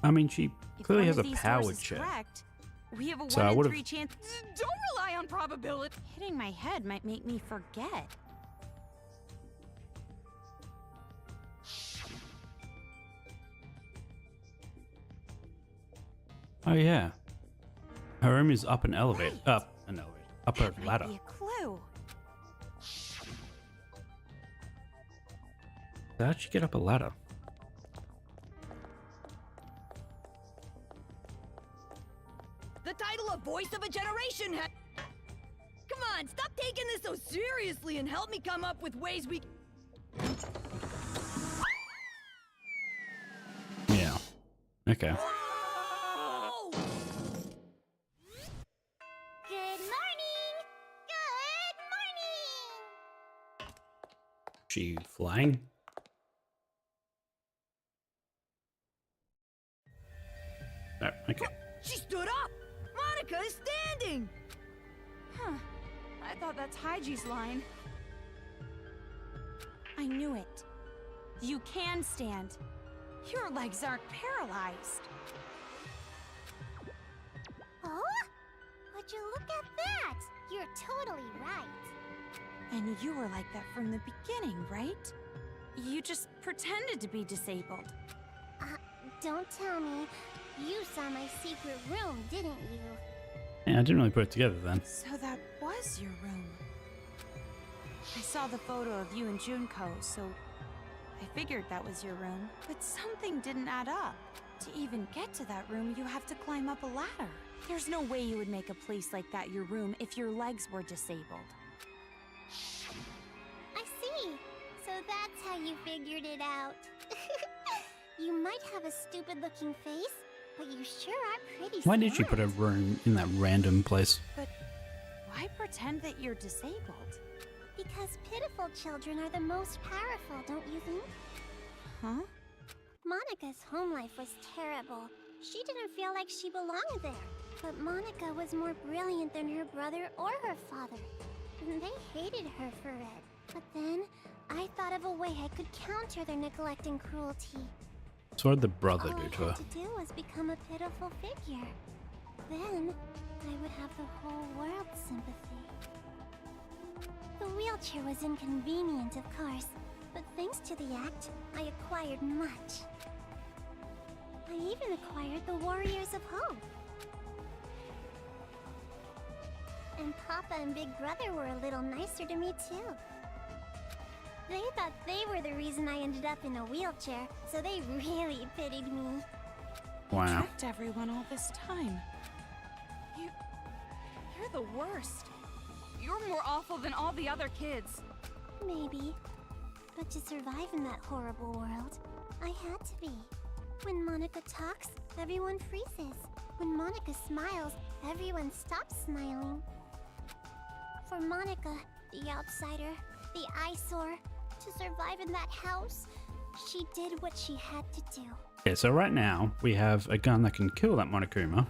I mean, she If clearly one has of a these powered doors is chair. correct, we have a So I 1 in would've- 3 chance. Don't rely on probability. Hitting my head might make me forget. Oh yeah. Her room is up an elevator. Up an elevator. Up a Might ladder. be a clue. How'd she get up a ladder? The title of Voice of a Generation Come on, stop taking this so seriously and help me come up with ways we... Yeah. Okay. Oh! Good morning! Good morning! She flying? is standing! Huh. I thought that's Haiji's line. I knew it. You can stand. Your legs aren't paralyzed. Oh? Would you look at that? You're totally right. And you were like that from the beginning, right? You just pretended to be disabled. Don't tell me. You saw my secret room, didn't you? Yeah, I didn't really put it together then. So that was your room. I saw the photo of you and Junko, so I figured that was your room. But something didn't add up. To even get to that room, you have to climb up a ladder. There's no way you would make a place like that your room if your legs were disabled. I see. So that's how you figured it out. You might have a stupid-looking face, but you sure are pretty Why smart. did you put a room in that random place? But why pretend that you're disabled? Because pitiful children are the most powerful, don't you think? Huh? Monica's home life was terrible. She didn't feel like she belonged there. But Monica was more brilliant than her brother or her father. And they hated her for it. But then, I thought of a way I could counter their neglect and cruelty. So what did the brother All do I to her? had to do was become a pitiful figure. Then, I would have the whole world's sympathy. The wheelchair was inconvenient, of course, but thanks to the act, I acquired much. I even acquired the Warriors of Hope. And Papa and Big Brother were a little nicer to me, too. They thought they were the reason I ended up in a wheelchair, so they really pitied me. Wow. Tricked everyone all this time. You're the worst. You're more awful than all the other kids. Maybe. But to survive in that horrible world, I had to be. When Monica talks, everyone freezes. When Monica smiles, everyone stops smiling. For Monica, the outsider, the eyesore, to survive in that house, she did what she had to do. Okay, so right now we have a gun that can kill that Monokuma.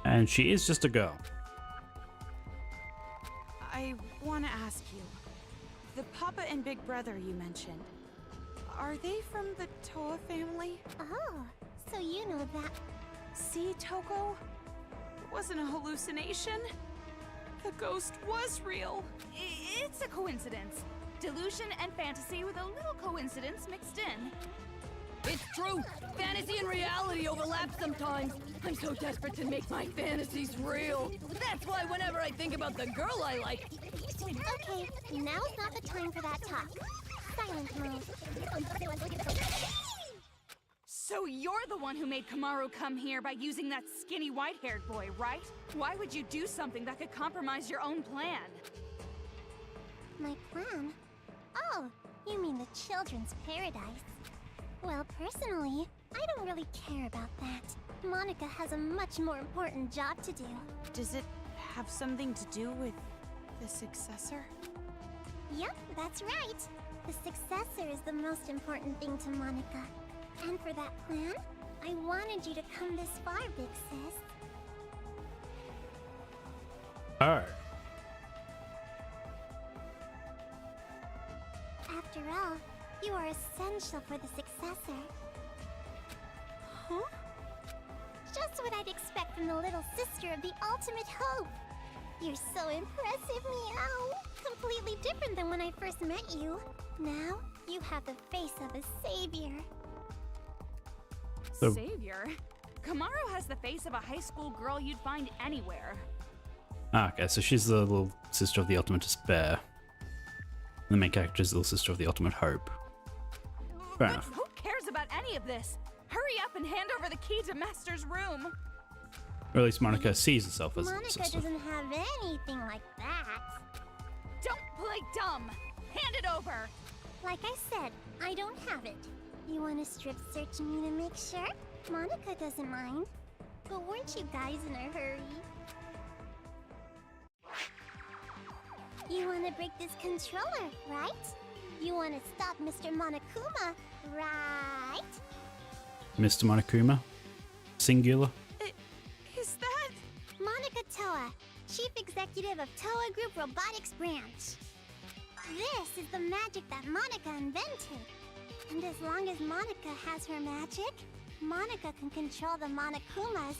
And she is just a girl. I want to ask you, the Papa and Big Brother you mentioned, are they from the Toa family? Oh, so you know that. See, Toko? It wasn't a hallucination. The ghost was real. It's a coincidence. Delusion and fantasy with a little coincidence mixed in. It's true. Fantasy and reality overlap sometimes. I'm so desperate to make my fantasies real. That's why whenever I think about the girl I like... Okay, now's not the time for that talk. Silent mode. So you're the one who made Kamaru come here by using that skinny white-haired boy, right? Why would you do something that could compromise your own plan? My plan? Oh, you mean the children's paradise. Well, personally, I don't really care about that. Monica has a much more important job to do. Does it have something to do with the successor? Yep, that's right. The successor is the most important thing to Monica. And for that plan, I wanted you to come this far, Big Sis. Oh. After all, you are essential for the successor. Huh? Just what I'd expect from the little sister of the ultimate hope. You're so impressive, meow. Completely different than when I first met you. Now, you have the face of a savior. So- Savior? Kamaru has the face of a high school girl you'd find anywhere. Ah, okay, so she's the little sister of the ultimate despair. And the main character is the little sister of the ultimate hope. Fair enough. Who cares about any of this? Hurry up and hand over the key to Master's room. Or at least Monica sees herself as a Monica sister. doesn't have anything like that. Don't play dumb. Hand it over. Like I said, I don't have it. You want to strip search me to make sure? Monica doesn't mind. But weren't you guys in a hurry? You want to break this controller, right? You want to stop Mr. Monokuma, right? Mr. Monokuma? Singular? Toa, Chief Executive of Toa Group Robotics Branch. This is the magic that Monica invented. And as long as Monica has her magic, Monica can control the Monokumas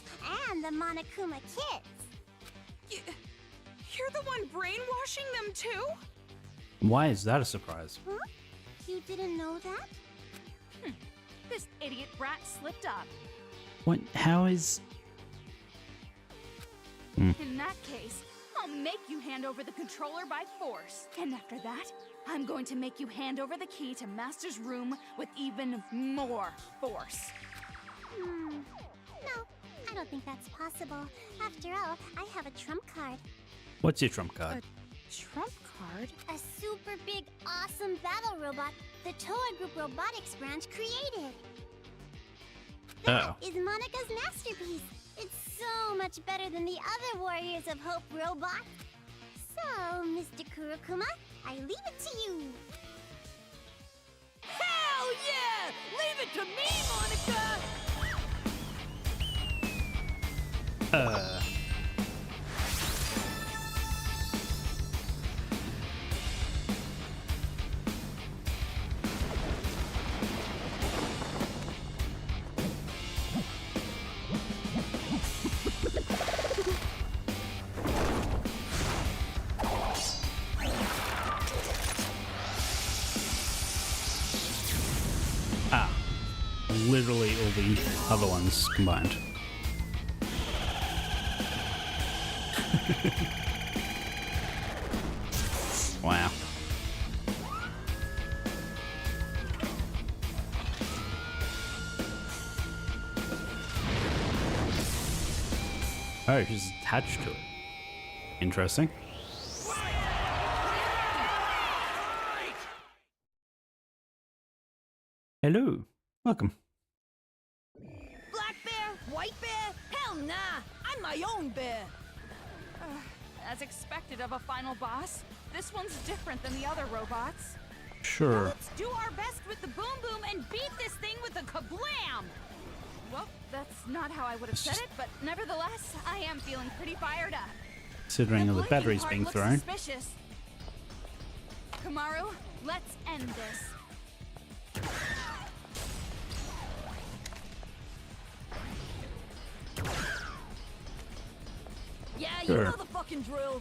and the Monokuma kids. You're the one brainwashing them too? Why is that a surprise? Huh? You didn't know that? This idiot brat slipped up. What? How is... In that case, I'll make you hand over the controller by force. And after that, I'm going to make you hand over the key to Master's room with even more force. No, I don't think that's possible. After all, I have a trump card. What's your trump card? Trump card? A super big, awesome battle robot the Toa Group Robotics Branch created. That is Monica's masterpiece. It's so much better than the other Warriors of Hope robots. So, Mr. Kurokuma, I leave it to you. Hell yeah! Leave it to me, Monica! Literally all the other ones combined. Wow. Oh, she's attached to it. Interesting. Hello. Welcome. Black bear? White bear? Hell nah! I'm my own bear! As expected of a final boss, this one's different than the other robots. Sure. Let's do our best with the boom boom and beat this thing with a kablam! Well, that's not how I would have said it, but nevertheless, I am feeling pretty fired up. Considering all the batteries being thrown. Suspicious. Kamaru, let's end this. Yeah, you Sure. know the fucking drill.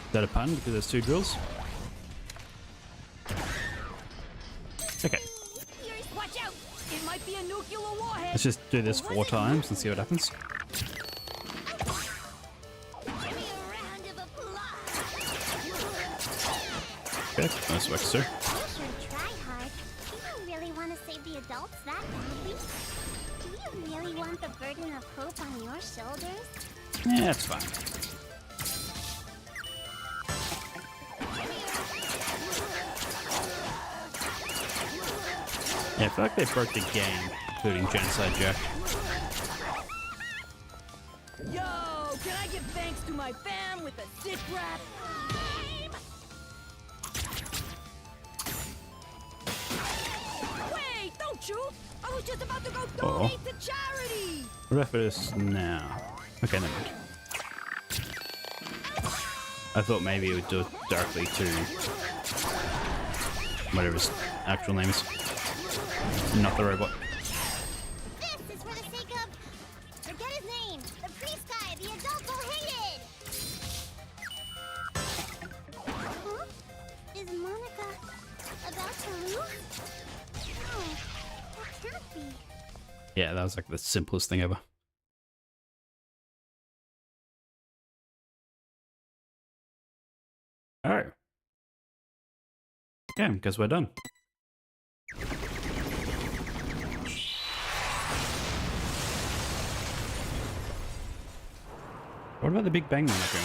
Is that a pun because there's two drills? Okay. Watch out! It might be a nuclear warhead. Let's just do this 4 times and see what happens. Give me a round of applause. Okay, nice work, sir. You should try hard. Do you really want to save the adults that badly? Do you really want the burden of hope on your shoulders? Yeah, it's fine. Yeah, I feel like they broke the game, including Genocide Jack. Yo, can I give thanks to my fam with a sick rap? Wait, don't shoot! I was just about to go donate to charity! What about this now? Okay, never mind. I thought maybe it would do it directly to whatever his actual name is. Not the robot. This is for the sake of... forget his name! The priest guy the adults all hated! Huh? Is Monica about to lose? No, that can't be. Yeah, that was like the simplest thing ever. Oh. Yeah, because we're done. What about the Big Bang Monocle?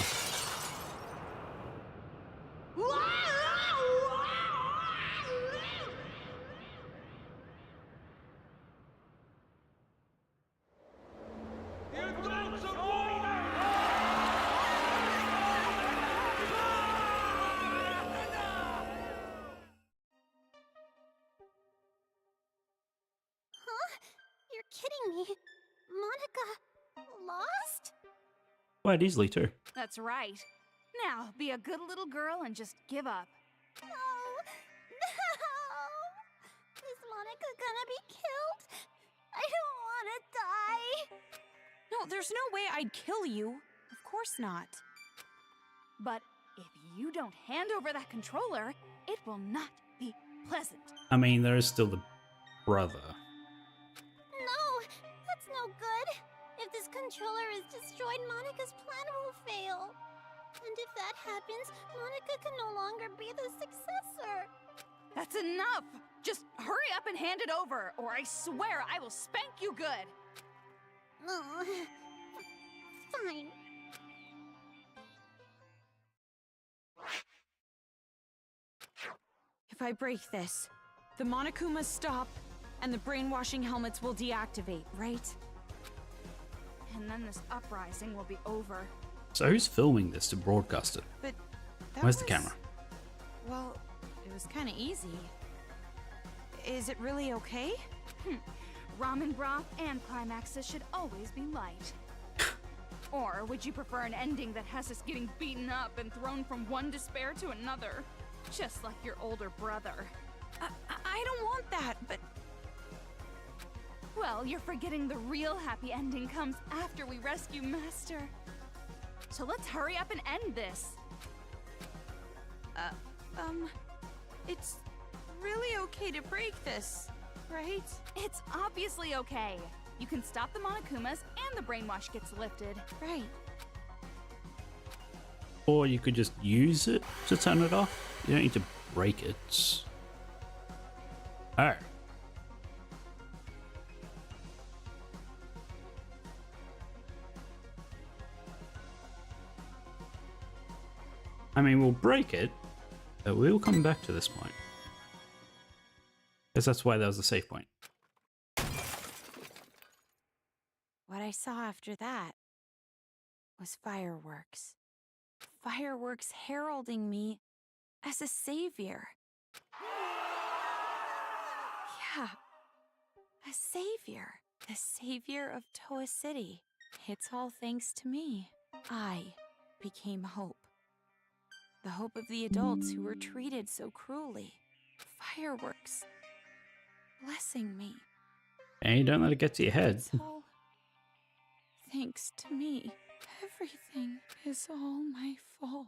Huh? You're kidding me. Monica lost? Quite easily, too. That's right. Now, be a good little girl and just give up. No! No! Is Monica gonna be killed? I don't wanna die! No, there's no way I'd kill you. Of course not. But if you don't hand over that controller, it will not be pleasant. I mean, there is still the brother. No! That's no good! If this controller is destroyed, Monica's plan will fail. And if that happens, Monica can no longer be the successor. That's enough! Just hurry up and hand it over, or I swear I will spank you good! Oh, fine. If I break this, the Monokumas stop, and the brainwashing helmets will deactivate, right? And then this uprising will be over. So who's filming this to broadcast it? But that Where's the camera? Well, it was kind of easy. Is it really okay? Ramen broth and climaxes should always be light. Or would you prefer an ending that has us getting beaten up and thrown from one despair to another? Just like your older brother. I don't want that, but... Well, you're forgetting the real happy ending comes after we rescue Master. So let's hurry up and end this. It's really okay to break this, right? It's obviously okay. You can stop the Monokumas and the brainwash gets lifted. Right. Or you could just use it to turn it off. You don't need to break it. Oh. I mean, we'll break it, but we'll come back to this point. Because that's why that was a save point. What I saw after that was fireworks. Fireworks heralding me as a savior. Yeah, a savior. The savior of Toa City. It's all thanks to me. I became hope. The hope of the adults who were treated so cruelly. Fireworks. Blessing me. Hey, don't let it get to your head. It's all thanks to me. Everything is all my fault.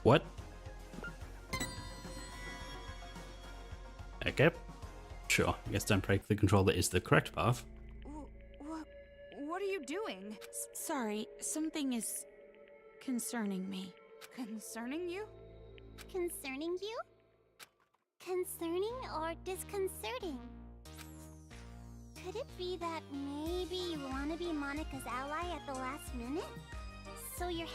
What? Okay. Sure, I guess don't break the controller is the correct path. What are you doing? Sorry, something is concerning me. Concerning you? Concerning you? Concerning or disconcerting? Could it be that maybe you want to be Monica's ally at the last minute? So you're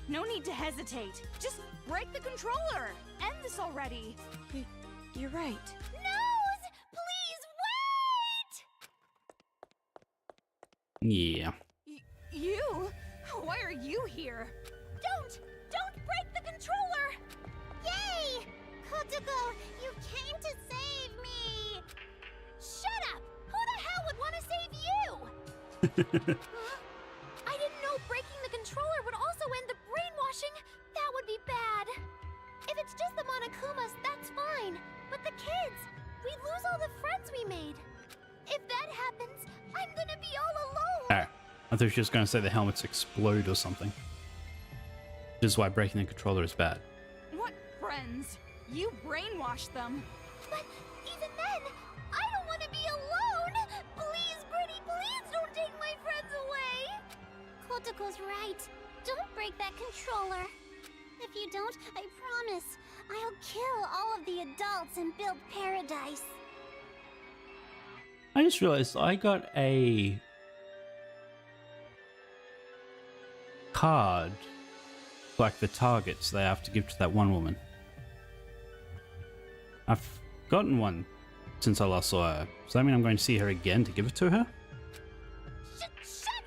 No need to hesitate. Just break the controller. End this already. You're right. Nose! Please wait! Yeah. You? Why are you here? Don't break the controller! Yay! Kotoko, you came to save me! Shut up! Who the hell would want to save you? I didn't know breaking the controller would also end the brainwashing. That would be bad. If it's just the Monokumas, that's fine. But the kids, we'd lose all the friends we made. If that happens, I'm gonna be all alone. I thought she was going to say the helmets explode or something. This is why breaking the controller is bad. What friends? You brainwashed them. But even then, I don't want to be alone. Please, Birdie, please don't take my friends away. Kotoko's right. Don't break that controller. If you don't, I promise, I'll kill all of the adults and build paradise. I just realized I got a card, like the targets they have to give to that one woman. I've gotten one since I last saw her. Does that mean I'm going to see her again to give it to her? Shut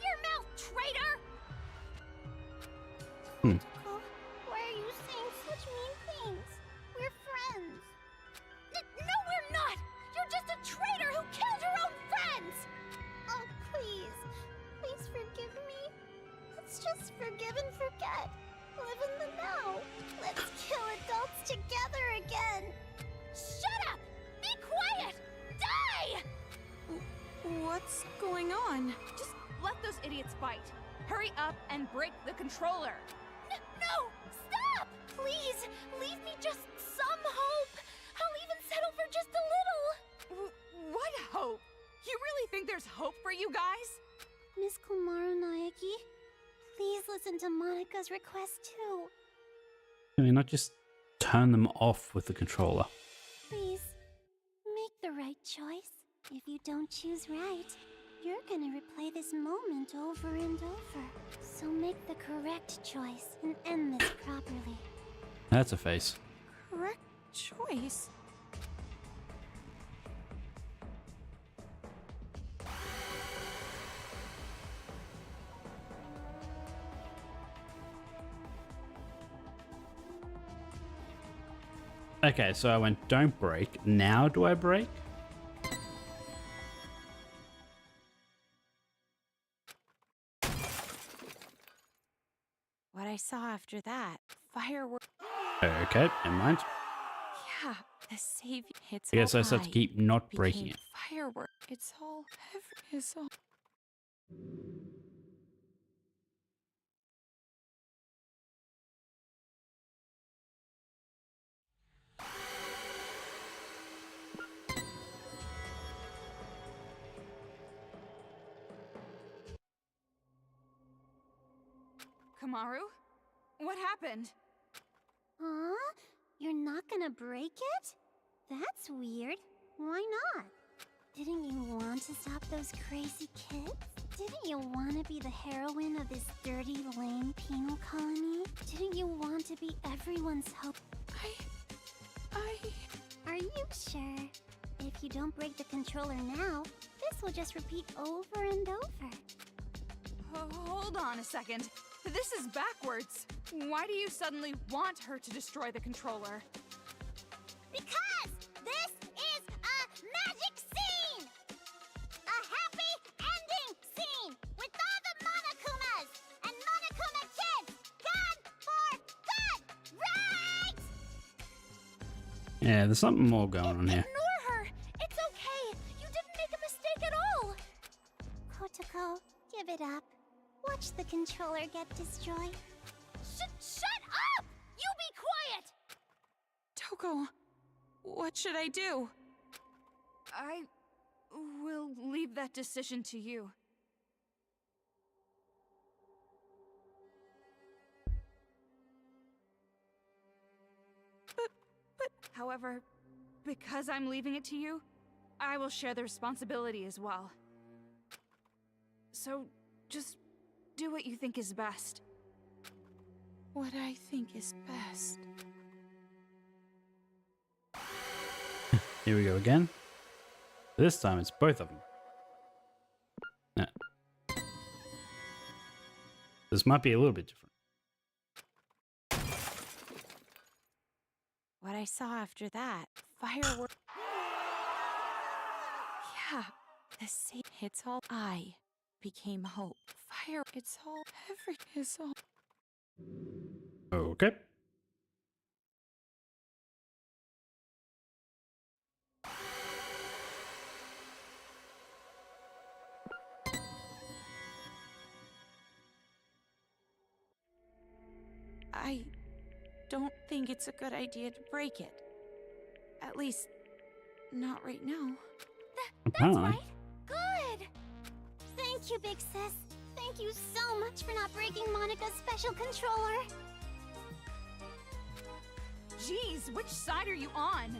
Forgive and forget. Live in the now. Let's kill adults together again. Shut up! Be quiet! Die! What's going on? Just let those idiots fight. Hurry up and break the controller. No! Stop! Please, leave me just some hope. I'll even settle for just a little. What hope? You really think there's hope for you guys? Miss Komaru Naeki, please listen to Monika's request too. Can we not just turn them off with the controller? Please, make the right choice. If you don't choose right, you're gonna replay this moment over and over. So make the correct choice and end this properly. That's a face. Correct choice. Okay, so I went don't break. Now do I break? What I saw after that, fireworks. Okay, never mind. Yeah, the savior. It's I guess all I just have to I keep not breaking became it. Firework. It's all. It's all. Komaru? What happened? Huh? You're not gonna break it? That's weird. Why not? Didn't you want to stop those crazy kids? Didn't you want to be the heroine of this dirty, lame penal colony? Didn't you want to be everyone's hope? Are you sure? If you don't break the controller now, this will just repeat over and over. Hold on a second. This is backwards. Why do you suddenly want her to destroy the controller? Because this is a magic scene! A happy ending scene with all the Monokumas and Monokuma kids gone for good, right? Yeah, there's something more going on here. Ignore her. It's okay. You didn't make a mistake at all. Kotoko, give it up. Watch the controller get destroyed. Shut up! You be quiet! Toko, what should I do? I will leave that decision to you. But however, because I'm leaving it to you, I will share the responsibility as well. So, just do what you think is best. What I think is best. Here we go again. This time it's both of them. Yeah. This might be a little bit different. What I saw after that, fireworks. Yeah, the same. It's all I became hope. Fire. It's all It's all. Okay. I don't think it's a good idea to break it. At least, not right now. That's Apparently. right. Good. Thank you, Big Sis. Thank you so much for not breaking Monika's special controller. Jeez, which side are you on?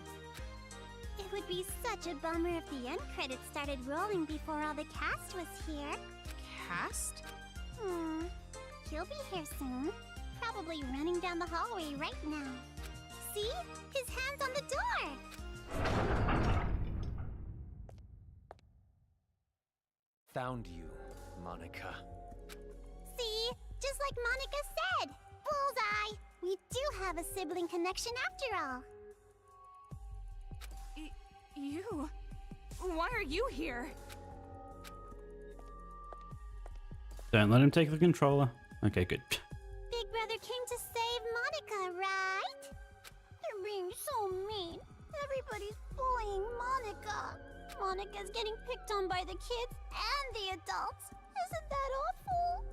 It would be such a bummer if the end credits started rolling before all the cast was here. Cast? He'll be here soon. Probably running down the hallway right now. See? His hand's on the door! Found you, Monika. See? Just like Monika said! Bullseye! We do have a sibling connection after all. You? Why are you here? Don't let him take the controller. Okay, good. Big Brother came to save Monica, right? They're being so mean. Everybody's bullying Monica. Monica's getting picked on by the kids and the adults. Isn't that awful?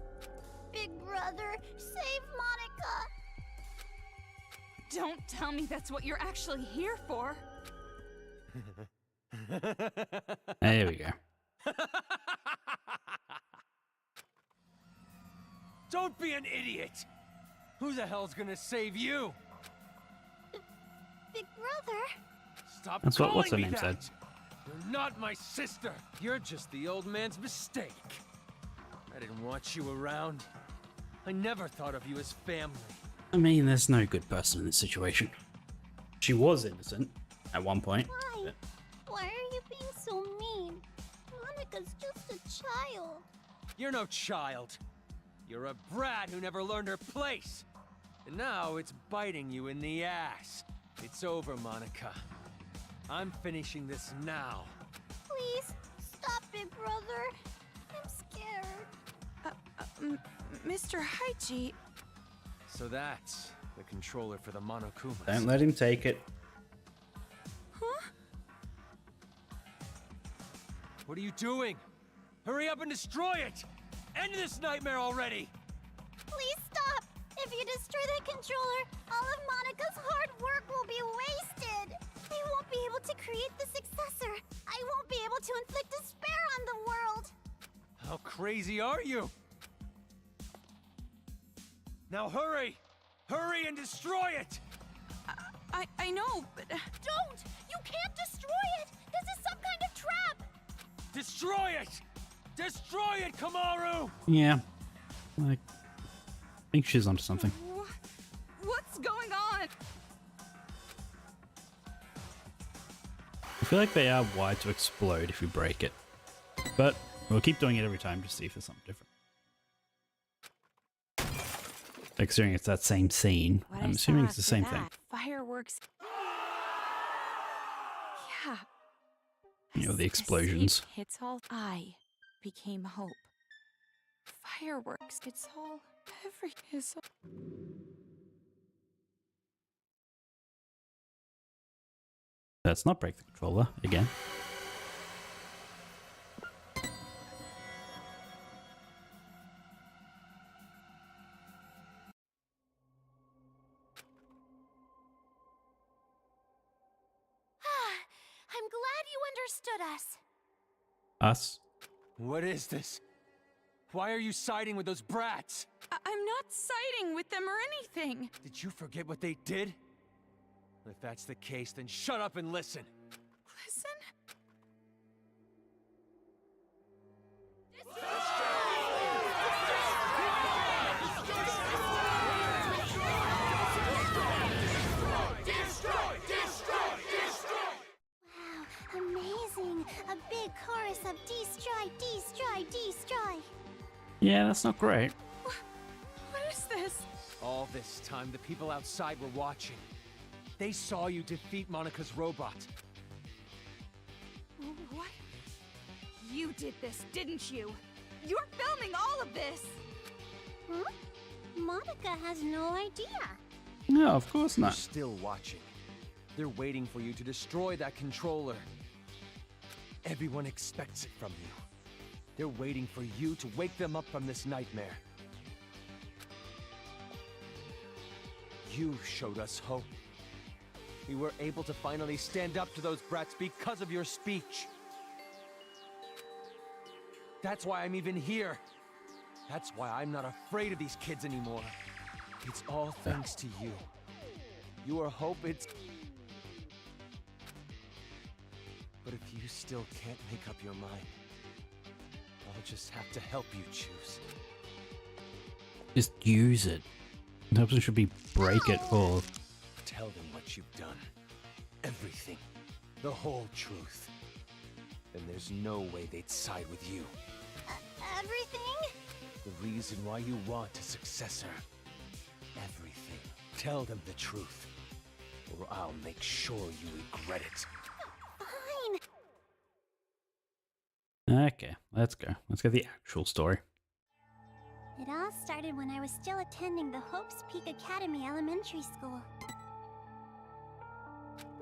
Big Brother, save Monica. Don't tell me that's what you're actually here for. There we go. Don't be an idiot! Who the hell's gonna save you? Big Brother? Stop That's calling what's her me name that! said. You're not my sister! You're just the old man's mistake. I didn't want you around. I never thought of you as family. I mean, there's no good person in this situation. She was innocent at one point. Why? but- Why are you being so mean? Monica's just a child. You're no child. You're a brat who never learned her place. And now it's biting you in the ass. It's over, Monica. I'm finishing this now. Please, stop, Big Brother. I'm scared. Mr. Haichi, So that's the controller for the Monokumas. Don't let him take it. What are you doing? Hurry up and destroy it! End this nightmare already! Please stop. If you destroy that controller, all of Monica's hard work will be wasted. I won't be able to create the successor. I won't be able to inflict despair on the world. How crazy are you? Now hurry! Hurry and destroy it! I know, but... Don't! You can't destroy it! This is some kind of trap! Destroy it! Destroy it, Kamaru! Yeah. I think she's onto something. What's going on? I feel like they are wired to explode if you break it. But we'll keep doing it every time to see if there's something different. Considering it's that same scene, What I'm I assuming saw it's the after same thing. that, Fireworks. Yeah. You know, the As explosions. hate hits all. I became hope. Fireworks. It's all. It's all. Let's not break the controller again. I'm glad you understood us. Us? What is this? Why are you siding with those brats? I'm not siding with them or anything. Did you forget what they did? If that's the case, then shut up and listen. Listen. Wow, amazing. A big chorus of destroy, destroy, destroy. Yeah, that's not great. What is this? All this time, the people outside were watching. They saw you defeat Monica's robot. What? You did this, didn't you? You're filming all of this! Huh? Monica has no idea. No, of course They're not. still watching. They're waiting for you to destroy that controller. Everyone expects it from you. They're waiting for you to wake them up from this nightmare. You showed us hope. We were able to finally stand up to those brats because of your speech. That's why I'm even here. That's why I'm not afraid of these kids anymore. It's all thanks to you. Your hope, it's... But if you still can't make up your mind, I'll just have to help you choose. Just use it. The option should be break it or... Tell them what you've done. Everything. The whole truth. Then there's no way they'd side with you. Everything? The reason why you want a successor. Everything. Tell them the truth. Or I'll make sure you regret it. Fine. Okay, let's go. Let's get the actual story. It all started when I was still attending the Hope's Peak Academy Elementary School.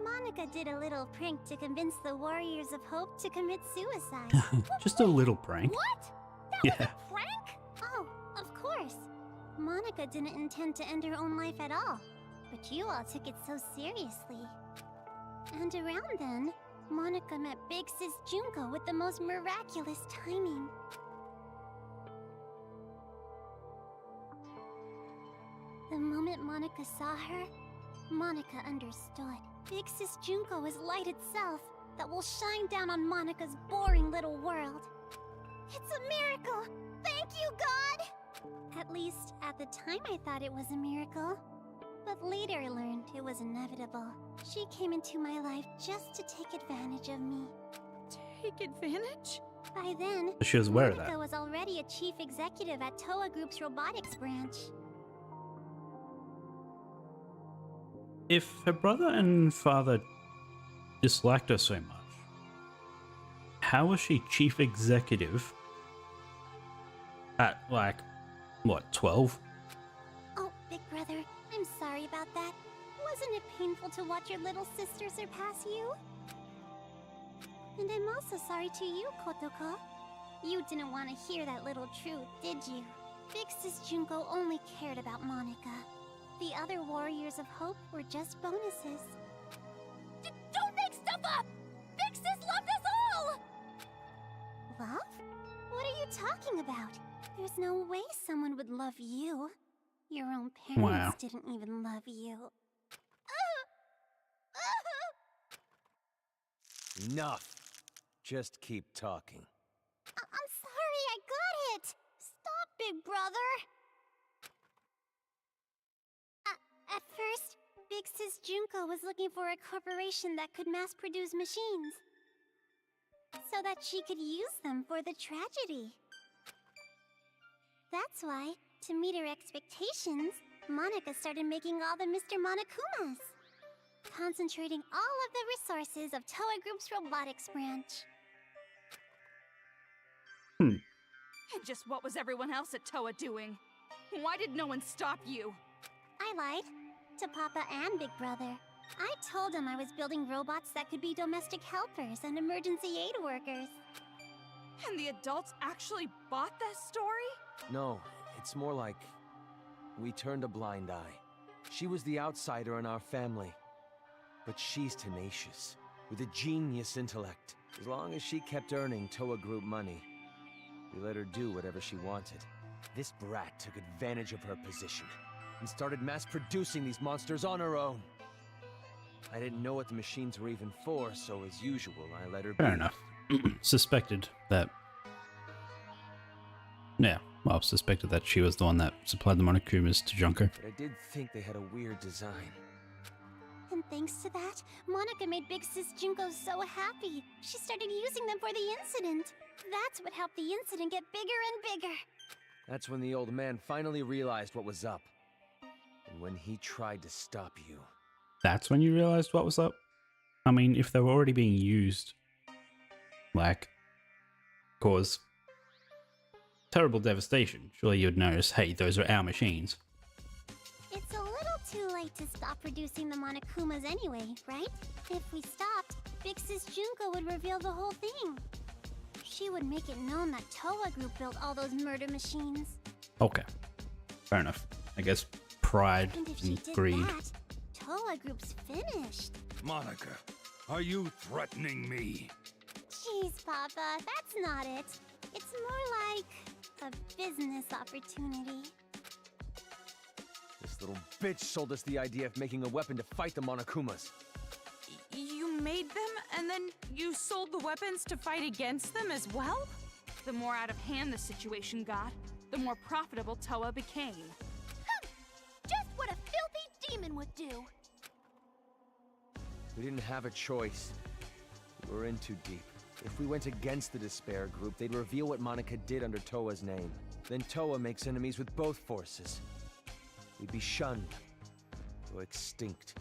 Monica did a little prank to convince the Warriors of Hope to commit suicide. Just a little prank. What? That was a prank? Oh, of course. Monica didn't intend to end her own life at all, but you all took it so seriously. And around then, Monica met Big Sis Junko with the most miraculous timing. The moment Monica saw her, Monica understood. Big Sis Junko is light itself that will shine down on Monica's boring little world. It's a miracle! Thank you, God! At least, at the time I thought it was a miracle. But later I learned it was inevitable. She came into my life just to take advantage of me. Take advantage? By then, She was aware of Monica that. was already a chief executive at Toa Group's robotics branch. If her brother and father disliked her so much, how was she chief executive at, like, what, 12? Oh, big brother, I'm sorry about that. Wasn't it painful to watch your little sister surpass you? And I'm also sorry to you, Kotoko. You didn't want to hear that little truth, did you? Big Sis Junko only cared about Monica. The other Warriors of Hope were just bonuses. Don't make stuff up! Big Sis loved us all! Love? What are you talking about? There's no way someone would love you. Your own parents Wow. didn't even love you. Enough. Just keep talking. I'm sorry, I got it! Stop, big brother! At first, Big Sis Junko was looking for a corporation that could mass-produce machines, so that she could use them for the tragedy. That's why, to meet her expectations, Monica started making all the Mr. Monokumas, concentrating all of the resources of Toa Group's robotics branch. And just what was everyone else at Toa doing? Why did no one stop you? I lied to Papa and Big Brother. I told them I was building robots that could be domestic helpers and emergency aid workers. And the adults actually bought that story? No, it's more like we turned a blind eye. She was the outsider in our family. But she's tenacious, with a genius intellect. As long as she kept earning Toa Group money, we let her do whatever she wanted. This brat took advantage of her position and started mass-producing these monsters on her own. I didn't know what the machines were even for, so as usual, I let her be. Fair enough. Suspected that... Yeah, well, suspected that she was the one that supplied the Monokumas to Junko. But I did think they had a weird design. And thanks to that, Monica made Big Sis Junko so happy. She started using them for the incident. That's what helped the incident get bigger and bigger. That's when the old man finally realized what was up. And when he tried to stop you. That's when you realized what was up? I mean, if they were already being used, like, cause terrible devastation, surely you'd notice, hey, those are our machines. It's a little too late to stop producing the Monokumas anyway, right? If we stopped, Big Sis Junko would reveal the whole thing. She would make it known that Toa Group built all those murder machines. Okay, fair enough. I guess pride And if she and did greed. that, Toa Group's finished. Monica, are you threatening me? Jeez, Papa, that's not it. It's more like a business opportunity. This little bitch sold us the idea of making a weapon to fight the Monokumas. You made them, and then you sold the weapons to fight against them as well? The more out of hand the situation got, the more profitable Toa became. Just what a filthy demon would do. We didn't have a choice. We were in too deep. If we went against the Despair Group, they'd reveal what Monica did under Toa's name. Then Toa makes enemies with both forces. We'd be shunned. Go extinct.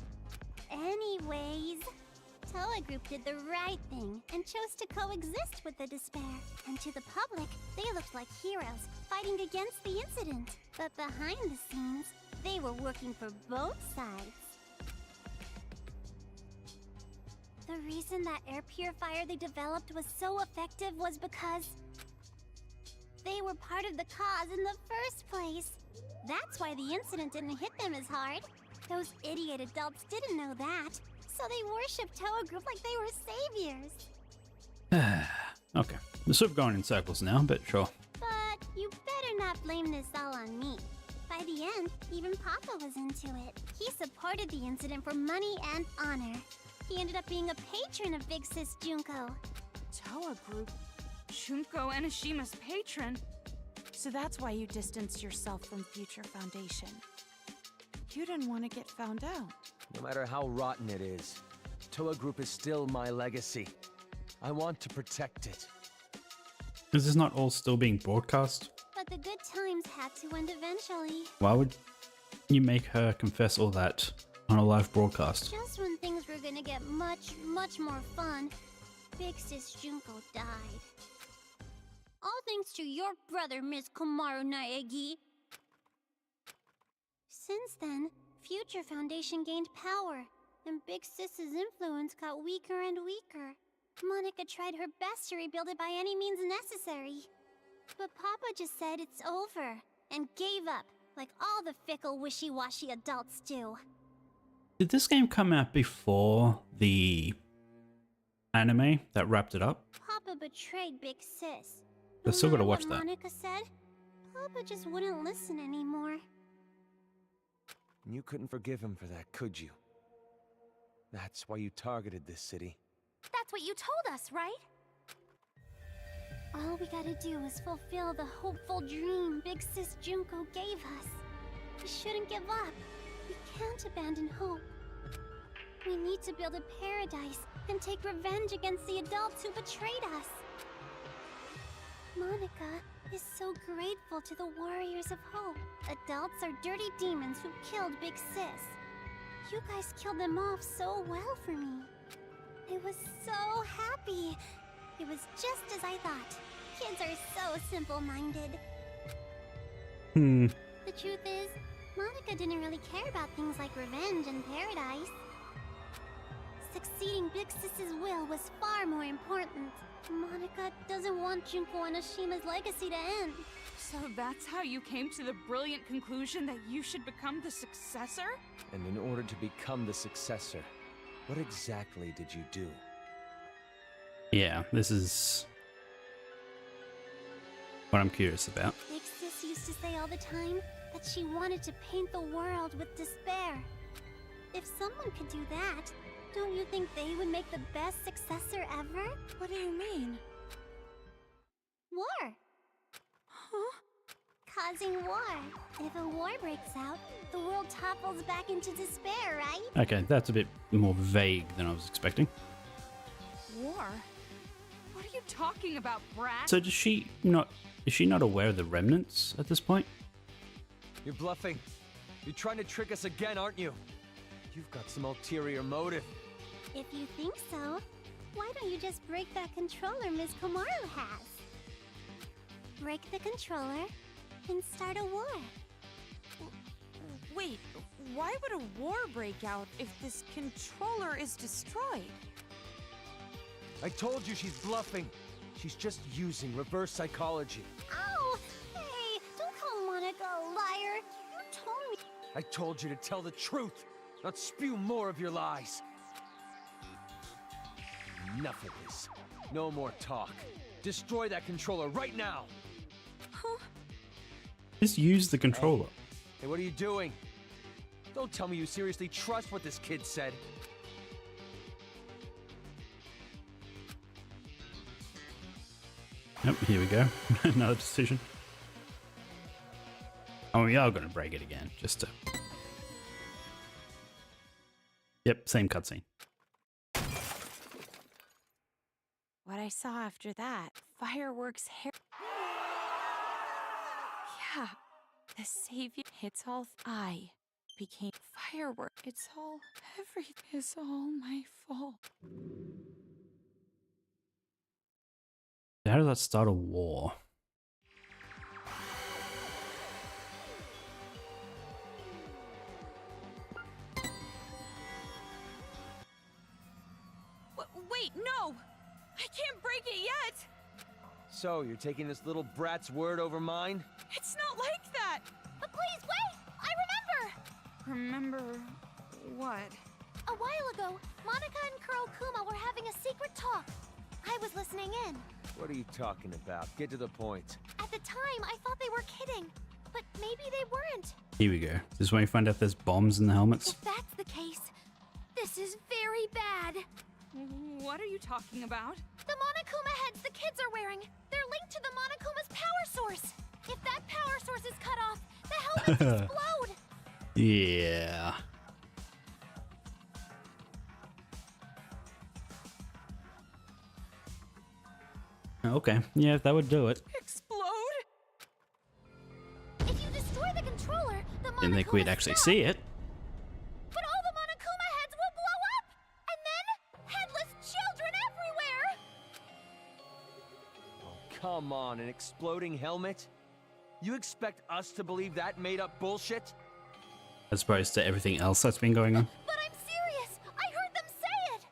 Anyways, Toa Group did the right thing and chose to coexist with the despair. And to the public, they looked like heroes fighting against the incident. But behind the scenes, they were working for both sides. The reason that air purifier they developed was so effective was because they were part of the cause in the first place. That's why the incident didn't hit them as hard. Those idiot adults didn't know that, so they worshipped Toa Group like they were saviors. Okay, we're sort of going in circles now, but sure. But you better not blame this all on me. By the end, even Papa was into it. He supported the incident for money and honor. He ended up being a patron of Big Sis Junko. Toa Group? Junko Enishima's patron? So that's why you distanced yourself from Future Foundation. You didn't want to get found out. No matter how rotten it is, Toa Group is still my legacy. I want to protect it. Is this not all still being broadcast? But the good times had to end eventually. Why would you make her confess all that on a live broadcast? Just when things were gonna get much, much more fun, Big Sis Junko died. All thanks to your brother, Miss Komaru Naegi. Since then, Future Foundation gained power, and Big Sis's influence got weaker and weaker. Monica tried her best to rebuild it by any means necessary. But Papa just said it's over, and gave up, like all the fickle, wishy-washy adults do. Did this game come out before the anime that wrapped it up? Papa betrayed Big Sis. I still gotta watch what that. Monica said, Papa just wouldn't listen anymore. You couldn't forgive him for that, could you? That's why you targeted this city. That's what you told us, right? All we gotta do is fulfill the hopeful dream Big Sis Junko gave us. We shouldn't give up. We can't abandon hope. We need to build a paradise and take revenge against the adults who betrayed us. Monica is so grateful to the Warriors of Hope. Adults are dirty demons who killed Big Sis. You guys killed them off so well for me. I was so happy. It was just as I thought. Kids are so simple-minded. The truth is, Monica didn't really care about things like revenge and paradise. Succeeding Big Sis's will was far more important. Monica doesn't want Junko Enishima's legacy to end. So that's how you came to the brilliant conclusion that you should become the successor? And in order to become the successor, what exactly did you do? Yeah, this is what I'm curious about. Big Sis used to say all the time that she wanted to paint the world with despair. If someone could do that, don't you think they would make the best successor ever? What do you mean? War. Huh? Causing war. If a war breaks out, the world topples back into despair, right? Okay, that's a bit more vague than I was expecting. War? What are you talking about, brat? So is she not aware of the remnants at this point? You're bluffing. You're trying to trick us again, aren't you? You've got some ulterior motive. If you think so, why don't you just break that controller Ms. Komaru has? Break the controller and start a war. Wait, why would a war break out if this controller is destroyed? I told you she's bluffing. She's just using reverse psychology. Ow! Hey, don't call Monica a liar. You told me. I told you to tell the truth, not spew more of your lies. Enough of this. No more talk. Destroy that controller right now. Huh? Just use the controller. Hey, what are you doing? Don't tell me you seriously trust what this kid said. Yep, here we go. Another decision. Oh, we are going to break it again, just to... Yep, same cutscene. What I saw after that, fireworks hair. Yeah, the savior hits all. became firework. Everything is all my fault. How does that start a war? Wait, no! I can't break it yet! So, you're taking this little brat's word over mine? It's not like that! But please wait! I remember! Remember what? A while ago, Monica and Kurokuma were having a secret talk. I was listening in. What are you talking about? Get to the point. At the time, I thought they were kidding. But maybe they weren't. Here we go. This is when you find out there's bombs in the helmets. If that's the case, this is very bad. What are you talking about? The Monokuma heads the kids are wearing. They're linked to the Monokuma's power source. If that power source is cut off, the helmets explode. Yeah. Okay. Yeah, that would do it. Explode? If you destroy the controller, the Monokuma Didn't think we'd actually see it. But all the Monokuma heads will blow up! And then, headless children everywhere! Oh, come on, an exploding helmet? You expect us to believe that made-up bullshit? As opposed to everything else that's been going on. But I'm serious! I heard them say it!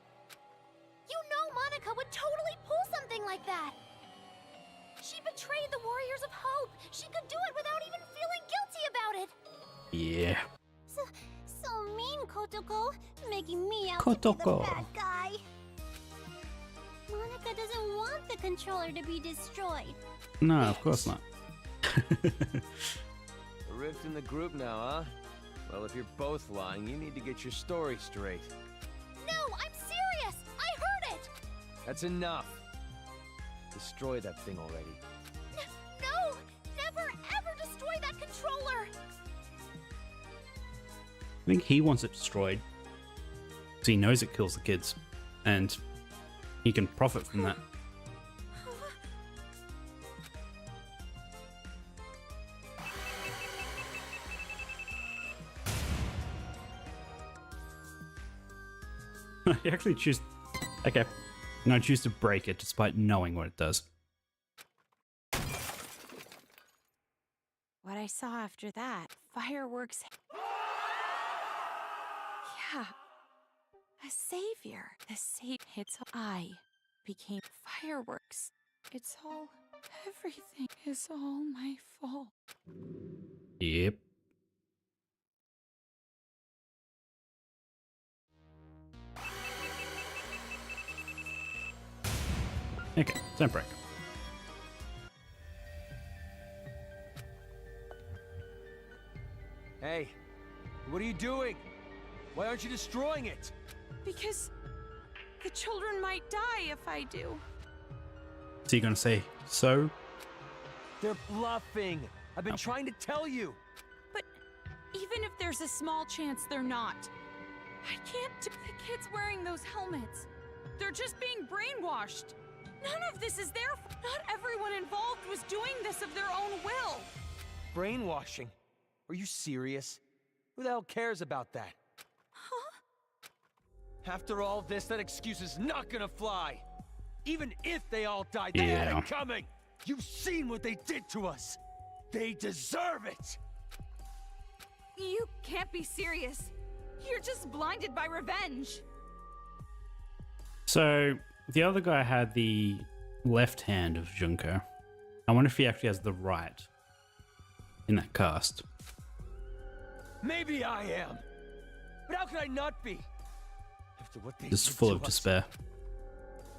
You know Monica would totally pull something like that! She betrayed the Warriors of Hope! She could do it without even feeling guilty about it! Yeah. So mean, Kotoko. Making me out to be Kotoko. the bad guy. Monica doesn't want the controller to be destroyed. No, of course not. A rift in the group now, huh? Well, if you're both lying, you need to get your story straight. No, I'm serious! I heard it! That's enough. Destroy that thing already. No! Never ever destroy that controller! I think he wants it destroyed. Because he knows it kills the kids. And he can profit from that. You actually choose... Okay. No, I choose to break it despite knowing what it does. What I saw after that, fireworks. Yeah. A savior. The It's I became fireworks. Everything is all my fault. Yep. Okay, don't break. Hey, what are you doing? Why aren't you destroying it? Because the children might die if I do. Is he gonna say so? They're bluffing. I've been trying to tell you. But even if there's a small chance they're not, I can't do the kids wearing those helmets. They're just being brainwashed. None of this is their fault. Not everyone involved was doing this of their own will. Brainwashing? Are you serious? Who the hell cares about that? Huh? After all this, that excuse is not gonna fly. Even if they all died, they had it coming. You've seen what they did to us. They deserve it. You can't be serious. You're just blinded by revenge. So, the other guy had the left hand of Junko. I wonder if he actually has the right in that cast. Maybe I am. But how could I not be? After what they Just did full to of us. despair.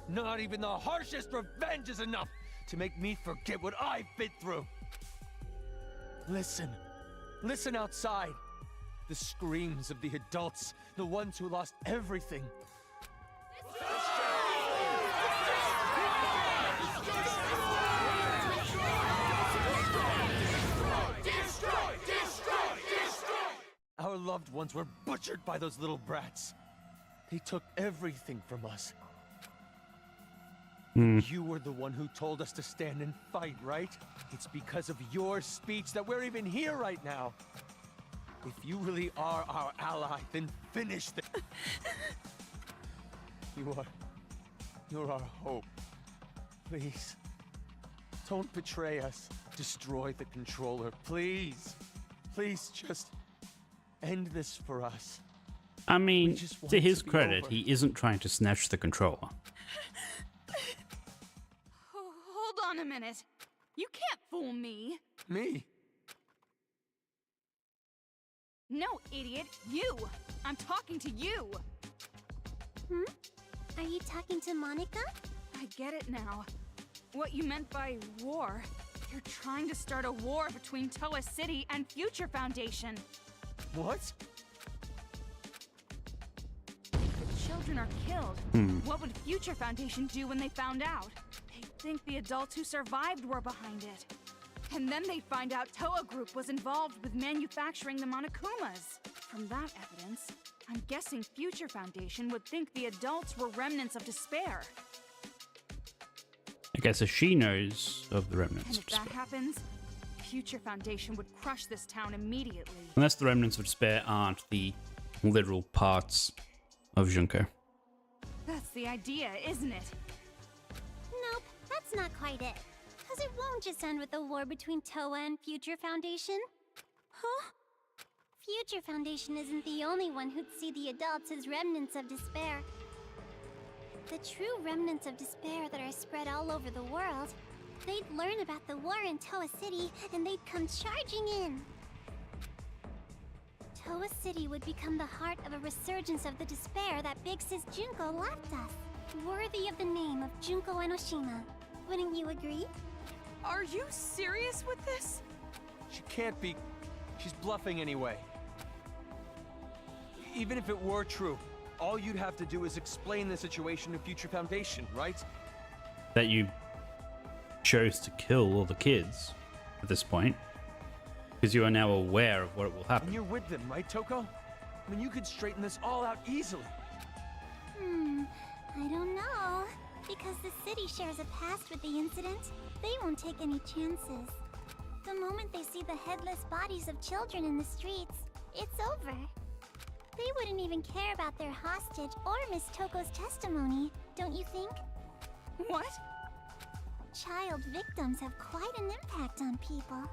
Not even the harshest revenge is enough to make me forget what I've been through. Listen. Listen outside. The screams of the adults, the ones who lost everything. Our loved ones were butchered by those little brats. They took everything from us. You were the one who told us to stand and fight, right? It's because of your speech that we're even here right now. If you really are our ally, then finish the... You're our hope. Please. Don't betray us. Destroy the controller, please. Please just end this for us. I mean, just want to it his to be credit, over. he isn't trying to snatch the controller. Hold on a minute. You can't fool me. Me? No, idiot. You. I'm talking to you. Hmm? Are you talking to Monica? I get it now. What you meant by war. You're trying to start a war between Toa City and Future Foundation. What? The children are killed. What would Future Foundation do when they found out? They'd think the adults who survived were behind it. And then they'd find out Toa Group was involved with manufacturing the Monokumas. From that evidence, I'm guessing Future Foundation would think the adults were remnants of despair. Okay, so she knows of the And remnants of if that despair. happens, Future Foundation would crush this town immediately. Unless the remnants of despair aren't the literal parts of Junko. That's the idea, isn't it? Nope, that's not quite it. Because it won't just end with a war between Toa and Future Foundation. Huh? Future Foundation isn't the only one who'd see the adults as remnants of despair. The true remnants of despair that are spread all over the world, they'd learn about the war in Toa City and they'd come charging in. Toa City would become the heart of a resurgence of the despair that Big Sis Junko left us. Worthy of the name of Junko Enoshima. Wouldn't you agree? Are you serious with this? She can't be. She's bluffing anyway. Even if it were true, all you'd have to do is explain the situation to Future Foundation, right? That you chose to kill all the kids at this point. Because you are now aware of what will happen. And you're with them, right, Toko? I mean, you could straighten this all out easily. I don't know. Because the city shares a past with the incident, they won't take any chances. The moment they see the headless bodies of children in the streets, it's over. They wouldn't even care about their hostage or Miss Toko's testimony, don't you think? What? Child victims have quite an impact on people.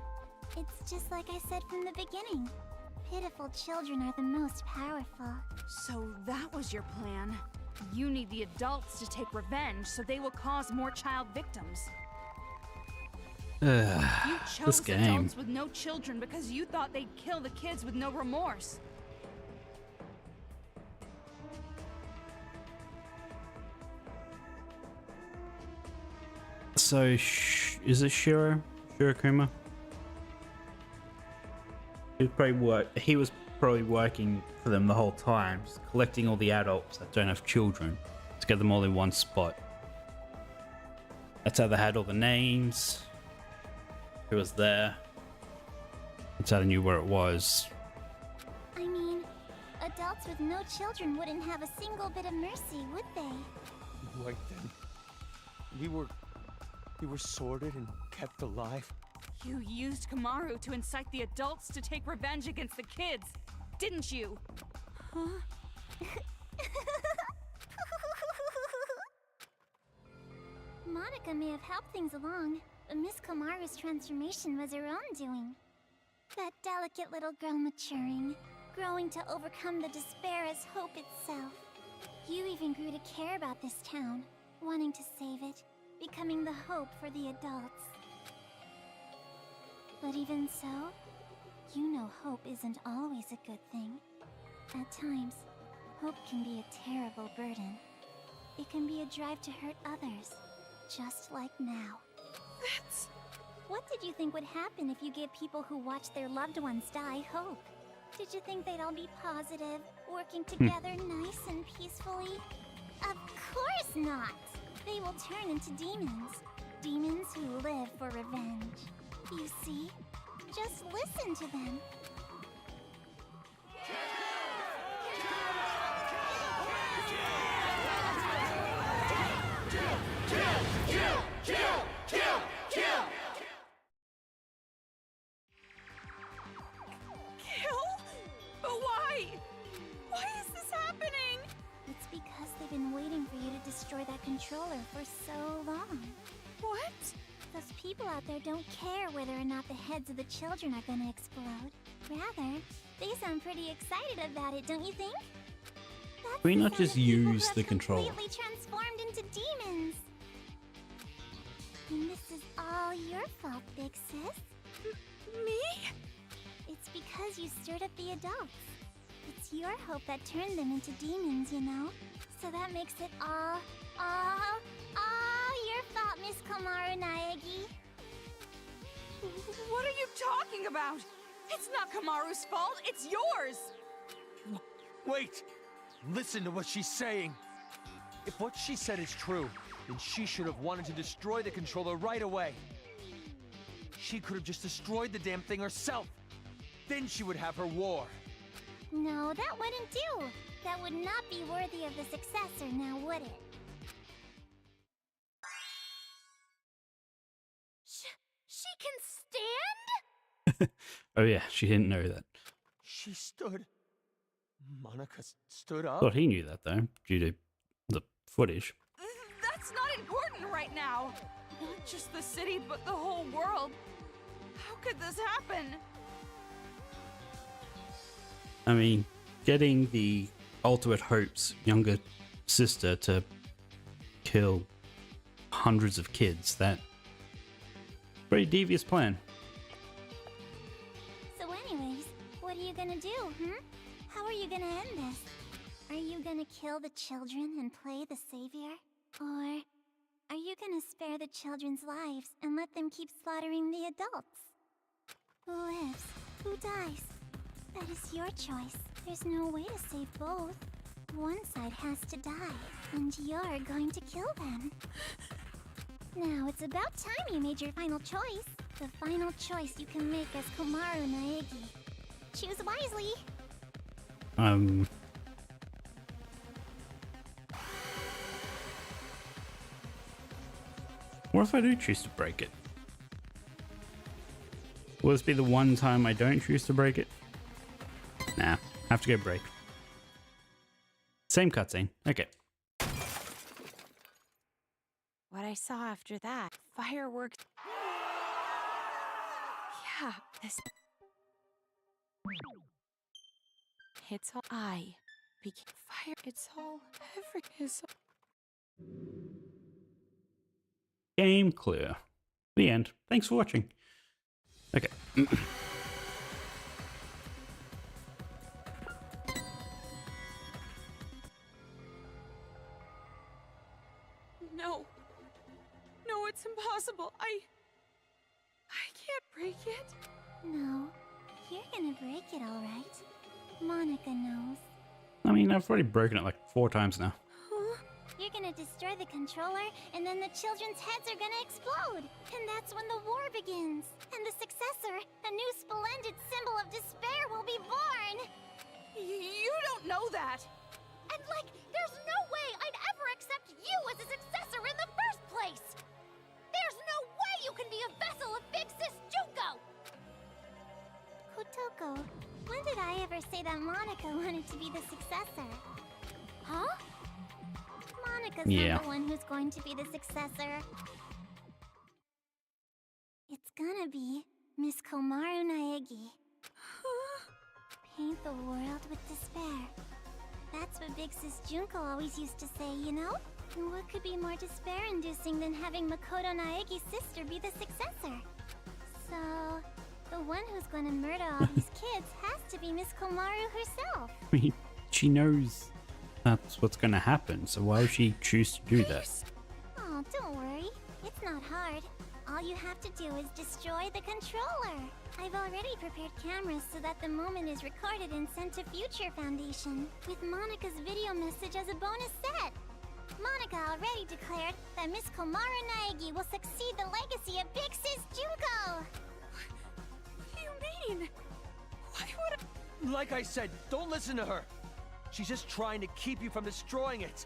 It's just like I said from the beginning. Pitiful children are the most powerful. So that was your plan. You need the adults to take revenge so they will cause more child victims. You chose This game. adults with no children because you thought they'd kill the kids with no remorse. So, is it Shirokuma? He was probably working for them the whole time, just collecting all the adults that don't have children to get them all in one spot. That's how they had all the names, who was there. That's how they knew where it was. I mean, adults with no children wouldn't have a single bit of mercy, would they? Right then. We were sorted and kept alive. You used Kamaru to incite the adults to take revenge against the kids, didn't you? Huh? Monica may have helped things along, but Miss Kamaru's transformation was her own doing. That delicate little girl maturing, growing to overcome the despair as hope itself. You even grew to care about this town, wanting to save it, becoming the hope for the adults. But even so, you know hope isn't always a good thing. At times, hope can be a terrible burden. It can be a drive to hurt others, just like now. That's... What did you think would happen if you gave people who watched their loved ones die hope? Did you think they'd all be positive, working together nice and peacefully? Of course not! They will turn into demons. Demons who live for revenge. You see? Just listen to them. Kill? that controller for so long. What? Those people out there don't care whether or not the heads of the children are gonna explode. Rather, they sound pretty excited about it, don't you think? That's We the not sound just of people who use have the controller. completely transformed into demons. And this is all your fault, Big Sis. Me? It's because you stirred up the adults. It's your hope that turned them into demons, you know? So that makes it all your fault, Miss Komaru Naegi. What are you talking about? It's not Kamaru's fault, it's yours! Wait! Listen to what she's saying. If what she said is true, then she should have wanted to destroy the controller right away. She could have just destroyed the damn thing herself. Then she would have her war. No, that wouldn't do. That would not be worthy of the successor, now would it? She can stand? Oh yeah, she didn't know that. She stood. Monica stood up? Thought he knew that though, due to the footage. That's not important right now. Not just the city, but the whole world. How could this happen? I mean, getting the Ultimate Hope's younger sister to kill hundreds of kids, that very devious plan. So anyways, what are you gonna do, How are you gonna end this? Are you gonna kill the children and play the savior? Or are you gonna spare the children's lives and let them keep slaughtering the adults? Who lives? Who dies? That is your choice. There's no way to save both. One side has to die, and you're going to kill them. Now, it's about time you made your final choice. The final choice you can make as Komaru Naegi. Choose wisely. What if I do choose to break it? Will this be the one time I don't choose to break it? Nah, have to go break. Same cutscene. Okay. What I saw after that, fireworks. Yeah, this. It's all I became fire. It's all it's all... Game clear. The end. Thanks for watching. Okay. No. No, it's impossible. I can't break it. No, you're gonna break it all right. Monica knows. I mean, I've already broken it like 4 times now. You're gonna destroy the controller, and then the children's heads are gonna explode. And that's when the war begins. And the successor, a new splendid symbol of despair, will be born. You don't know that. And there's no way I'd ever accept you as a successor in the first place! There's no way you can be a vessel of Big Sis Junko! Kotoko, when did I ever say that Monica wanted to be the successor? Huh? Monica's Yeah. not the one who's going to be the successor. It's gonna be Miss Komaru Naegi. Paint the world with despair. That's what Big Sis Junko always used to say, you know? And what could be more despair-inducing than having Makoto Naegi's sister be the successor? So, the one who's going to murder all these kids has to be Miss Komaru herself. I mean, she knows that's what's gonna happen, so why would she choose to do that? Oh, don't worry. It's not hard. All you have to do is destroy the controller. I've already prepared cameras so that the moment is recorded and sent to Future Foundation, with Monica's video message as a bonus set. Monica already declared that Miss Komaru Naegi will succeed the legacy of Big Sis Junko. What do you mean? Why would I... Like I said, don't listen to her. She's just trying to keep you from destroying it.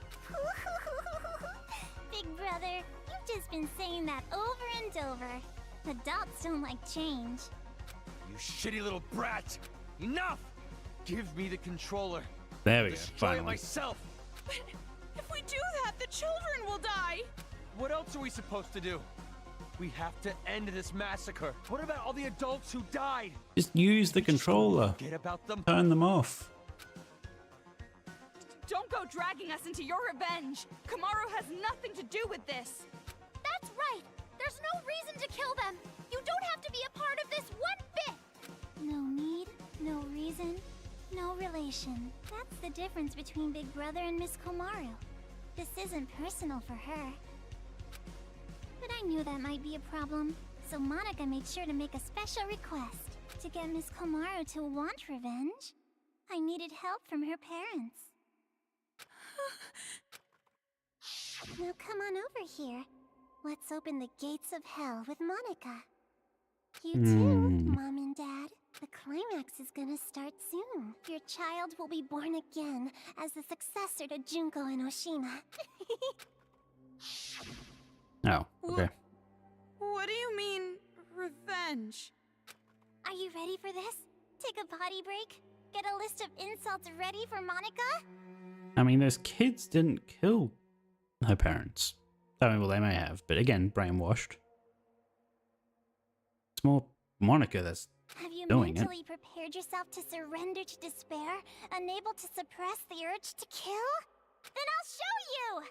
Big brother, you've just been saying that over and over. Adults don't like change. You shitty little brat! Enough! Give me the controller. There we go, Destroy it finally. myself. If we do that, the children will die! What else are we supposed to do? We have to end this massacre. What about all the adults who died? Just use the controller. Forget about them. Turn them off. Don't go dragging us into your revenge! Kamaru has nothing to do with this! That's right! There's no reason to kill them! You don't have to be a part of this one bit! No need, no reason, no relation. That's the difference between Big Brother and Miss Komaru. This isn't personal for her. But I knew that might be a problem, so Monica made sure to make a special request. To get Miss Komaru to want revenge, I needed help from her parents. Now come on over here. Let's open the gates of hell with Monica. You too, Mom and Dad. The climax is gonna start soon. Your child will be born again as the successor to Junko and Oshima. Oh, okay. What do you mean, revenge? Are you ready for this? Take a potty break? Get a list of insults ready for Monica? I mean, those kids didn't kill her parents. I mean, well, they may have, but again, brainwashed. It's more Monica that's Have you doing it. mentally prepared yourself to surrender to despair, unable to suppress the urge to kill? Then I'll show you!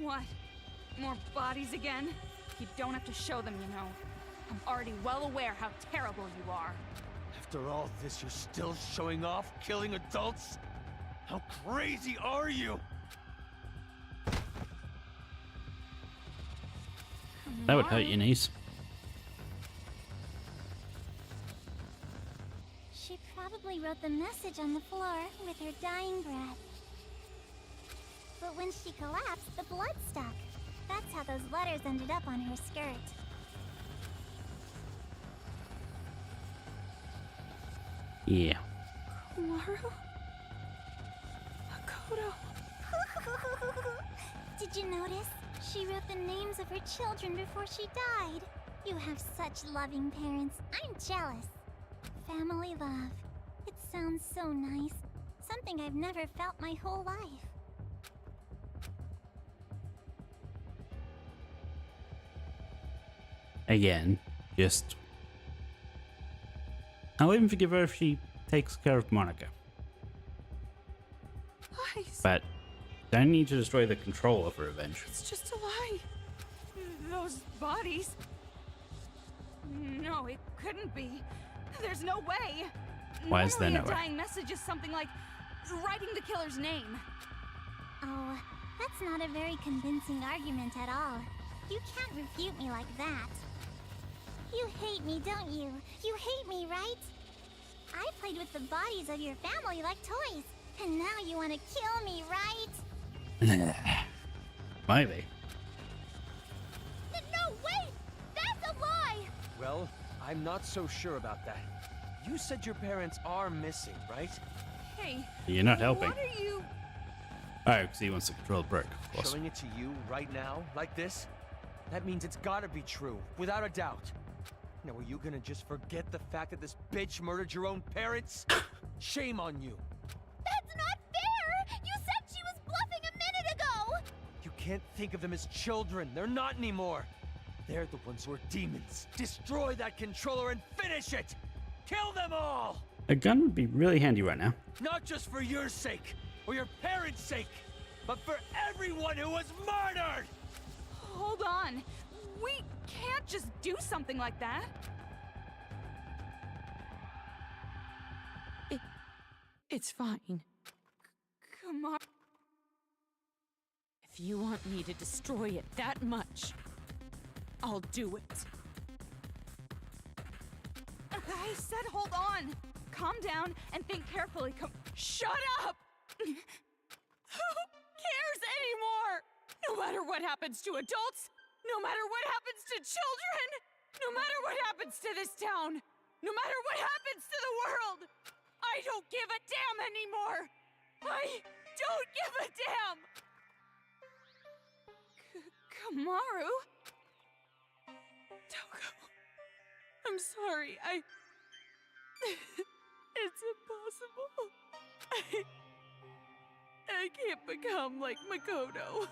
What? More bodies again? You don't have to show them, you know. I'm already well aware how terrible you are. After all this, you're still showing off, killing adults? How crazy are you? That would hurt your niece. She probably wrote the message on the floor with her dying breath. But when she collapsed, the blood stuck. That's how those letters ended up on her skirt. Yeah. Komaru? Makoto? Did you notice? She wrote the names of her children before she died. You have such loving parents. I'm jealous. Family love. It sounds so nice. Something I've never felt my whole life. Again, just... I'll even forgive her if she takes care of Monica. Lies. But don't need to destroy the control of revenge. It's just a lie. Those bodies... No, it couldn't be. There's no way. Why is there no Normally way? a dying message is something like writing the killer's name. Oh, that's not a very convincing argument at all. You can't refute me like that. You hate me, don't you? You hate me, right? I played with the bodies of your family like toys, and now you want to kill me, right? Maybe. No, wait! That's a lie! Well, I'm not so sure about that. You said your parents are missing, right? Hey, You're not helping. what are you... Oh, because he wants to control the brick, of course. Showing it to you right now, like this? That means it's gotta be true, without a doubt. Now, are you gonna just forget the fact that this bitch murdered your own parents? Shame on you. That's not fair! You said she was bluffing a minute ago! You can't think of them as children. They're not anymore. They're the ones who are demons. Destroy that controller and finish it! Kill them all! A gun would be really handy right now. Not just for your sake, or your parents' sake, but for everyone who was murdered! Hold on. We can't just do something like that. It's fine. Come on. If you want me to destroy it that much, I'll do it. I said hold on. Calm down and think carefully. Shut up! Who cares anymore? No matter what happens to adults, no matter what happens to children, no matter what happens to this town, no matter what happens to the world, I don't give a damn anymore! I don't give a damn! Kamaru? Toko, I'm sorry, it's impossible. I can't become like Makoto.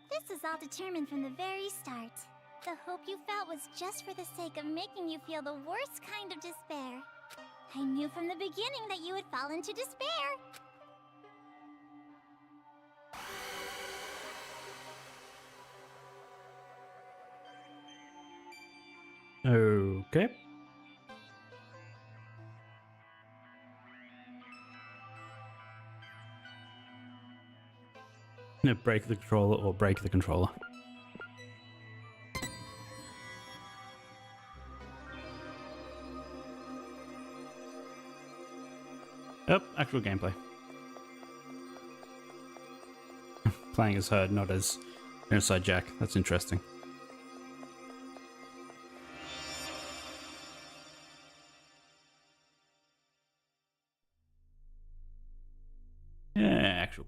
This is all determined from the very start. The hope you felt was just for the sake of making you feel the worst kind of despair. I knew from the beginning that you would fall into despair. Okay. No, break the controller or break the controller. Oh, actual gameplay. Playing as her, not as Genocide Jack. That's interesting. Yeah, actual.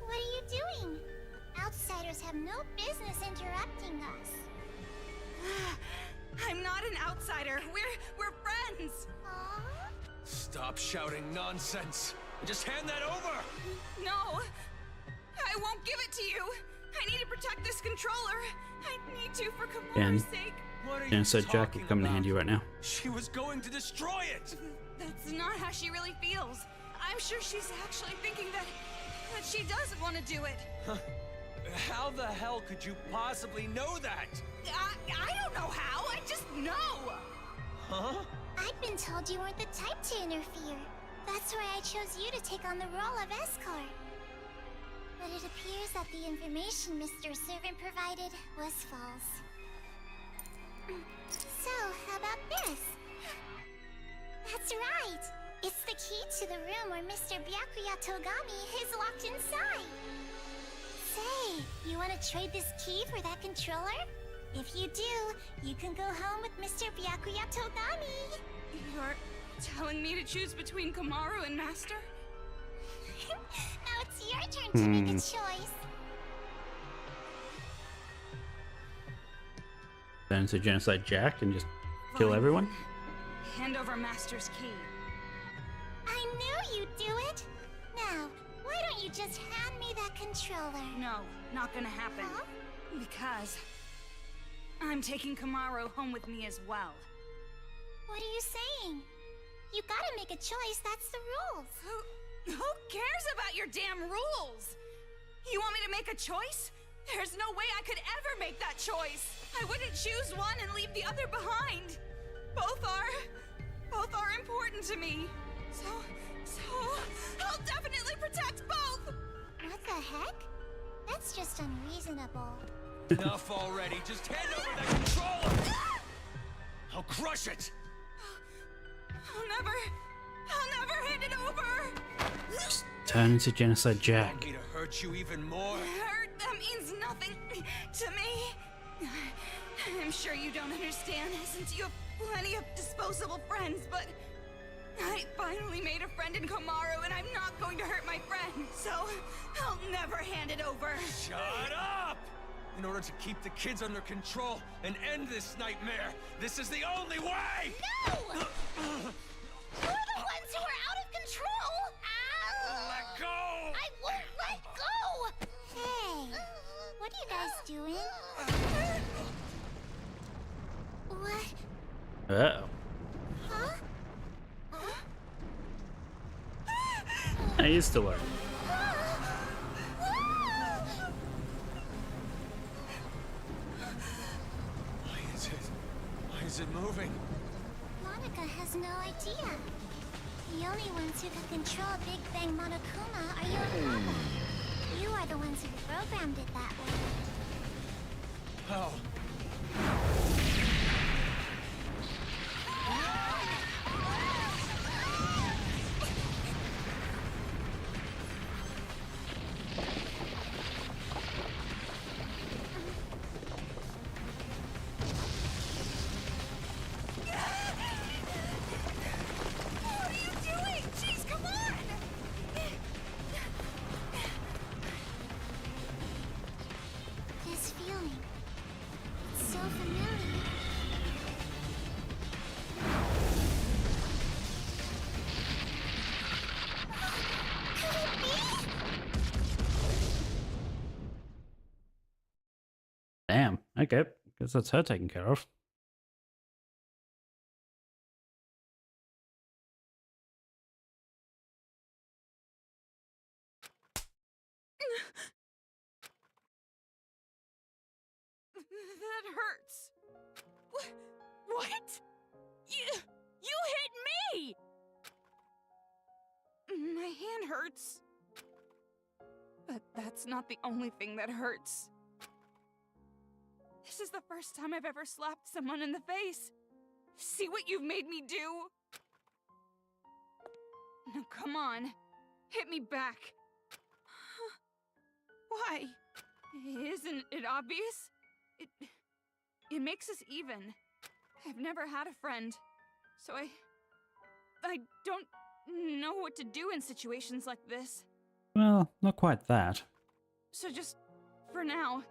What are you doing? Outsiders have no business interrupting us. I'm not an outsider. We're friends. Aww. Stop shouting nonsense and just hand that over! No, I won't give it to you. I need to protect this controller. I need to for Kamaru's sake. What are you Genocide Jack talking is coming in about? handy right now. She was going to destroy it! That's not how she really feels. I'm sure she's actually thinking that she doesn't want to do it. How the hell could you possibly know that? I don't know how. I just know. Huh? I'd been told you weren't the type to interfere. That's why I chose you to take on the role of escort. But it appears that the information Mr. Servant provided was false. So, how about this? That's right! It's the key to the room where Mr. Byakuya Togami is locked inside! Say, you want to trade this key for that controller? If you do, you can go home with Mr. Byakuya Togami! You're telling me to choose between Kamaru and Master? Now it's your turn to make a choice. Then to Genocide Jack and just kill Fine. everyone? Hand over Master's key. I knew you'd do it! Now, why don't you just hand me that controller? No, not gonna happen. Huh? Because I'm taking Kamaru home with me as well. What are you saying? You gotta make a choice, that's the rules. Who cares about your damn rules? You want me to make a choice? There's no way I could ever make that choice. I wouldn't choose one and leave the other behind. Both are important to me. So I'll definitely protect both. What the heck? That's just unreasonable. Enough already. Just hand over that controller! I'll crush it! I'll never hand it over. Just turn into Genocide Jack. Want me to hurt you even more? Hurt? That means nothing to me. I'm sure you don't understand since you have plenty of disposable friends, but I finally made a friend in Kamaru and I'm not going to hurt my friend, so I'll never hand it over. Shut up! In order to keep the kids under control and end this nightmare, this is the only way! No! You're the ones who are out of control! Ow! Let go! I won't let go! Hey, what are you guys doing? What? Uh-oh. Huh? I used to learn. The only ones who can control Big Bang Monokuma are you and Papa. You are the ones who programmed it that way. Oh. This feeling. It's so familiar. Could it be? Damn. Okay. Guess that's her taken care of. That hurts. What? You hit me! My hand hurts. But that's not the only thing that hurts. This is the first time I've ever slapped someone in the face. See what you've made me do? Now come on. Hit me back. Why? Isn't it obvious? It makes us even. I've never had a friend, so I don't know what to do in situations like this. Well, not quite that. So just, for now,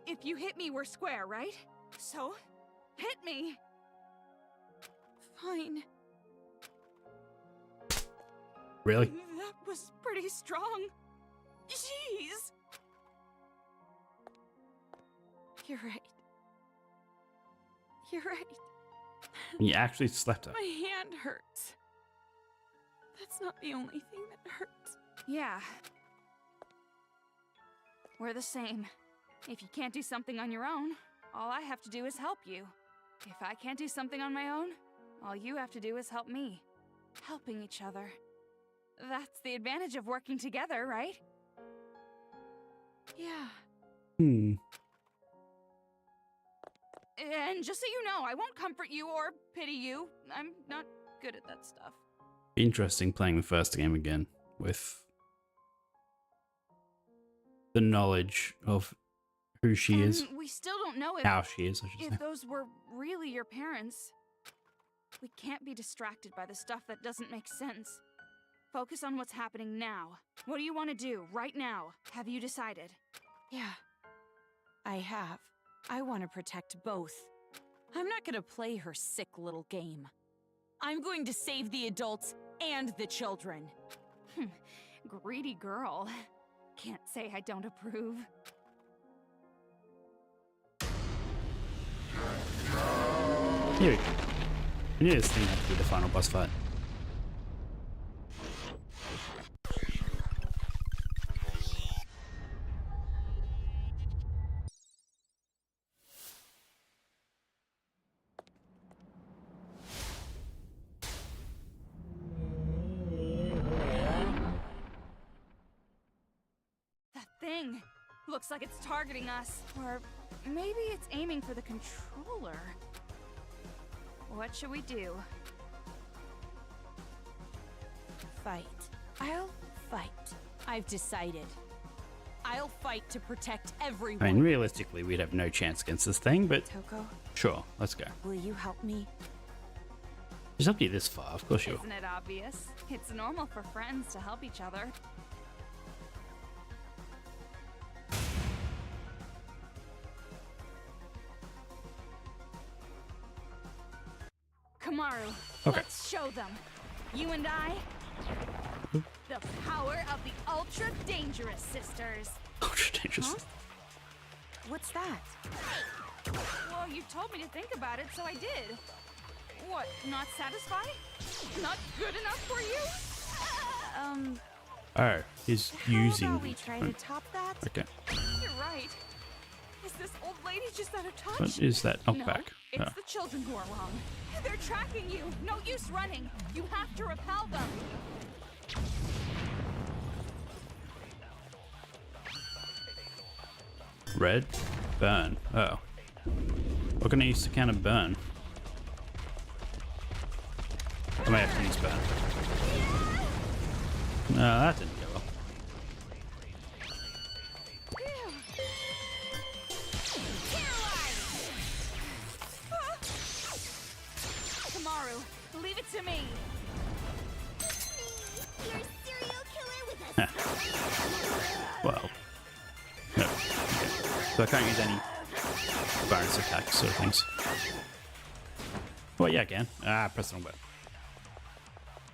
if you hit me, we're square, right? So, hit me. Fine. Really? That was pretty strong. Jeez. You're right. You're right. You actually slapped her. My hand hurts. That's not the only thing that hurts. Yeah. We're the same. If you can't do something on your own, all I have to do is help you. If I can't do something on my own, all you have to do is help me. Helping each other. That's the advantage of working together, right? Yeah. And just so you know, I won't comfort you or pity you. I'm not good at that stuff. Interesting playing the first game again with the knowledge of who she is. We still don't know How she is, I should say. if those were really your parents. We can't be distracted by the stuff that doesn't make sense. Focus on what's happening now. What do you want to do right now? Have you decided? Yeah, I have. I want to protect both. I'm not gonna play her sick little game. I'm going to save the adults and the children. Greedy girl. Can't say I don't approve. Here we go. I knew this thing had to be the final boss fight. Thing. Looks like it's targeting us. Or maybe it's aiming for the controller. What should we do? Fight. I'll fight. I've decided. I'll fight to protect everyone. I mean, realistically, we'd have no chance against this thing, but Toko, sure, let's go. will you help me? She's helped you this far, of course you will. Isn't it obvious? It's normal for friends to help each other. Kamaru, Okay. let's show them. You and I, the power of the Ultra Dangerous Sisters. Ultra dangerous. Huh? What's that? Well, you told me to think about it, so I did. What, not satisfied? Not good enough for you? Oh, he's How using. about we try to top that? Okay. You're right. Is this old lady just out of touch? What is that? Oh, No, back. it's Oh. the children who are wrong. They're tracking you. No use running. You have to repel them. Red, burn. Oh. What can I use to counter burn? I may have to use burn. No, that didn't go well. Kamaru, leave it to me. You're a serial killer with a Well. No. Okay. So I can't use any bonus attacks sort of things. Well, yeah, I can. Ah, press the wrong button.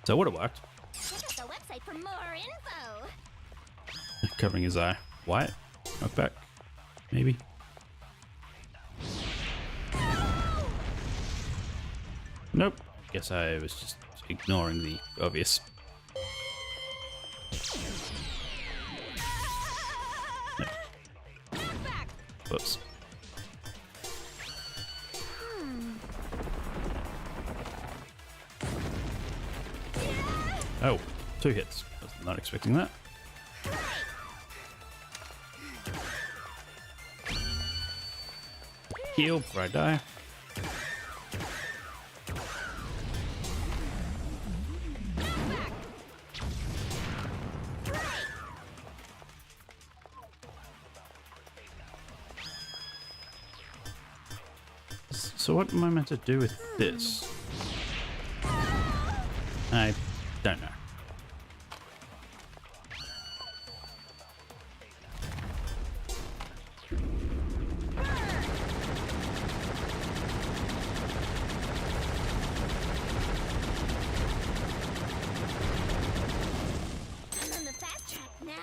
So it would have worked. Check out the website for more info. Covering his eye. White? Knock back. Maybe. Nope. Guess I was just ignoring the obvious. No. Whoops. Oh, 2 hits. Was not expecting that. Heal before I die. So what am I meant to do with this? I don't know. I'm on the fast track now.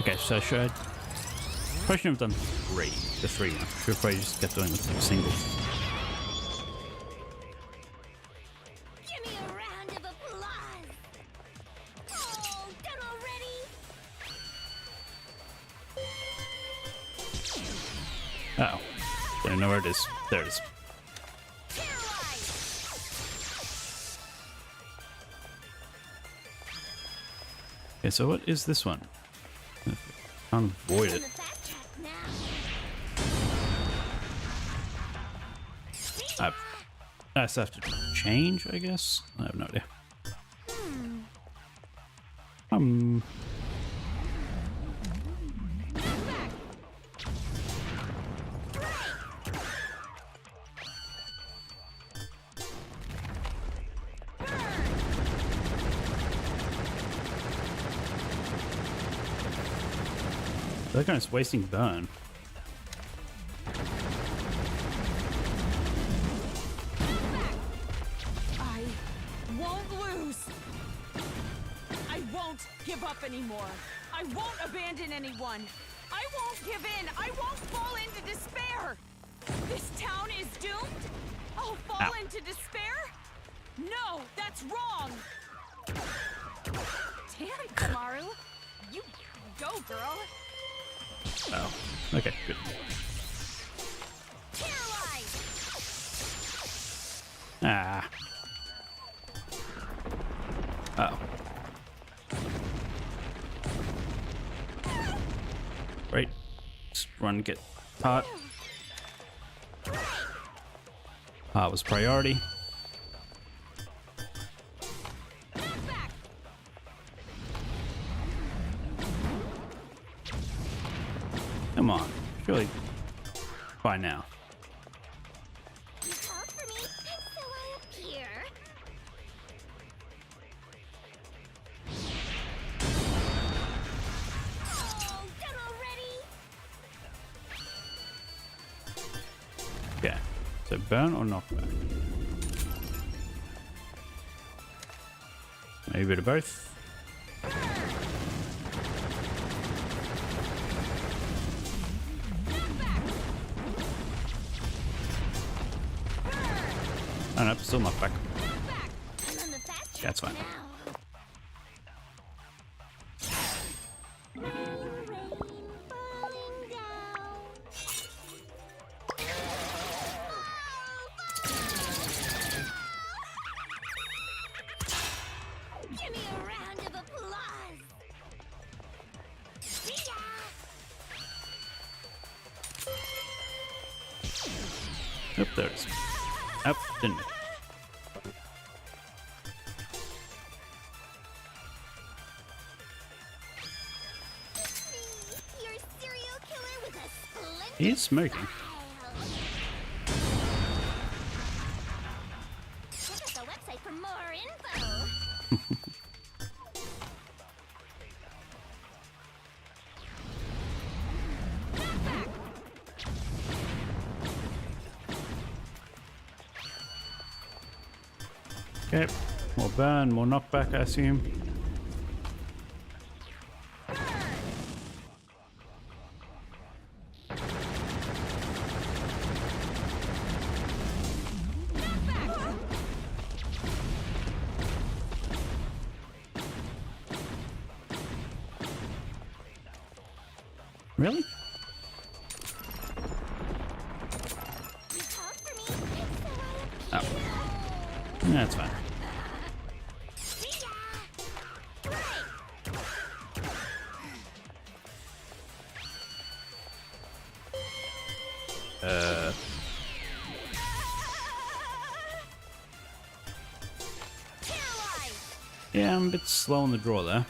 Okay, so should I... Probably shouldn't have done 3. The 3 one. Should have probably just kept doing the single. Give me a round of applause. Oh, done already? Uh oh. Don't know where it is. There it is. Okay, so what is this one? Can't avoid On it. the fast track now. I just have to change, I guess? I have no idea. That guy's wasting burn. I won't lose. I won't give up anymore. I won't abandon anyone. I won't give in. I won't fall into despair. This town is doomed? I'll fall Ow. into despair? No, that's wrong. Damn, Kamaru. You go, girl. Oh. Okay, good. Ah. Uh oh. Right. Just run, get part. Part was priority. Come on. Surely by now. You called for me, so I appear. Oh, done already? Yeah. So burn or knockback? Maybe a bit of both. Oh no, still knockback. I'm on the fast track That's fine. now. Oop, there it is. Up, didn't it? You're a serial killer with a splendid He is smoking. Check out the website for more info. Okay, more burn, more knockback, I assume. Really? You talk for me, so I appeal. Oh. That's fine. See ya. Yeah, I'm a bit slow on the draw there.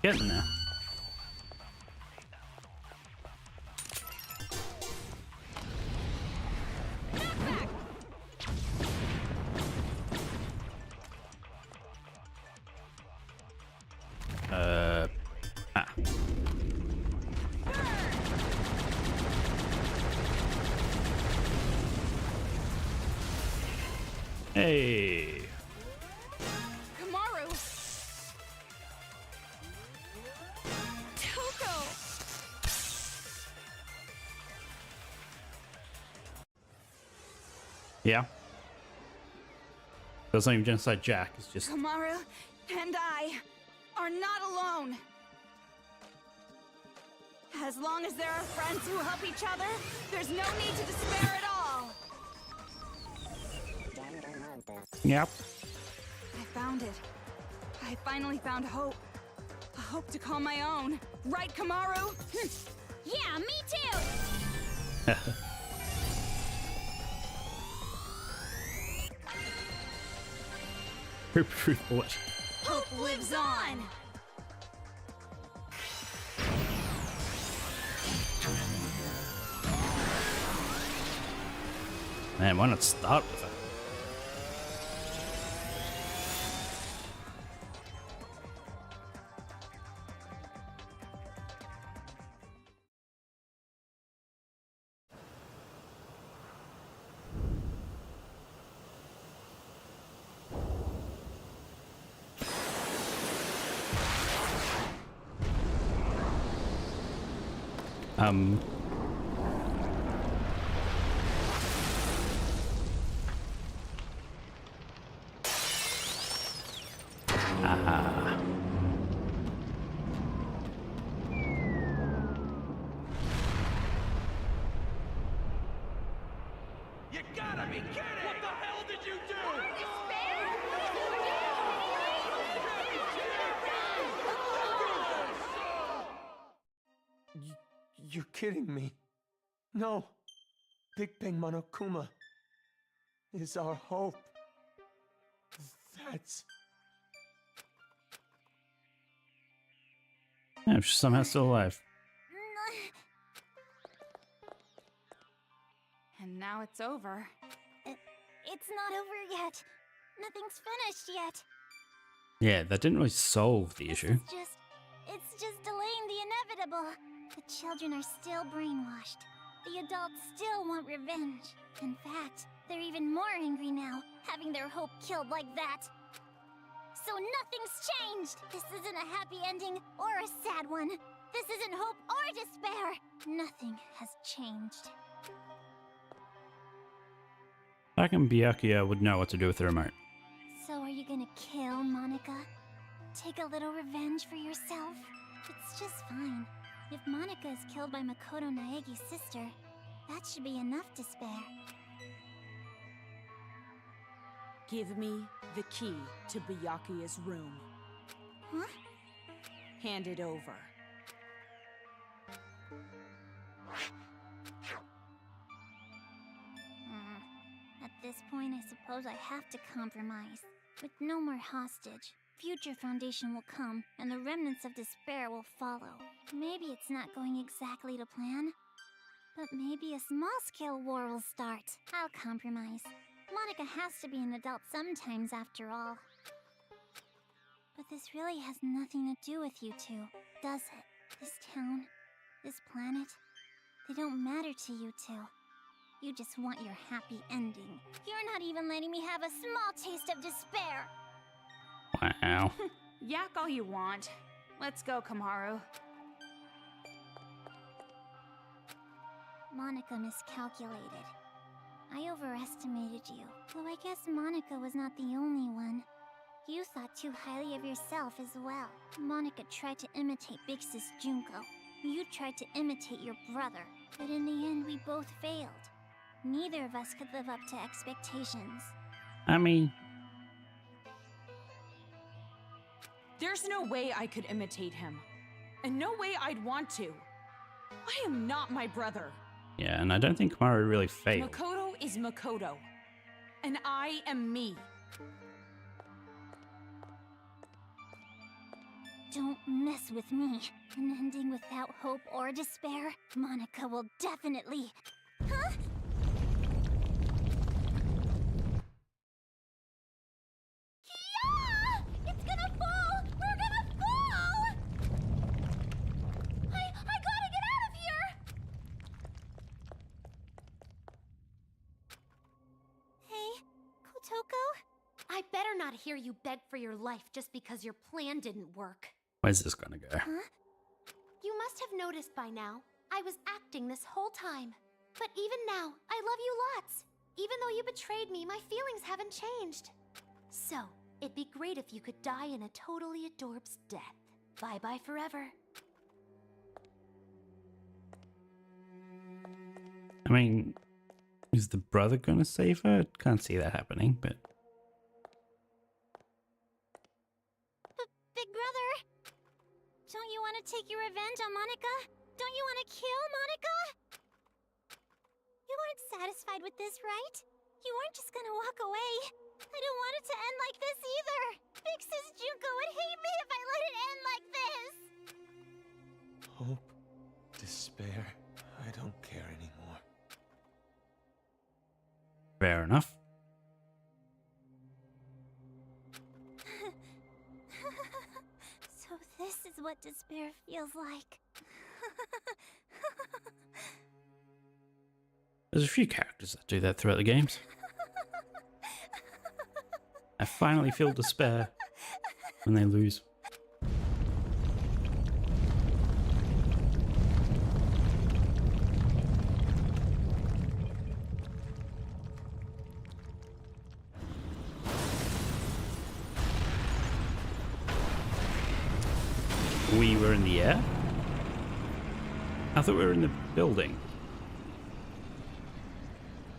Getting there. Hey. Kamaru! Toko! Yeah. That's not even Genocide Jack, it's just... Kamaru and I are not alone. As long as there are friends who help each other, there's no need to despair at all. Yep. I found it. I finally found hope. A hope to call my own. Right, Kamaru? Yeah, me too. Proof bullet. Hope lives on! Man, why not start with it? You gotta be kidding! What the hell did you do? You're kidding me. No. Big Bang Monokuma is our hope. That's... Yeah, she's somehow still alive. And now it's over. It's not over yet. Nothing's finished yet. Yeah, that didn't really solve the issue. It's just delaying the inevitable. The children are still brainwashed. The adults still want revenge. In fact, they're even more angry now, having their hope killed like that. So nothing's changed! This isn't a happy ending or a sad one. This isn't hope or despair. Nothing has changed. I reckon Byakuya would know what to do with the remote. So are you gonna kill Monica? Take a little revenge for yourself? It's just fine. If Monica is killed by Makoto Naegi's sister, that should be enough to spare. Give me the key to Byakuya's room. Huh? Hand it over. At this point, I suppose I have to compromise. With no more hostage, future foundation will come, and the remnants of despair will follow. Maybe it's not going exactly to plan, but maybe a small-scale war will start. I'll compromise. Monica has to be an adult sometimes, after all. But this really has nothing to do with you two, does it? This town, this planet, they don't matter to you two. You just want your happy ending. You're not even letting me have a small taste of despair! Wow. Yak all you want. Let's go, Kamaru. Monica miscalculated. I overestimated you. Though I guess Monica was not the only one. You thought too highly of yourself as well. Monica tried to imitate Big Sis Junko. You tried to imitate your brother. But in the end, we both failed. Neither of us could live up to expectations. I mean, There's no way I could imitate him. And no way I'd want to. I am not my brother. yeah, and I don't think Kamaru really failed. Makoto is Makoto. And I am me. Don't mess with me. An ending without hope or despair, Monica will definitely... Huh? Kia! It's gonna fall! We're gonna fall! I gotta get out of here! Hey, Kotoko? I better not hear you beg for your life just because your plan didn't work. Where's this gonna go? Huh? You must have noticed by now, I was acting this whole time. But even now, I love you lots. Even though you betrayed me, my feelings haven't changed. So, it'd be great if you could die in a totally adorbs death. Bye-bye forever. I mean, is the brother gonna save her? Can't see that happening, but... Big brother! Don't you want to take your revenge on Monica? Don't you want to kill Monica? You weren't satisfied with this, right? You weren't just gonna walk away. I don't want it to end like this either. Big Sis Junko would hate me if I let it end like this. Hope, despair, I don't care anymore. Fair enough. So this is what despair feels like. There's a few characters that do that throughout the games. I finally feel despair when they lose. We were in the air? I thought we were in the building.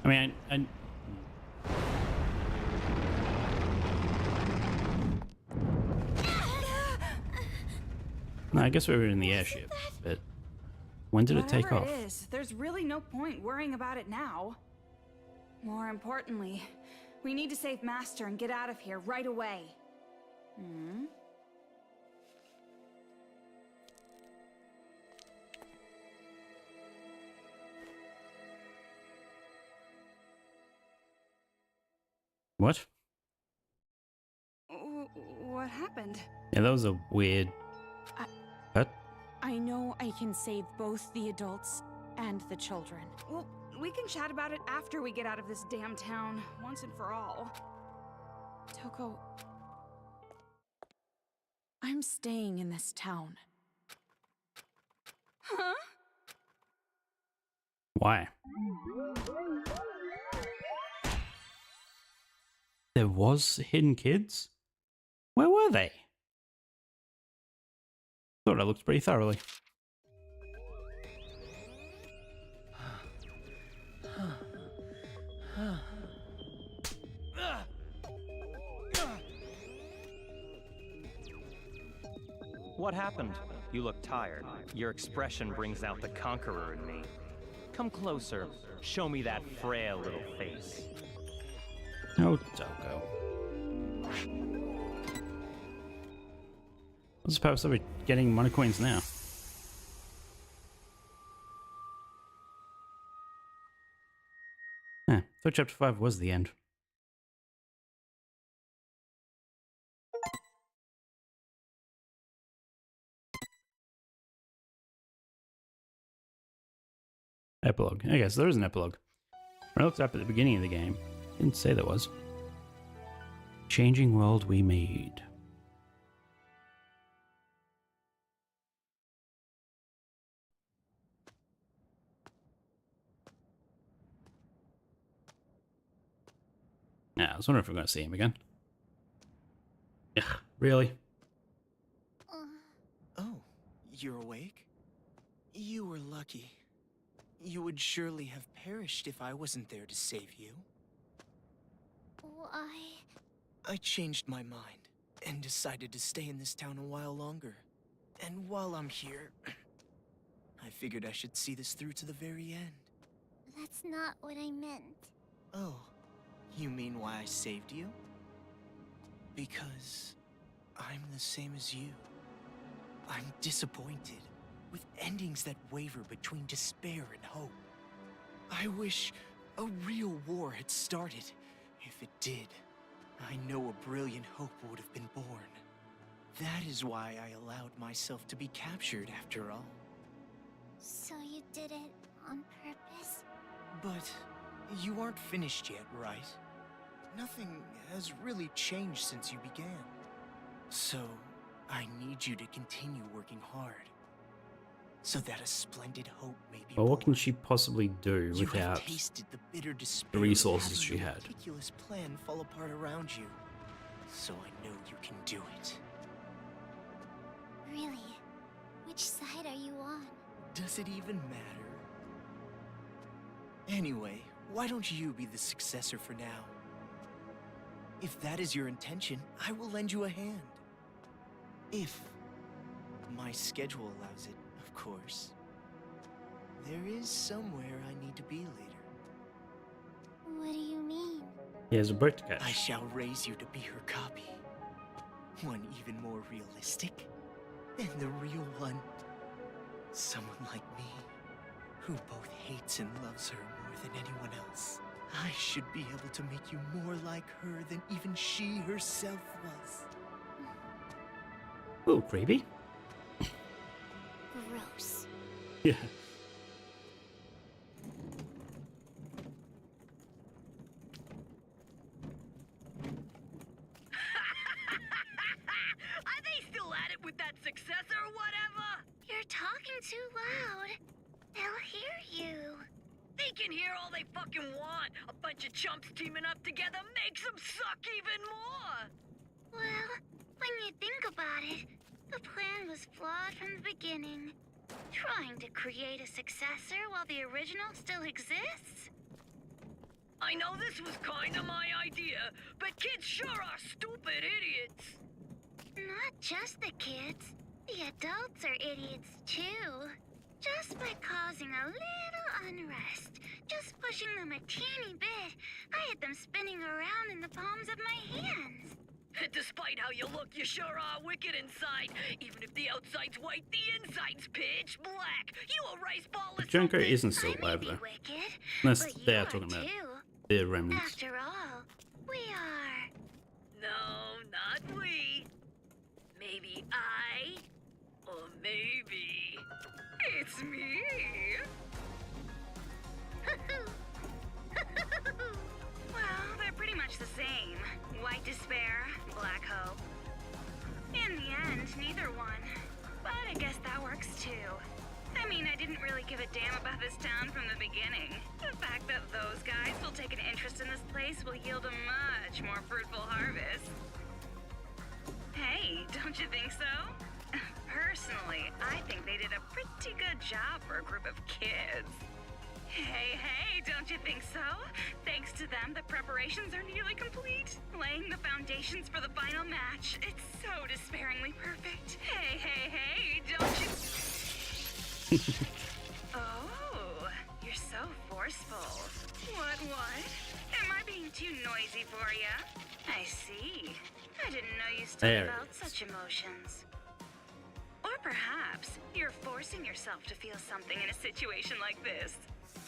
I mean, no, I guess we were in the airship, but when did it take off? Whatever it is, there's really no point worrying about it now. More importantly, we need to save Master and get out of here right away. Hmm? What? What happened? Yeah, that was a weird cut. I know I can save both the adults and the children. Well, we can chat about it after we get out of this damn town, once and for all. Toko, I'm staying in this town. Huh? Why? There was hidden kids? Where were they? Thought I looked pretty thoroughly. What happened? You look tired. Your expression brings out the conqueror in me. Come closer. Show me that frail little face. Oh, Doko. What's the purpose of it getting money coins now? Huh, thought chapter 5 was the end. Epilogue. Okay, so there is an epilogue. When I looked up at the beginning of the game, it didn't say there was. Changing world we made. Yeah, I was wondering if we're going to see him again. Yeah, really? Oh, you're awake? You were lucky. You would surely have perished if I wasn't there to save you. Why? I changed my mind and decided to stay in this town a while longer. And while I'm here, I figured I should see this through to the very end. That's not what I meant. Oh, you mean why I saved you? Because I'm the same as you. I'm disappointed, with endings that waver between despair and hope. I wish a real war had started. If it did, I know a brilliant hope would have been born. That is why I allowed myself to be captured after all. So you did it on purpose? But you aren't finished yet, right? Nothing has really changed since you began. So, I need you to continue working hard, so that a splendid hope may be Well, what can born. she possibly do You have without tasted the bitter the despair resources of she having your had? meticulous plan fall apart around you. So I know you can do it. Really? Which side are you on? Does it even matter? Anyway, why don't you be the successor for now? If that is your intention, I will lend you a hand. If my schedule allows it, of course. There is somewhere I need to be later. What do you mean? He has a boat to catch. I shall raise you to be her copy. One even more realistic than the real one. Someone like me, who both hates and loves her more than anyone else. I should be able to make you more like her than even she herself was. A little creepy. Gross. Yeah. Are they still at it with that successor or whatever? You're talking too loud. They'll hear you. They can hear all they fucking want. A bunch of chumps teaming up together makes them suck even more. Well, when you think about it, the plan was flawed from the beginning. Trying to create a successor while the original still exists? I know this was kinda my idea, but kids sure are stupid idiots. Not just the kids. The adults are idiots too. Just by causing a little unrest, just pushing them a teeny bit, I had them spinning around in the palms of my hands. Despite how you look, you sure are wicked inside. Even if the outside's white, the inside's pitch black. You a rice ball or Junko something? isn't still I may alive be though. wicked, Unless but they you are are talking about too. the remnants. After all, we are. No, not we. Maybe I, or maybe it's me. Well, they're pretty much the same. White despair, black hope. In the end, neither one. But I guess that works too. I mean, I didn't really give a damn about this town from the beginning. The fact that those guys will take an interest in this place will yield a much more fruitful harvest. Hey, don't you think so? Personally, I think they did a pretty good job for a group of kids. Hey, don't you think so? Thanks to them, the preparations are nearly complete. Laying the foundations for the final match. It's so despairingly perfect. Hey, don't you... Oh, you're so forceful. What? Am I being too noisy for ya? I see. I didn't know you still felt such emotions. Or perhaps you're forcing yourself to feel something in a situation like this.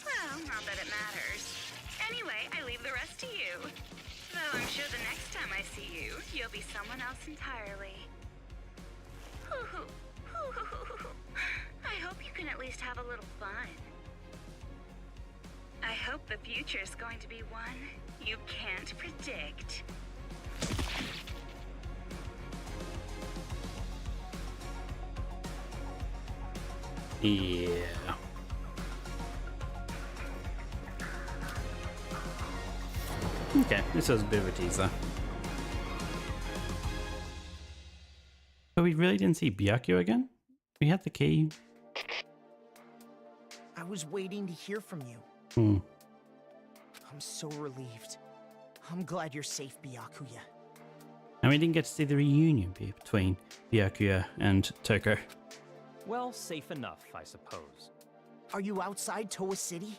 Well, not that it matters. Anyway, I leave the rest to you. Though I'm sure the next time I see you, you'll be someone else entirely. I hope you can at least have a little fun. I hope the future is going to be one you can't predict. Yeah. Okay, this was a bit of a teaser. But we really didn't see Byakuya again? We had the key. I was waiting to hear from you. I'm so relieved. I'm glad you're safe, Byakuya. And we didn't get to see the reunion between Byakuya and Toko. Well, safe enough, I suppose. Are you outside Toa City?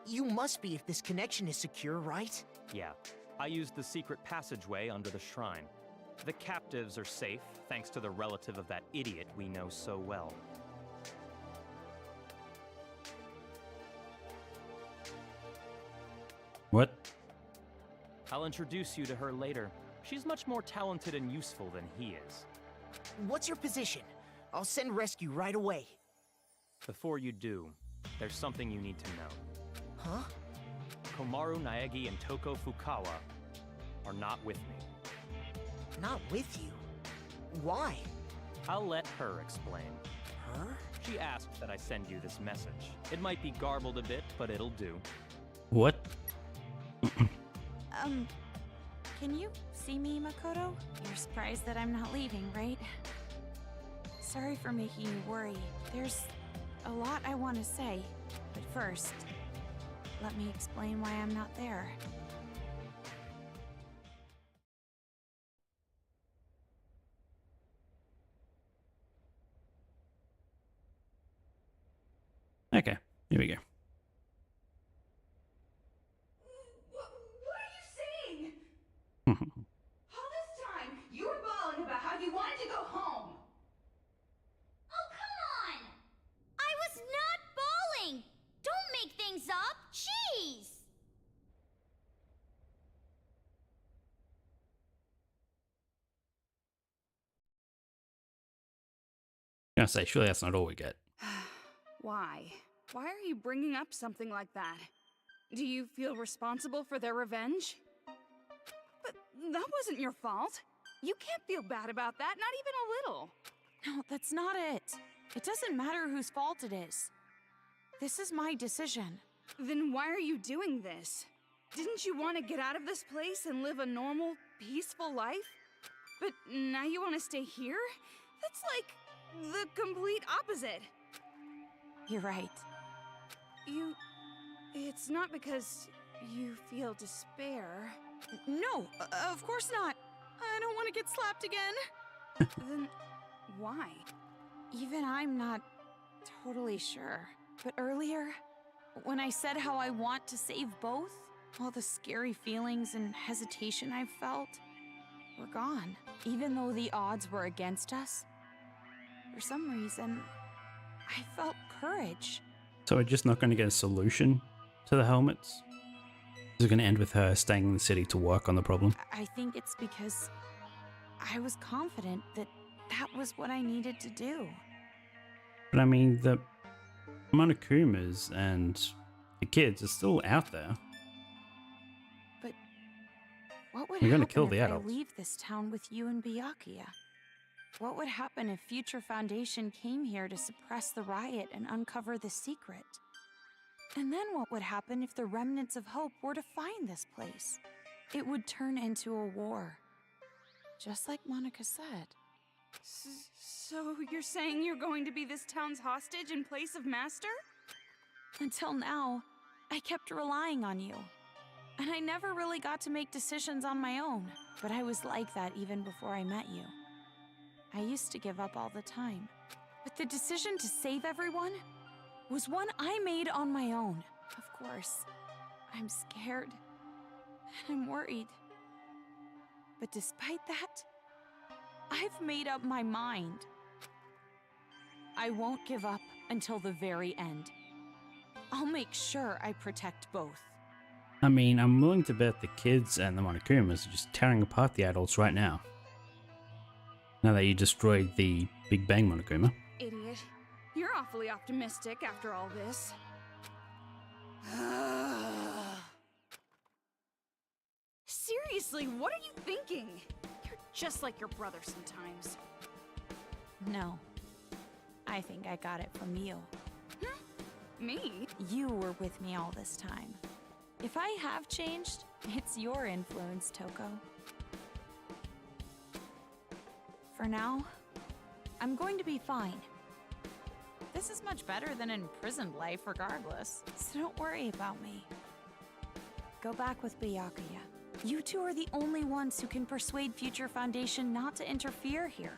You must be if this connection is secure, right? Yeah, I used the secret passageway under the shrine. The captives are safe, thanks to the relative of that idiot we know so well. What? I'll introduce you to her later. She's much more talented and useful than he is. What's your position? I'll send rescue right away. Before you do, there's something you need to know. Huh? Komaru Naegi and Toko Fukawa are not with me. Not with you? Why? I'll let her explain. Her? She asked that I send you this message. It might be garbled a bit, but it'll do. What? Can you see me, Makoto? You're surprised that I'm not leaving, right? Sorry for making you worry. There's a lot I want to say, but first, let me explain why I'm not there. Okay, here we go. What are you saying? All this time, you were bawling about how you wanted to go home. Oh, come on! I was not bawling! Don't make things up! Jeez! I'm gonna say, surely that's not all we get. Why? Why are you bringing up something like that? Do you feel responsible for their revenge? But that wasn't your fault. You can't feel bad about that, not even a little. No, that's not it. It doesn't matter whose fault it is. This is my decision. Then why are you doing this? Didn't you want to get out of this place and live a normal, peaceful life? But now you want to stay here? That's like the complete opposite. You're right. It's not because you feel despair. No, of course not. I don't want to get slapped again. Then why? Even I'm not totally sure. But earlier, when I said how I want to save both, all the scary feelings and hesitation I've felt were gone. Even though the odds were against us, for some reason, I felt courage. So we're just not going to get a solution to the helmets? Is it going to end with her staying in the city to work on the problem? I think it's because I was confident that that was what I needed to do. But I mean, the Monokumas and the kids are still out there. But what would We're gonna happen kill the if adults. I leave this town with you and Byakuya? What would happen if Future Foundation came here to suppress the riot and uncover the secret? And then what would happen if the remnants of hope were to find this place? It would turn into a war. Just like Monica said. So you're saying you're going to be this town's hostage in place of Master? Until now, I kept relying on you. And I never really got to make decisions on my own. But I was like that even before I met you. I used to give up all the time. But the decision to save everyone was one I made on my own. Of course, I'm scared. And I'm worried. But despite that, I've made up my mind. I won't give up until the very end. I'll make sure I protect both. I mean, I'm willing to bet the kids and the Monokumas are just tearing apart the adults right now. Now that you destroyed the Big Bang Monokuma. Idiot. You're awfully optimistic after all this. Seriously, what are you thinking? You're just like your brother sometimes. No. I think I got it from you. Me? You were with me all this time. If I have changed, it's your influence, Toko. For now, I'm going to be fine. This is much better than imprisoned life regardless, so don't worry about me. Go back with Byakuya. You two are the only ones who can persuade Future Foundation not to interfere here.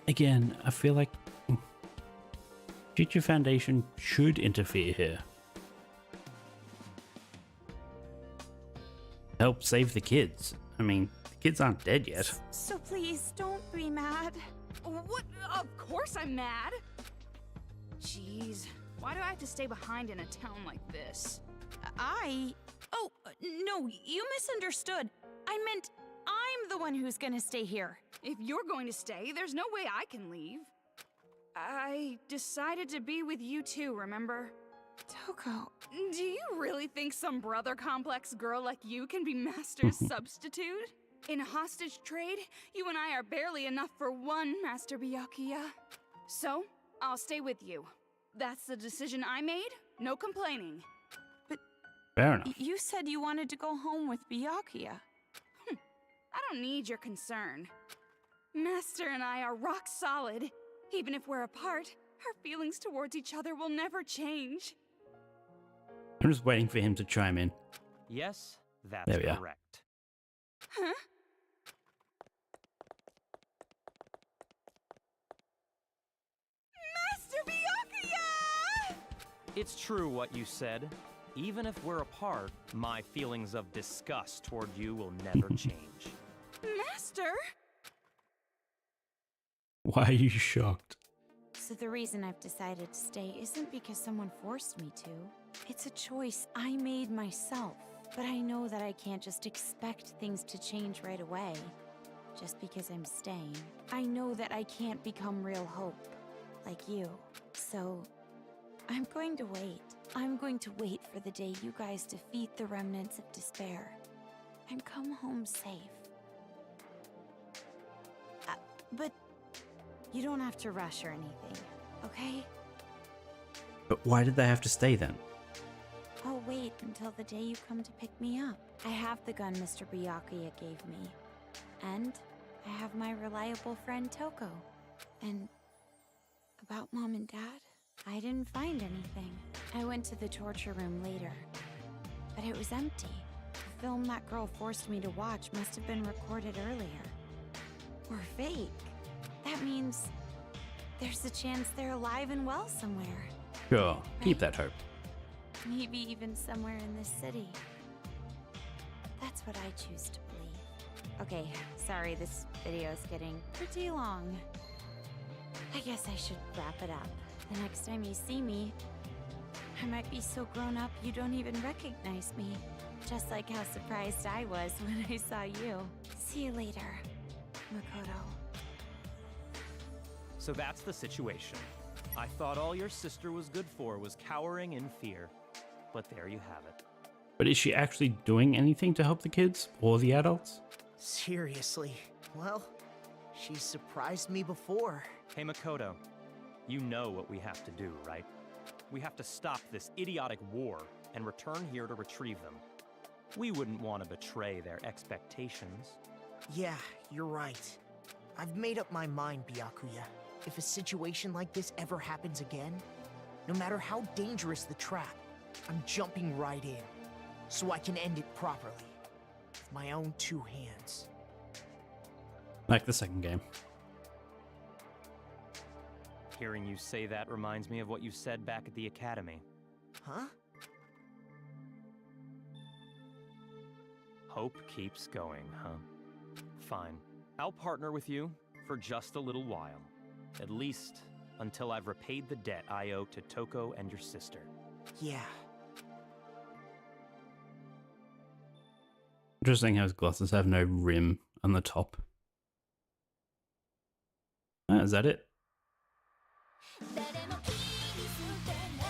Again, I feel like Future Foundation should interfere here. Help save the kids. I mean, the kids aren't dead yet. So please, don't be mad. What? Of course I'm mad! Jeez, why do I have to stay behind in a town like this? Oh, no, you misunderstood. I meant I'm the one who's gonna stay here. If you're going to stay, there's no way I can leave. I decided to be with you too, remember? Toko. Do you really think some brother complex girl like you can be Master's substitute? In a hostage trade, you and I are barely enough for one, Master Byakuya. So, I'll stay with you. That's the decision I made, no complaining. But fair enough. You said you wanted to go home with Byakuya. I don't need your concern. Master and I are rock solid. Even if we're apart, our feelings towards each other will never change. I'm just waiting for him to chime in. Yes, that's There we are. correct. Huh? Master Byakuya! It's true what you said. Even if we're apart, my feelings of disgust toward you will never change. Master? Why are you shocked? So the reason I've decided to stay isn't because someone forced me to. It's a choice I made myself. But I know that I can't just expect things to change right away, just because I'm staying. I know that I can't become real hope, like you. So, I'm going to wait. I'm going to wait for the day you guys defeat the remnants of despair and come home safe. But you don't have to rush or anything, okay? But why did they have to stay then? I'll wait until the day you come to pick me up. I have the gun Mr. Byakuya gave me. And I have my reliable friend Toko. And about Mom and Dad, I didn't find anything. I went to the torture room later, but it was empty. The film that girl forced me to watch must have been recorded earlier. Or fake. That means there's a chance they're alive and well somewhere. Sure, keep that hope. Maybe even somewhere in this city. That's what I choose to believe. Okay, sorry, this video is getting pretty long. I guess I should wrap it up. The next time you see me, I might be so grown up you don't even recognize me. Just like how surprised I was when I saw you. See you later, Makoto. So that's the situation. I thought all your sister was good for was cowering in fear. But there you have it. But is she actually doing anything to help the kids or the adults? Seriously? Well, she's surprised me before. Hey Makoto, you know what we have to do, right? We have to stop this idiotic war and return here to retrieve them. We wouldn't want to betray their expectations. Yeah, you're right. I've made up my mind, Byakuya. If a situation like this ever happens again, No matter how dangerous the trap, I'm jumping right in, so I can end it properly. With my own 2 hands. Like the second game. Hearing you say that reminds me of what you said back at the academy. Huh? Hope keeps going, huh? Fine. I'll partner with you for just a little while. At least until I've repaid the debt I owe to Toko and your sister. Yeah. Interesting how his glasses have no rim on the top. Ah, is that it?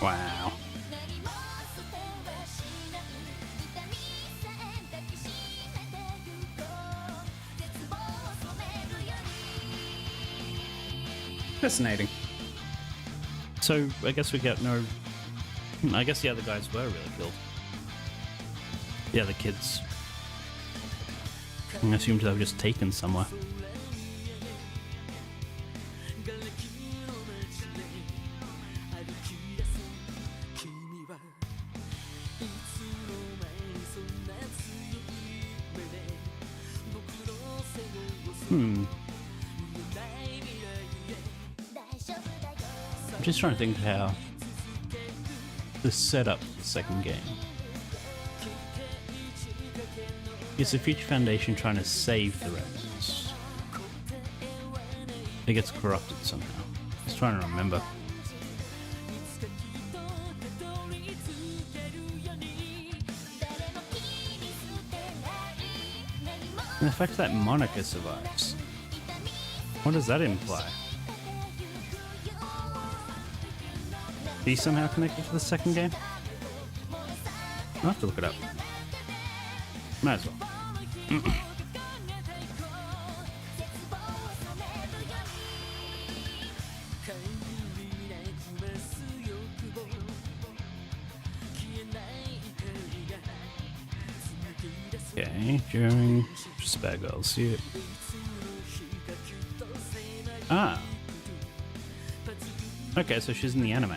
Wow. Fascinating. So, I guess we get no... I guess the other guys were really killed. The other kids. I assumed they were just taken somewhere. I'm just trying to think of how the setup for the second game. Is the Future Foundation trying to save the remnants? It gets corrupted somehow. Just trying to remember. And the fact that Monica survives. What does that imply? Are you somehow connected to the second game? I'll have to look it up. Might as well. Okay, during just bad girls, see it. Ah. Okay, so she's in the anime.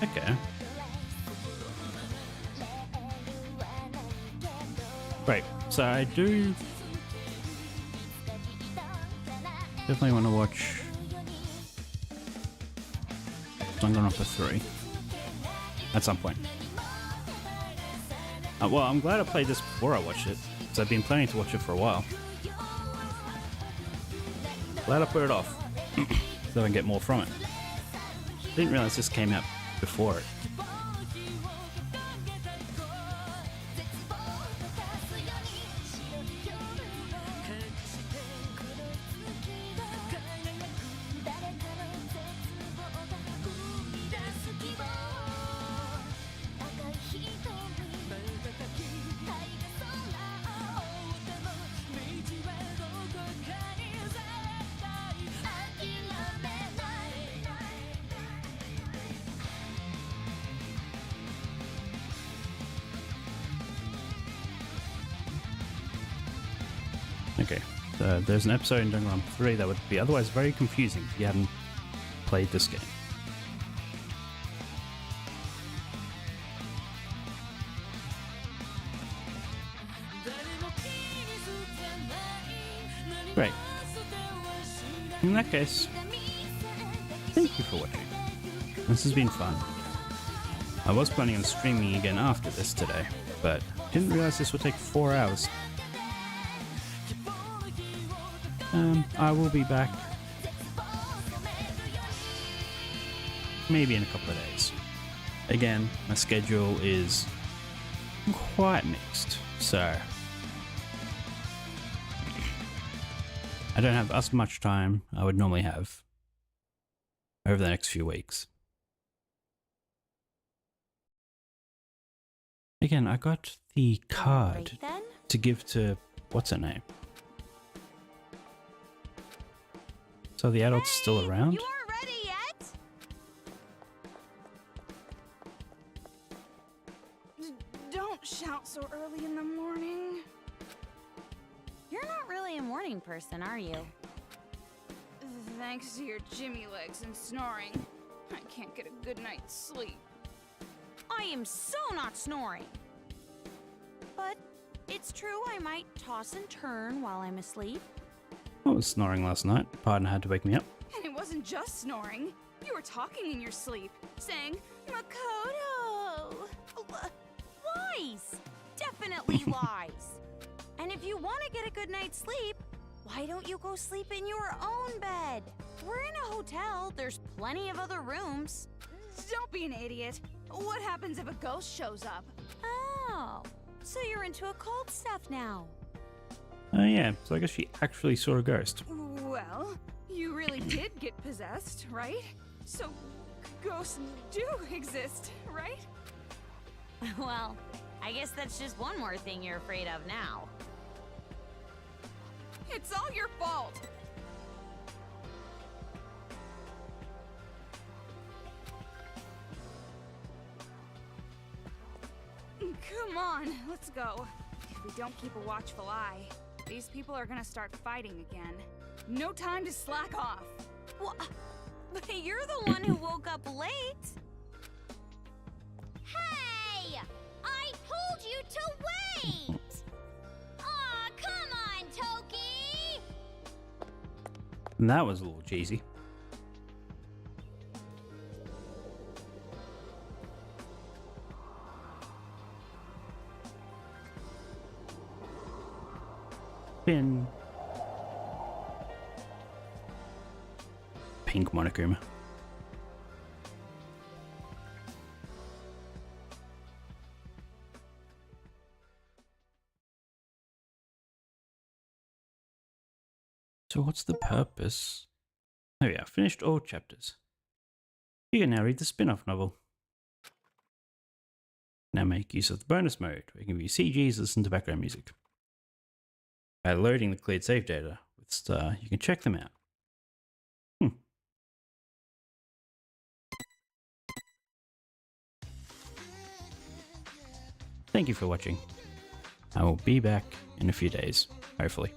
Okay. Right, so I do definitely want to watch Danganronpa 3 at some point. Well, I'm glad I played this before I watched it, because I've been planning to watch it for a while. Glad I put it off, so I can get more from it. Didn't realize this came out before it. Okay, so there's an episode in Danganronpa 3 that would be otherwise very confusing if you hadn't played this game. Great. In that case, thank you for watching. This has been fun. I was planning on streaming again after this today, but didn't realize this would take 4 hours. I will be back maybe in a couple of days. Again, my schedule is quite mixed, so I don't have as much time I would normally have over the next few weeks. Again, I got the card to give to what's her name. So the adult's still around? You aren't ready yet? nothing, are you? Thanks to your Jimmy legs and snoring, I can't get a good night's sleep. I am so not snoring. But it's true I might toss and turn while I'm asleep. I was snoring last night. Partner had to wake me up. And it wasn't just snoring. You were talking in your sleep, saying, Makoto! Lies! Definitely lies! And if you want to get a good night's sleep, why don't you go sleep in your own bed? We're in a hotel. There's plenty of other rooms. Don't be an idiot. What happens if a ghost shows up? Oh, so you're into occult stuff now. Oh yeah, so I guess she actually saw a ghost. Well, you really did get possessed, right? So, ghosts do exist, right? Well, I guess that's just one more thing you're afraid of now. It's all your fault! Come on, let's go. If we don't keep a watchful eye, these people are gonna start fighting again. No time to slack off! Well, but you're the one who woke up late. Hey! I told you to wait! Aw, come on, Toki! And that was a little cheesy. Pin. Pink Monokuma. So what's the purpose? Oh yeah, finished all chapters. You can now read the spin-off novel. Now make use of the bonus mode, where you can view CGs, listen to background music. By loading the cleared save data with Star, you can check them out. Thank you for watching. I will be back in a few days, hopefully.